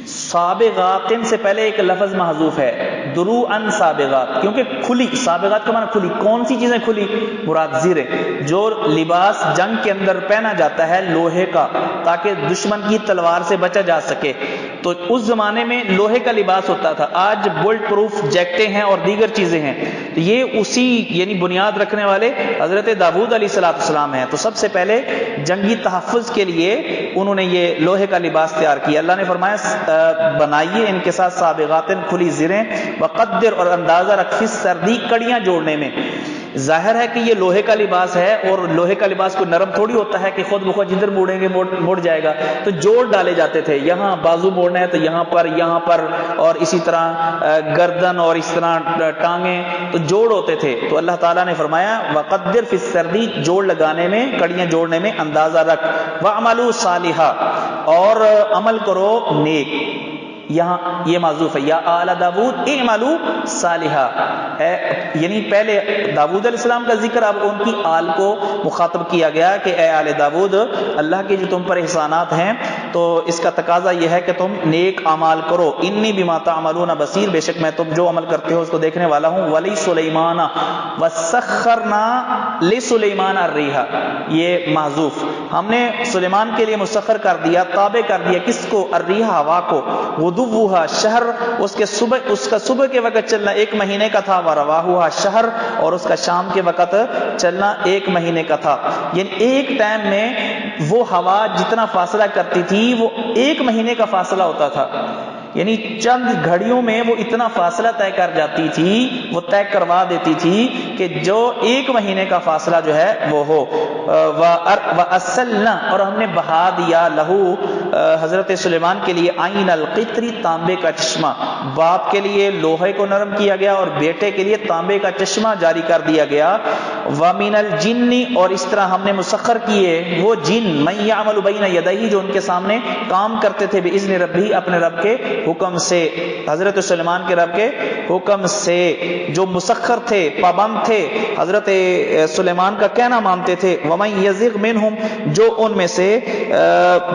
Speaker 1: سابغاتن سے پہلے ایک لفظ محذوف ہے، دروعن سابغات، کیونکہ کھلی، سابغات کا معنی کھلی. کون سی چیزیں کھلی؟ مراد زریں، جو لباس جنگ کے اندر پہنا جاتا ہے لوہے کا تاکہ دشمن کی تلوار سے بچا جا سکے. تو اس زمانے میں لوہے کا لباس ہوتا تھا. آج بلٹ پروف جیکٹیں ہیں اور دیگر چیزیں ہیں. تو یہ اسی یعنی بنیاد رکھنے والے حضرت داؤد علیہ السلام ہیں. تو سب سے پہلے جنگی تحفظ کے لیے انہوں نے یہ لوہے کا لباس تیار کیا. اللہ نے فرمایا بنائیے ان کے ساتھ سابغاتن، کھلی زریں، وقدر، اور اندازہ رکھ، سردی، کڑیاں جوڑنے میں. ظاہر ہے کہ یہ لوہے کا لباس ہے، اور لوہے کا لباس کوئی نرم تھوڑی ہوتا ہے کہ خود بخود جدھر موڑیں گے مڑ جائے گا. تو جوڑ ڈالے جاتے تھے، یہاں بازو موڑنا ہے تو یہاں پر، اور اسی طرح گردن اور اس طرح ٹانگیں، تو جوڑ ہوتے تھے. تو اللہ تعالیٰ نے فرمایا وقدر فی السردی، جوڑ لگانے میں، کڑیاں جوڑنے میں اندازہ رکھ. وَعْمَلُوا صَالِحًا، اور عمل کرو نیک. یہاں یہ معذوف ہے، یا آل داود اعملوا صالحا، یعنی پہلے داؤد علیہ السلام کا ذکر، اب ان کی آل کو مخاطب کیا گیا کہ اے آل داؤد، اللہ کے جو تم پر احسانات ہیں تو اس کا تقاضا یہ ہے کہ تم نیک اعمال کرو. انی بما تعملون بصیر، بے شک میں تم جو عمل کرتے ہو اس کو دیکھنے والا ہوں. ولی سلیمان وسخرنا لسلیمان الریح، یہ محذوف، ہم نے سلیمان کے لیے مسخر کر دیا، تابع کر دیا کس کو؟ الریح، ہوا کو. غدوها شہر، اس کا صبح کے وقت چلنا 1 مہینے کا تھا. ورواحها شہر، اور اس کا شام کے وقت چلنا 1 مہینے کا تھا. یعنی ایک ٹائم میں وہ ہوا جتنا فاصلہ کرتی تھی وہ 1 مہینے کا فاصلہ ہوتا تھا. یعنی چند گھڑیوں میں وہ اتنا فاصلہ طے کر جاتی تھی، وہ طے کروا دیتی تھی کہ جو 1 مہینے کا فاصلہ جو ہے وہ ہو. وَأَسَّلْنَا، اور ہم نے بہا دیا، لہو حضرت سلیمان کے لیے، عین القطری، تانبے کا چشمہ. باپ کے لیے لوہے کو نرم کیا گیا اور بیٹے کے لیے تانبے کا چشمہ جاری کر دیا گیا. وَمِنَ الْجِنِّ، اور اس طرح ہم نے مسخر کیے وہ جن، مَن يَعْمَلُ بَيْنَ يَدَيْهِ، جو ان کے سامنے کام کرتے تھے، بِإِذْنِ رَبِّهِ، اپنے رب کے حکم سے. حضرت سلیمان کے رب کے حکم سے، جو مسخر تھے، پابند تھے، حضرت سلیمان کا کہنا مانتے تھے. وَمَن يَزِغْ مِنْهُمْ، جو ان میں سے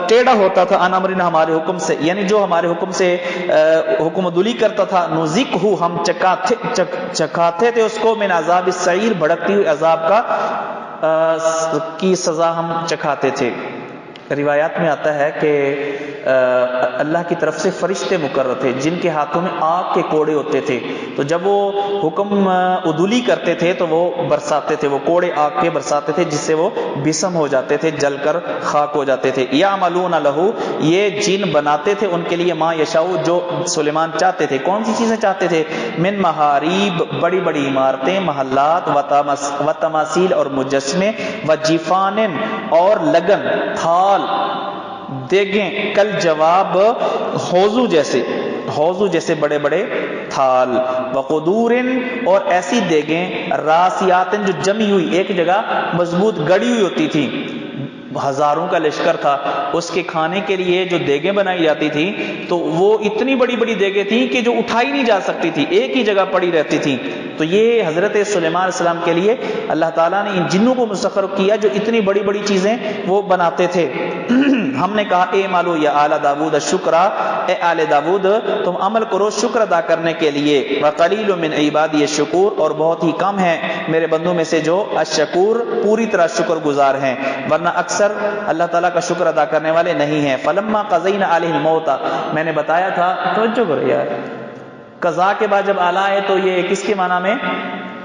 Speaker 1: ٹیڑھا ہوتا تھا، عن امرنا، ہمارے حکم سے، یعنی جو ہمارے حکم سے حکم دلی کرتا تھا، نُذِقْهُ، ہم چکھاتے تھے اس کو، من عذاب السعیر، بھڑکتی ہوئی عذاب کی سزا ہم چکھاتے تھے. روایات میں آتا ہے کہ اللہ کی طرف سے فرشتے مقرر تھے جن کے ہاتھوں میں آگ کے کوڑے ہوتے تھے. تو جب وہ حکم عدولی کرتے تھے تو وہ برساتے تھے، وہ کوڑے آگ کے برساتے تھے، جس سے وہ بسم ہو جاتے تھے، جل کر خاک ہو جاتے تھے. یعملون لہو، یہ جن بناتے تھے ان کے لیے، ما یشاء، جو سلیمان چاہتے تھے. کون سی چیزیں چاہتے تھے؟ من محاریب، بڑی بڑی عمارتیں، محلات، و تماثیل، اور مجسمے، و جفان، اور لگن، تھال، دیگیں، کل جواب، حوضو جیسے بڑے بڑے تھال، وقدور اور ایسی دیگیں، راسیات جو جمی ہوئی ایک جگہ مضبوط گڑی ہوئی ہوتی تھی، ہزاروں کا لشکر تھا، اس کے کھانے کے لیے جو دیگیں بنائی جاتی تھی تو وہ اتنی بڑی بڑی دیگیں تھیں کہ جو اٹھائی نہیں جا سکتی تھی، ایک ہی جگہ پڑی رہتی تھی۔ تو یہ حضرت سلیمان علیہ السلام کے لیے اللہ تعالیٰ نے ان جنوں کو مسخر کیا جو اتنی بڑی بڑی چیزیں وہ بناتے تھے۔ ہم نے کہا اے مالو یا آل داود الشکرا، اے آل داود تم عمل کرو شکر ادا کرنے کے لیے، وقلیل من عبادی الشکور اور بہت ہی کم ہیں میرے بندوں میں سے جو الشکور پوری طرح شکر گزار ہیں، ورنہ اکثر اللہ تعالیٰ کا شکر ادا کرنے والے نہیں ہیں۔ فلما قضینا علیہ الموت، میں نے بتایا تھا، توجہ کرو یار، قضا کے بعد جب آلا ہے تو یہ کس کے معنی میں؟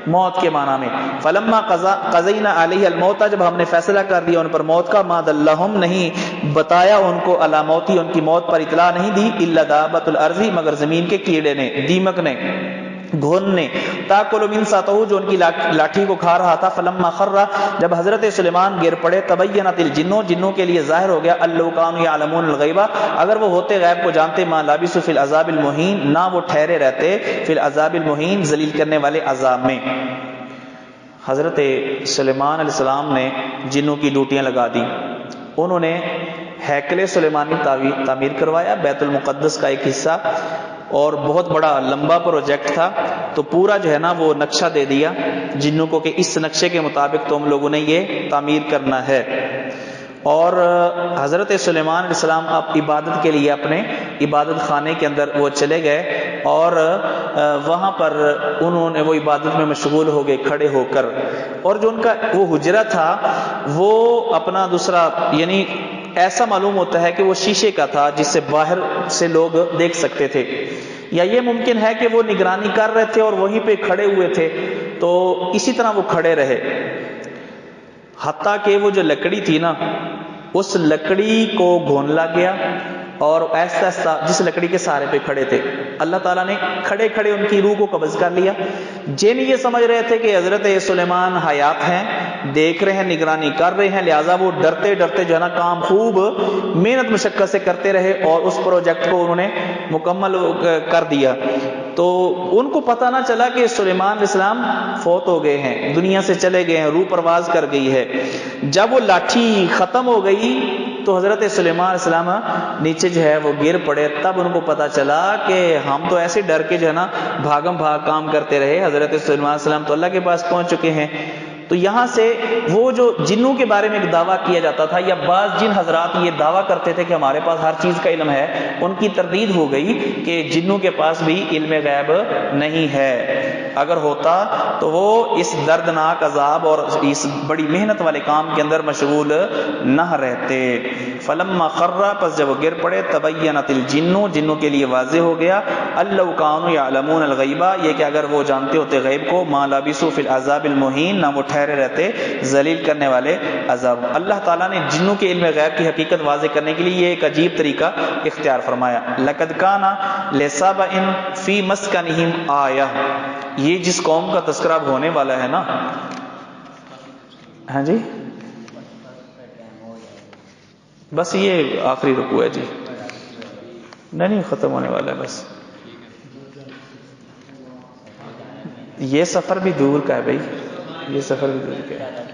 Speaker 1: موت کے معنی میں۔ فلما قضینا علیہ الموت، جب ہم نے فیصلہ کر دیا ان پر موت کا، ما دلہم نہیں بتایا ان کو، علی موتی ان کی موت پر اطلاع نہیں دی، الا دابۃ الارض مگر زمین کے کیڑے نے، دیمک نے، گھن نے، تاکل من ساتہ جو ان کی لاٹھی کو کھا رہا تھا۔ فلما خر جب حضرت سلیمان گر پڑے، تبینت الجنوں جنوں کے لیے ظاہر ہو گیا، اللو کانوا یعلمون الغیبہ اگر وہ ہوتے غیب کو جانتے، ما لابثوا فی العذاب المہین نہ وہ ٹھہرے رہتے فی العذاب المہین ذلیل کرنے والے عذاب میں۔ حضرت سلیمان علیہ السلام نے جنوں کی ڈیوٹیاں لگا دی، انہوں نے ہیکل سلیمانی تعمیر کروایا، بیت المقدس کا ایک حصہ، اور بہت بڑا لمبا پروجیکٹ تھا، تو پورا جو ہے نا وہ نقشہ دے دیا جنوں کو کہ اس نقشے کے مطابق تم لوگوں نے یہ تعمیر کرنا ہے۔ اور حضرت سلیمان علیہ السلام اب عبادت کے لیے اپنے عبادت خانے کے اندر وہ چلے گئے، اور وہاں پر انہوں نے وہ عبادت میں مشغول ہو گئے کھڑے ہو کر، اور جو ان کا وہ حجرہ تھا وہ اپنا دوسرا یعنی ایسا معلوم ہوتا ہے کہ وہ شیشے کا تھا جس سے باہر سے لوگ دیکھ سکتے تھے، یا یہ ممکن ہے کہ وہ نگرانی کر رہے تھے اور وہیں پہ کھڑے ہوئے تھے، تو اسی طرح وہ کھڑے رہے، حتیٰ کہ وہ جو لکڑی تھی نا اس لکڑی کو گھون لگ گیا، اور ایسا ایسا جس لکڑی کے سہارے پہ کھڑے تھے اللہ تعالیٰ نے کھڑے کھڑے ان کی روح کو قبض کر لیا۔ جن یہ سمجھ رہے تھے کہ حضرت سلیمان حیات ہیں، دیکھ رہے ہیں، نگرانی کر رہے ہیں، لہٰذا وہ ڈرتے ڈرتے جو ہے نا کام خوب محنت مشقت سے کرتے رہے اور اس پروجیکٹ کو انہوں نے مکمل کر دیا۔ تو ان کو پتہ نہ چلا کہ سلیمان علیہ السلام فوت ہو گئے ہیں، دنیا سے چلے گئے ہیں، روح پرواز کر گئی ہے۔ جب وہ لاٹھی ختم ہو گئی تو حضرت سلیمان علیہ السلام نیچے جو ہے وہ گر پڑے، تب ان کو پتا چلا کہ ہم تو ایسے ڈر کے جو ہے نا بھاگم بھاگ کام کرتے رہے، حضرت سلیمان علیہ السلام تو اللہ کے پاس پہنچ چکے ہیں۔ تو یہاں سے وہ جو جنوں کے بارے میں ایک دعویٰ کیا جاتا تھا، یا بعض جن حضرات یہ دعویٰ کرتے تھے کہ ہمارے پاس ہر چیز کا علم ہے، ان کی تردید ہو گئی کہ جنوں کے پاس بھی علم غیب نہیں ہے، اگر ہوتا تو وہ اس دردناک عذاب اور اس بڑی محنت والے کام کے اندر مشغول نہ رہتے۔ فلما خر پس جب گر پڑے، تبینت الجنوں جنوں کے لیے واضح ہو گیا، اللو کانوا یعلمون الغیبہ یہ کہ اگر وہ جانتے ہوتے غیب کو، ما لبثوا فی العذاب المہین نہ وہ ٹھہرے رہتے ذلیل کرنے والے عذاب۔ اللہ تعالیٰ نے جنوں کے علم غیب کی حقیقت واضح کرنے کے لیے یہ ایک عجیب طریقہ اختیار فرمایا۔ لقد کان لسبأ فی مسکنہم آیہ، یہ جس قوم کا تذکرہ اب ہونے والا ہے نا، ہاں جی بس یہ آخری رکوع ہے جی، نہیں ختم ہونے والا ہے بس، یہ سفر بھی دور کا ہے بھائی، یہ سفر بھی دور کا ہے۔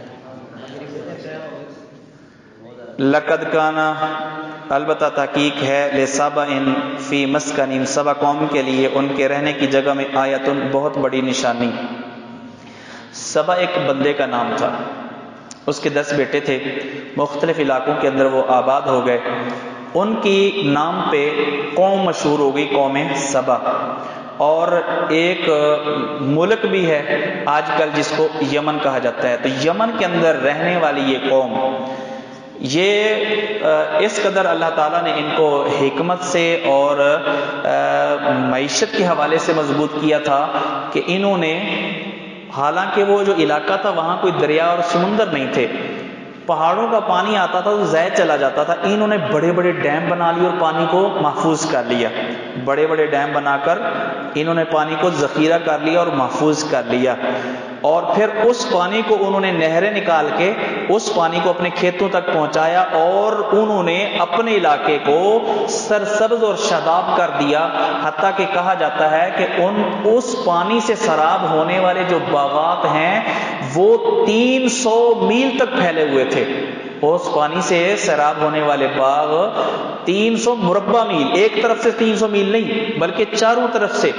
Speaker 1: لقد کانا البتہ تحقیق ہے، لسبأ فی مسکنہم سبا قوم کے لیے ان کے رہنے کی جگہ میں آیتن بہت بڑی نشانی۔ سبا ایک بندے کا نام تھا، اس کے 10 بیٹے تھے، مختلف علاقوں کے اندر وہ آباد ہو گئے، ان کی نام پہ قوم مشہور ہو گئی، قوم سبا۔ اور ایک ملک بھی ہے آج کل جس کو یمن کہا جاتا ہے، تو یمن کے اندر رہنے والی یہ قوم، یہ اس قدر اللہ تعالیٰ نے ان کو حکمت سے اور معیشت کے حوالے سے مضبوط کیا تھا کہ انہوں نے، حالانکہ وہ جو علاقہ تھا وہاں کوئی دریا اور سمندر نہیں تھے، پہاڑوں کا پانی آتا تھا تو زائد چلا جاتا تھا، انہوں نے بڑے بڑے ڈیم بنا لیے اور پانی کو محفوظ کر لیا، بڑے بڑے ڈیم بنا کر انہوں نے پانی کو ذخیرہ کر لیا اور محفوظ کر لیا۔ اور پھر اس پانی کو انہوں نے نہریں نکال کے اس پانی کو اپنے کھیتوں تک پہنچایا اور انہوں نے اپنے علاقے کو سرسبز اور شاداب کر دیا، حتیٰ کہ کہا جاتا ہے کہ اس پانی سے سراب ہونے والے جو باغات ہیں وہ 300 میل تک پھیلے ہوئے تھے۔ اس پانی سے سیراب ہونے والے باغ 300 مربع میل، ایک طرف سے 300 میل نہیں بلکہ چاروں طرف سے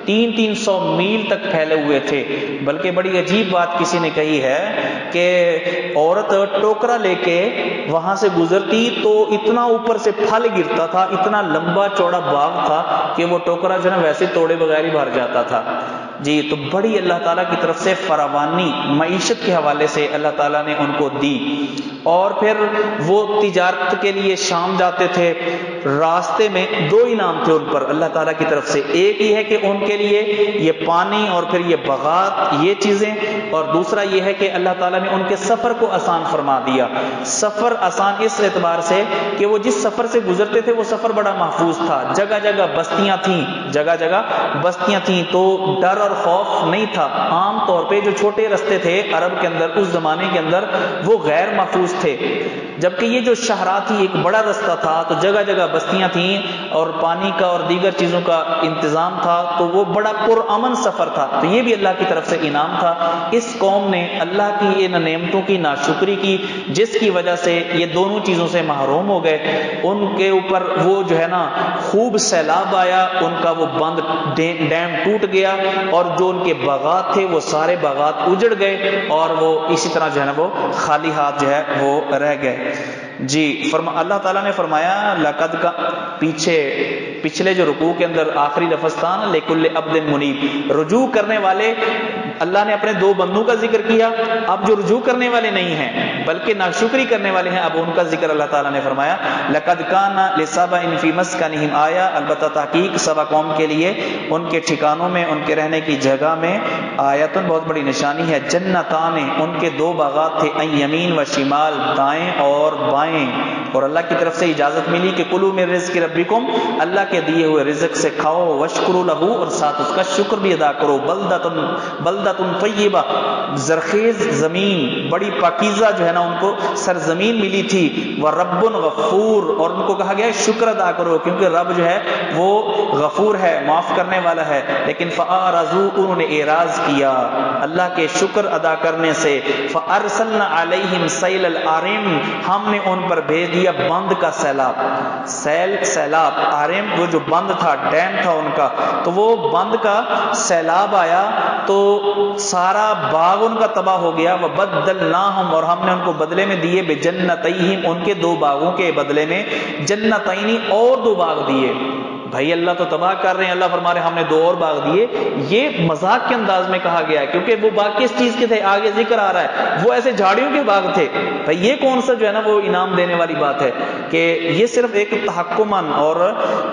Speaker 1: 300 میل تک پھیلے ہوئے تھے۔ بلکہ بڑی عجیب بات کسی نے کہی ہے کہ عورت ٹوکرا لے کے وہاں سے گزرتی تو اتنا اوپر سے پھل گرتا تھا، اتنا لمبا چوڑا باغ تھا کہ وہ ٹوکرا جو ہے ویسے توڑے بغیر ہی بھر جاتا تھا۔ جی تو بڑی اللہ تعالیٰ کی طرف سے فراوانی معیشت کے حوالے سے اللہ تعالیٰ نے ان کو دی۔ اور پھر وہ تجارت کے لیے شام جاتے تھے، راستے میں 2 انعام تھے ان پر اللہ تعالیٰ کی طرف سے، ایک یہ ہے کہ ان کے لیے یہ پانی اور پھر یہ باغات یہ چیزیں، اور دوسرا یہ ہے کہ اللہ تعالیٰ نے ان کے سفر کو آسان فرما دیا۔ سفر آسان اس اعتبار سے کہ وہ جس سفر سے گزرتے تھے وہ سفر بڑا محفوظ تھا، جگہ جگہ بستیاں تھیں، جگہ جگہ بستیاں تھیں، تو ڈر اور خوف نہیں تھا۔ عام طور پہ جو چھوٹے رستے تھے عرب کے اندر اس زمانے کے اندر وہ غیر محفوظ تھے، جبکہ یہ جو شاہراہ تھی ایک بڑا رستہ تھا تو جگہ جگہ بستیاں تھیں اور پانی کا اور دیگر چیزوں کا انتظام تھا، تو وہ بڑا پرامن سفر تھا۔ تو یہ بھی اللہ کی طرف سے انعام تھا۔ اس قوم نے اللہ کی ان نعمتوں کی ناشکری کی جس کی وجہ سے یہ دونوں چیزوں سے محروم ہو گئے۔ ان کے اوپر وہ جو ہے نا خوب سیلاب آیا، ان کا وہ بند ڈیم ٹوٹ گیا اور جو ان کے باغات تھے وہ سارے باغات اجڑ گئے اور وہ اسی طرح جو ہے نا وہ خالی ہاتھ جو ہے وہ رہ گئے۔ جی اللہ تعالیٰ نے فرمایا لقد کا پچھلے جو رکوع کے اندر آخری لفظ تھا نا لکل عبد منیب، رجوع کرنے والے اللہ نے اپنے 2 بندوں کا ذکر کیا۔ اب جو رجوع کرنے والے نہیں ہیں بلکہ ناشکری کرنے والے ہیں، اب ان کا ذکر اللہ تعالیٰ نے فرمایا لقد کان لسبأ فی مسکنہم آیہ، البتہ تحقیق سبا قوم کے لیے ان کے ٹھکانوں میں ان کے رہنے کی جگہ میں آیتن بہت بڑی نشانی ہے۔ جنتان، ان کے 2 باغات تھے، ان یمین و شمال، دائیں اور بائیں، اور اللہ کی طرف سے اجازت ملی کہ کلوا من رزق ربکم، اللہ کے دیے ہوئے رزق سے کھاؤ، واشکروا لہ، اور ساتھ اس کا شکر بھی ادا کرو، بلدۃ طیبہ، زرخیز زمین، بڑی پاکیزہ جو ہے نا ان کو سرزمین ملی تھی، ورب غفور، اور ان کو کہا گیا شکر ادا کرو کیونکہ رب جو ہے وہ غفور ہے، معاف کرنے والا ہے۔ لیکن فاعرضوا، انہوں نے اعراض کیا اللہ کے شکر ادا کرنے سے، فارسلنا علیہم سیل العارم، ہم نے ان پر بھیج دیا بند کا سیلاب، سیلاب عارم وہ جو بند تھا، ڈیم تھا ان کا، تو وہ بند کا سیلاب آیا تو سارا باغ ان کا تباہ ہو گیا۔ وبدلناہم، اور ہم نے ان کو بدلے میں دیے، بجنتیہم، ان کے 2 باغوں کے بدلے میں، جنتین، اور 2 باغ دیے۔ بھائی اللہ تو تباہ کر رہے ہیں، اللہ فرما رہے ہیں ہم نے 2 اور باغ دیے۔ یہ مذاق کے انداز میں کہا گیا ہے کیونکہ وہ باغ کس چیز کے تھے آگے ذکر آ رہا ہے، وہ ایسے جھاڑیوں کے باغ تھے۔ بھائی یہ کون سا جو ہے نا وہ انعام دینے والی بات ہے کہ یہ صرف ایک تحکمن اور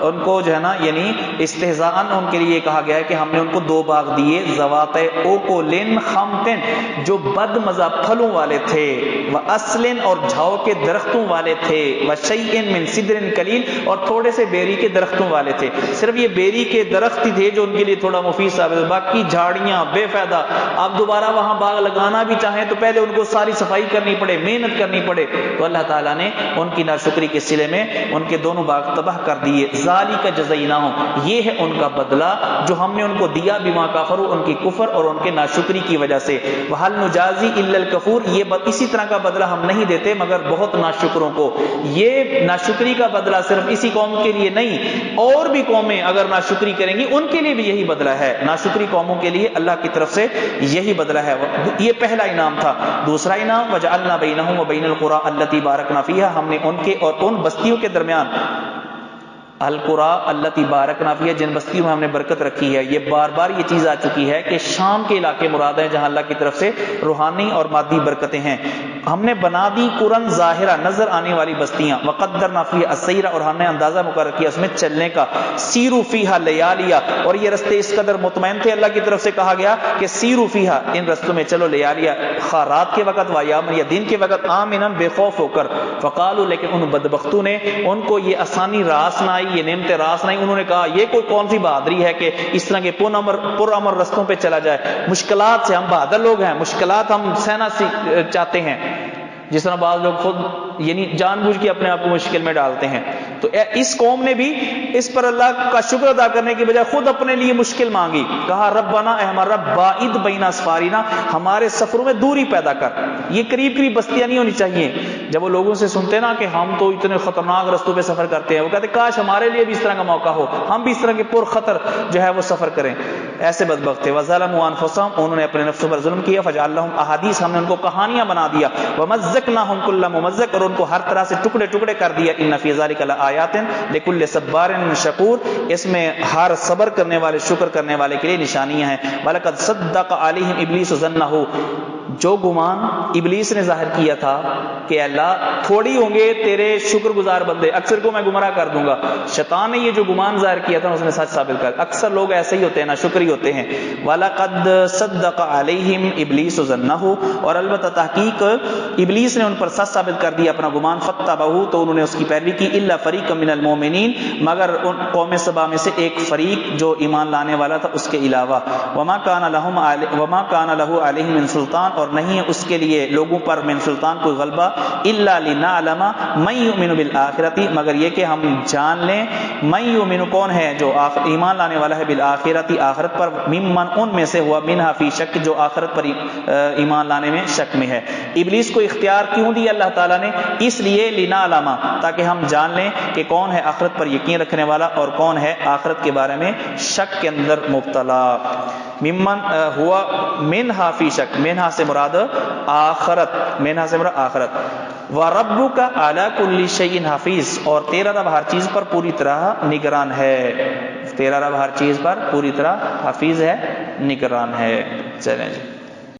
Speaker 1: ان کو جو ہے نا یعنی استہزاءً ان کے لیے کہا گیا ہے کہ ہم نے ان کو 2 باغ دیے، ذوات اوکلن خمتن، جو بد مزہ پھلوں والے تھے، واصلن، اور جھاؤ کے درختوں والے تھے، وشیء من سدر قلیل، اور تھوڑے سے بیری کے درختوں والے تھے۔ صرف یہ بیری کے درخت ہی تھے جو ان کے لیے تھوڑا مفید ثابت، باقی جھاڑیاں بے فائدہ۔ آپ دوبارہ وہاں باغ لگانا بھی چاہیں تو پہلے ان کو ساری صفائی کرنی پڑے، محنت کرنی پڑے، تو اللہ تعالیٰ نے ان کی ناشکری کے صلے میں ان کے 2 باغ تباہ کر دیے۔ ذالک جزیناہم، یہ ہے ان کا بدلہ جو ہم نے ان کو دیا، بما کفروا، ان کی کفر اور ان کے ناشکری کی وجہ سے۔ وہل نجازی الا الکفور، یہ اسی طرح کا بدلہ ہم نہیں دیتے مگر بہت ناشکروں کو۔ یہ ناشکری کا بدلہ صرف اسی قوم کے لیے نہیں، اور بھی قومیں اگر ناشکری کریں گی ان کے لیے بھی یہی بدلہ ہے۔ ناشکری قوموں کے لیے اللہ کی طرف سے یہی بدلہ ہے۔ یہ پہلا انعام تھا۔ دوسرا انعام وجعلنا بینہم وبین القری التی بارکنا فیہا، ہم نے ان کے اور ان بستیوں کے درمیان، القری التی بارکنا فیہا، جن بستیوں میں ہم نے برکت رکھی ہے۔ یہ بار بار یہ چیز آ چکی ہے کہ شام کے علاقے مراد ہیں جہاں اللہ کی طرف سے روحانی اور مادی برکتیں ہیں۔ ہم نے بنا دی قرن ظاہرہ، نظر آنے والی بستیاں، وقدرنا فیہا السیر، اور ہم نے اندازہ مقرر کیا اس میں چلنے کا، سیروا فیہا لیالیا، اور یہ رستے اس قدر مطمئن تھے اللہ کی طرف سے کہا گیا کہ سیروا فیہا، ان رستوں میں چلو، لیالیا، رات کے وقت، وایامن، یا دن کے وقت، آمنا، بے خوف ہو کر۔ فقالوا، لیکن ان بدبختوں نے، ان کو یہ آسانی راس نہ آئی، یہ نعمتیں راس نہیں. انہوں نے کہا یہ کوئی کون سی بہادری ہے کہ اس طرح کے پرامن رستوں پہ چلا جائے. مشکلات سے ہم بہادر لوگ ہیں, مشکلات ہم سہنا چاہتے ہیں, جس طرح بعض لوگ خود یعنی جان بوجھ کے اپنے آپ کو مشکل میں ڈالتے ہیں. تو اس قوم نے بھی اس پر اللہ کا شکر ادا کرنے کی بجائے خود اپنے لیے مشکل مانگی. کہا ربنا اے ہمارا رب باعد بین اسفارنا, ہمارے سفروں میں دوری پیدا کر. یہ قریب قریب بستیاں نہیں ہونی چاہیے. جب وہ لوگوں سے سنتے نا کہ ہم تو اتنے خطرناک رستوں پہ سفر کرتے ہیں, وہ کہتے کاش ہمارے لیے بھی اس طرح کا موقع ہو, ہم بھی اس طرح کے پر خطر جو ہے وہ سفر کریں. ایسے بدبخت تھے. وظلموا انفسهم, انہوں نے اپنے نفسوں پر ظلم کیا. فجعلناهم احادیث, ہم نے ان کو کہانیاں بنا دیا. ومزقناهم كل ممزق, اور ان کو ہر طرح سے ٹکڑے ٹکڑے کر دیا. ان فی ذلک لآیات لکل صبار شکور, اس میں ہر صبر کرنے والے شکر کرنے والے کے لیے نشانیاں ہیں. ولقد صدق علیہم ابلیس ظنہ, جو گمان ابلیس نے ظاہر کیا تھا کہ اللہ تھوڑی ہوں گے تیرے شکر گزار بندے, اکثر کو میں گمراہ کر دوں گا. شیطان نے یہ جو گمان ظاہر کیا تھا اس نے سچ ثابت کر. اکثر لوگ ایسے ہی ہوتے ہیں, نا شکری ہوتے ہیں. وَلَقَدْ صَدَّقَ عَلَيْهِمْ إِبْلِيسُ ظَنَّهُ, اور البتہ تحقیق ابلیس نے ان پر سچ ثابت کر دیا اپنا گمان. فَاتَّبَعُوهُ, تو انہوں نے اس کی پیروی کی. إِلَّا فَرِيقًا مِنَ الْمُؤْمِنِينَ, مگر ان قوم سبا میں سے ایک فریق جو ایمان لانے والا تھا اس کے علاوہ. وَمَا كَانَ لَهُ عَلَيْهِمْ مِنْ سُلْطَانٍ, اور نہیں ہے اس کے لیے لوگوں پر من سلطان کوئی غلبہ. الا لنعلم من یؤمن بالآخرۃ, مگر یہ کہ ہم جان لیں من یؤمن, کون ہے جو ایمان لانے والا ہے, بالآخرۃ, آخرت پر, ممن, ان میں سے, ہوا منہا فی شک, جو آخرت پر ایمان لانے میں شک میں ہے. ابلیس کو اختیار کیوں دیا اللہ تعالیٰ نے؟ اس لیے لنعلم, تاکہ ہم جان لیں کہ کون ہے آخرت پر یقین رکھنے والا اور کون ہے آخرت کے بارے میں شک کے اندر مبتلا. ممن ہوا منہا فی شک, منہا سے مراد آخرت, منہا سے مراد آخرت. وَرَبُّكَ عَلَى كُلِّ شَيْءٍ حَفِيظٌ, اور تیرا رب ہر چیز پر پوری طرح نگران ہے. تیرا رب ہر چیز پر پوری طرح حفیظ ہے, نگران ہے. چلیں جی.